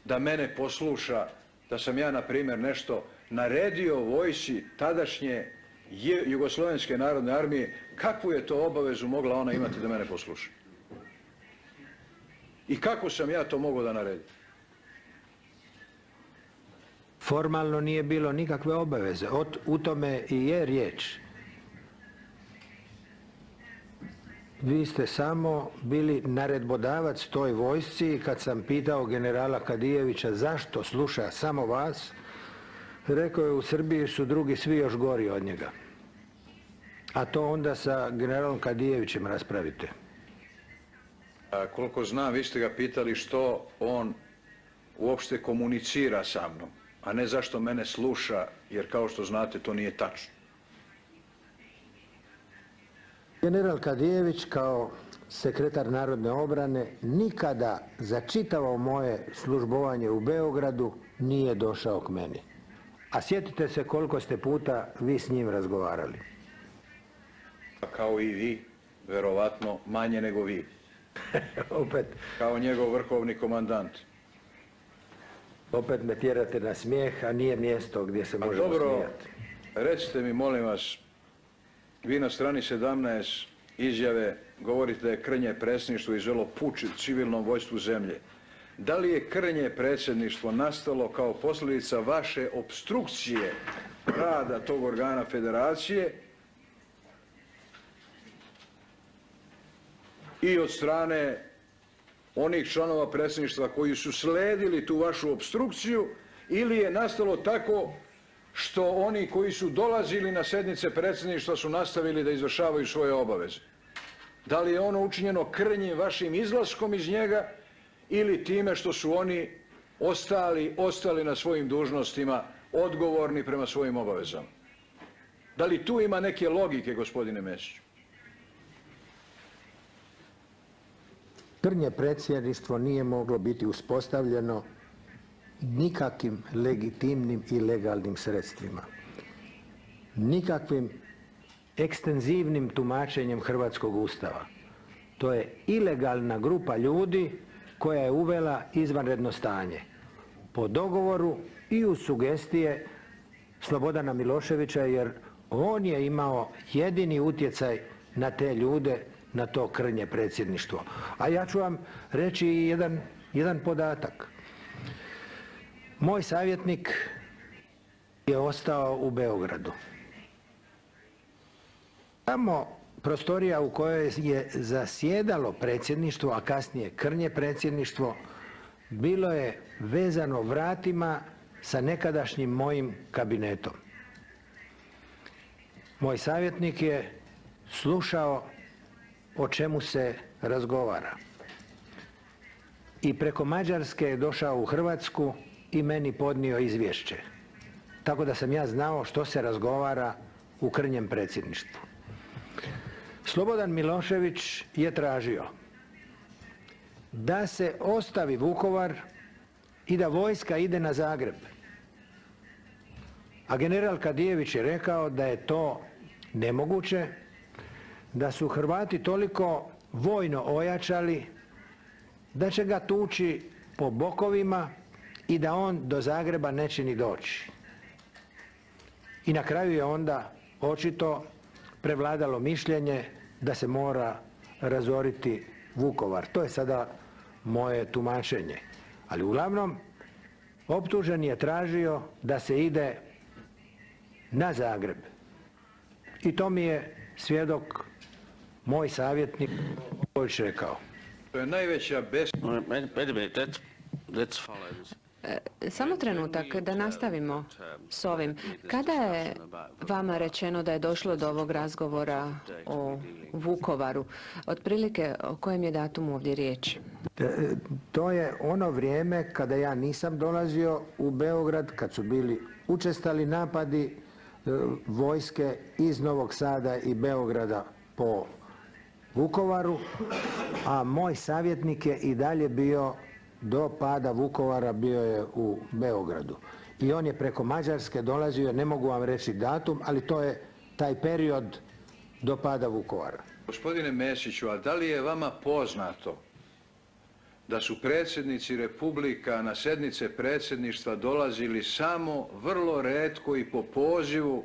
da mene posluša, da sam ja, na primjer, nešto naredio vojsci tadašnje Jugoslovenske narodne armije, kakvu je to obavezu mogla ona imati da mene posluša? I kako sam ja to mogao da naredim? Formalno nije bilo nikakve obaveze, u tome i je riječ. Vi ste samo bili naredbodavac toj vojsci i kad sam pitao generala Kadijevića zašto sluša samo vas, rekao je u Srbiji su drugi svi još gori od njega. A to onda sa generalom Kadijevićem raspravite. Koliko znam, vi ste ga pitali što on uopšte komunicira sa mnom, a ne zašto mene sluša, jer kao što znate to nije tačno. General Kadijević kao sekretar Narodne obrane nikada za čitavo moje službovanje u Beogradu nije došao k meni. A sjetite se koliko ste puta vi s njim razgovarali. Kao i vi, verovatno manje nego vi. Opet, kao njegov vrhovni komandant. opet me tjerate na smijeh, a nije mjesto gdje se možemo Dobro, smijati. recite mi, molim vas, vi na strani 17 izjave govorite da je krnje predsjedništvo izvelo puč civilnom vojstvu zemlje. Da li je krnje predsjedništvo nastalo kao posljedica vaše opstrukcije rada tog organa federacije i od strane onih članova predsjedništva koji su sledili tu vašu opstrukciju, ili je nastalo tako što oni koji su dolazili na sjednice predsjedništva su nastavili da izvršavaju svoje obaveze? Da li je ono učinjeno krnjim vašim izlaskom iz njega ili time što su oni ostali na svojim dužnostima odgovorni prema svojim obavezama? Da li tu ima neke logike, gospodine Mesiću? Krnje predsjedništvo nije moglo biti uspostavljeno nikakvim legitimnim i legalnim sredstvima. Nikakvim ekstenzivnim tumačenjem Hrvatskog ustava. To je ilegalna grupa ljudi koja je uvela izvanredno stanje. Po dogovoru i uz sugestije Slobodana Miloševića, jer on je imao jedini utjecaj na te ljude, na to krnje predsjedništvo. A ja ću vam reći jedan podatak. Moj savjetnik je ostao u Beogradu. Tamo prostorija u kojoj je zasjedalo predsjedništvo, a kasnije krnje predsjedništvo, bilo je vezano vratima sa nekadašnjim mojim kabinetom. Moj savjetnik je slušao o čemu se razgovara. I preko Mađarske je došao u Hrvatsku i meni podnio izvješće. Tako da sam ja znao što se razgovara u krnjem predsjedništvu. Slobodan Milošević je tražio da se ostavi Vukovar i da vojska ide na Zagreb. A general Kadijević je rekao da je to nemoguće, da su Hrvati toliko vojno ojačali da će ga tući po bokovima i da on do Zagreba neće ni doći. I na kraju je onda očito prevladalo mišljenje da se mora razoriti Vukovar. To je sada moje tumačenje. Ali uglavnom, optužen je tražio da se ide na Zagreb. I to mi je svjedok moj savjetnik Kojić rekao. To je najveća Samo trenutak da nastavimo s ovim. Kada je vama rečeno da je došlo do ovog razgovora o Vukovaru? Otprilike o kojem je datumu ovdje riječ? To je ono vrijeme kada ja nisam dolazio u Beograd, kad su bili učestali napadi vojske iz Novog Sada i Beograda po Vukovaru, a moj savjetnik je i dalje bio do pada Vukovara, bio je u Beogradu. I on je preko Mađarske dolazio, ne mogu vam reći datum, ali to je taj period do pada Vukovara. Gospodine Mesiću, a da li je vama poznato da su predsjednici republika na sjednice predsjedništva dolazili samo vrlo retko i po pozivu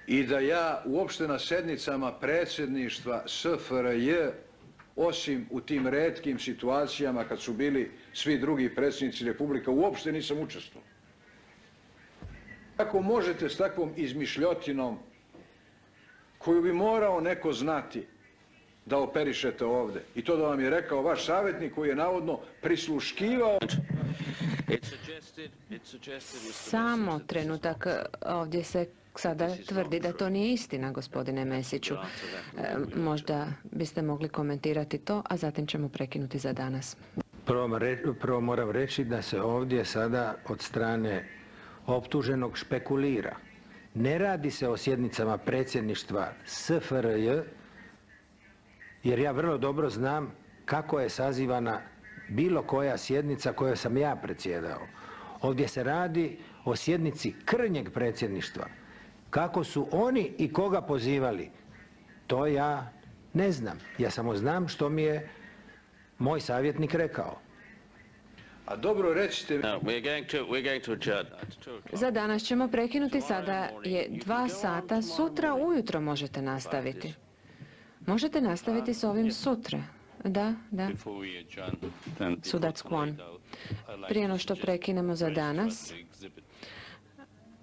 i da ja uopšte na sjednicama predsjedništva SFRJ, osim u tim retkim situacijama kad su bili svi drugi predsjednici republika, uopšte nisam učestvovao? Kako možete s takvom izmišljotinom koju bi morao neko znati da operišete ovdje? I to da vam je rekao vaš savjetnik koji je navodno prisluškivao. Samo trenutak, ovdje se sada tvrdi da to nije istina, gospodine Mesiću. Možda biste mogli komentirati to, a zatim ćemo prekinuti za danas. Prvo moram reći da se ovdje sada od strane optuženog špekulira. Ne radi se o sjednicama predsjedništva SFRJ, jer ja vrlo dobro znam kako je sazivana bilo koja sjednica kojoj sam ja predsjedao. Ovdje se radi o sjednici krnjeg predsjedništva. Kako su oni i koga pozivali, to ja Ne znam. Ja samo znam što mi je moj savjetnik rekao. A dobro, recite... No, we're going to adjourn. It's 2 o'clock. Za danas ćemo prekinuti, sada je 2 sata, sutra ujutro možete nastaviti. Možete nastaviti s ovim sutra. Da. Before we adjourn, then before Sudac Kwon. tonight, I'd like Prije to no što suggest prekinemo za very danas, short exhibit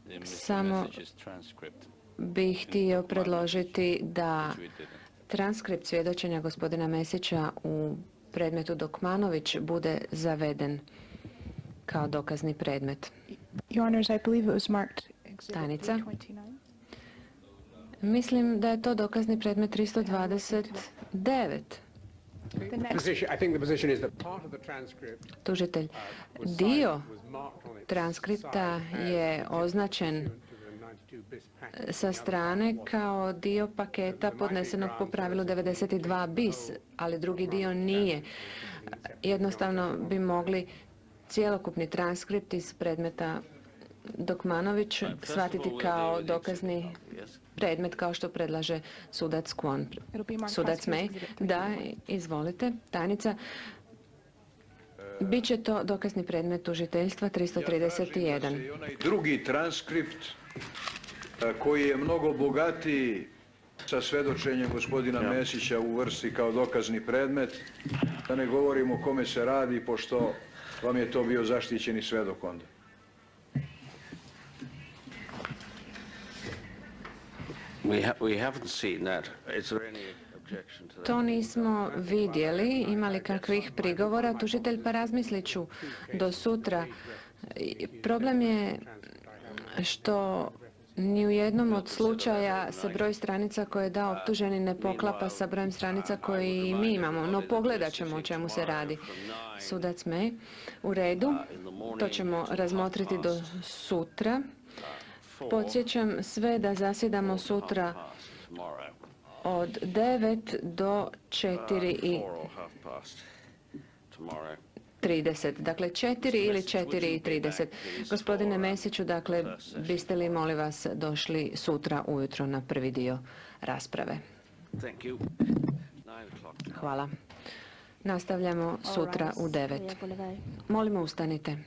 the Mr. samo Message's transcript, bih htio predložiti da which we did. transkript svjedočenja gospodina Mesića u predmetu Dokmanović bude zaveden kao dokazni predmet. Your Honors, I believe it was marked Exhibit Tajnica. 329. Mislim da je to dokazni predmet 329. The next I think the position is that part of the transcript Tužitelj, was dio signed, was marked on its transkripta side je as označen pursuant to the 92 bis package. sa strane kao dio paketa podnesenog po pravilu 92 bis, ali drugi dio nije. Jednostavno bi mogli cjelokupni transkript iz predmeta Dokmanović shvatiti kao dokazni predmet kao što predlaže sudac Kwon. It'll be marked Sudac prosecutor's May, exhibit da, 321. izvolite, tajnica. Biće to dokazni predmet tužiteljstva Ja tražim da 331. se i onaj drugi transkript koji je mnogo bogatiji sa svedočenjem gospodina Mesića uvrsti kao dokazni predmet, da ne govorimo o kome se radi, pošto vam je to bio zaštićeni svedok onda. We haven't seen that. Is there any objection to that? To nismo vidjeli, imali kakvih prigovora. Tužitelj, pa razmislit ću do sutra. Problem je što ni u jednom od slučaja se broj stranica koje je dao optuženi ne poklapa sa brojem stranica koje i mi imamo, no pogledat ćemo o čemu se radi. Sudac May, u redu, to ćemo razmotriti do sutra. Podsjećam sve da zasjedamo sutra Tomorrow. od 9 do 4 i 4 or half past tomorrow. 30. Dakle, 4 ili 4 i 30. Gospodine Mesiću, dakle, biste li, molim vas, došli sutra ujutro na prvi dio rasprave? Thank you. 9 o'clock. Hvala. Nastavljamo All sutra rise. u 9. Veuillez vous lever. Molimo, ustanite.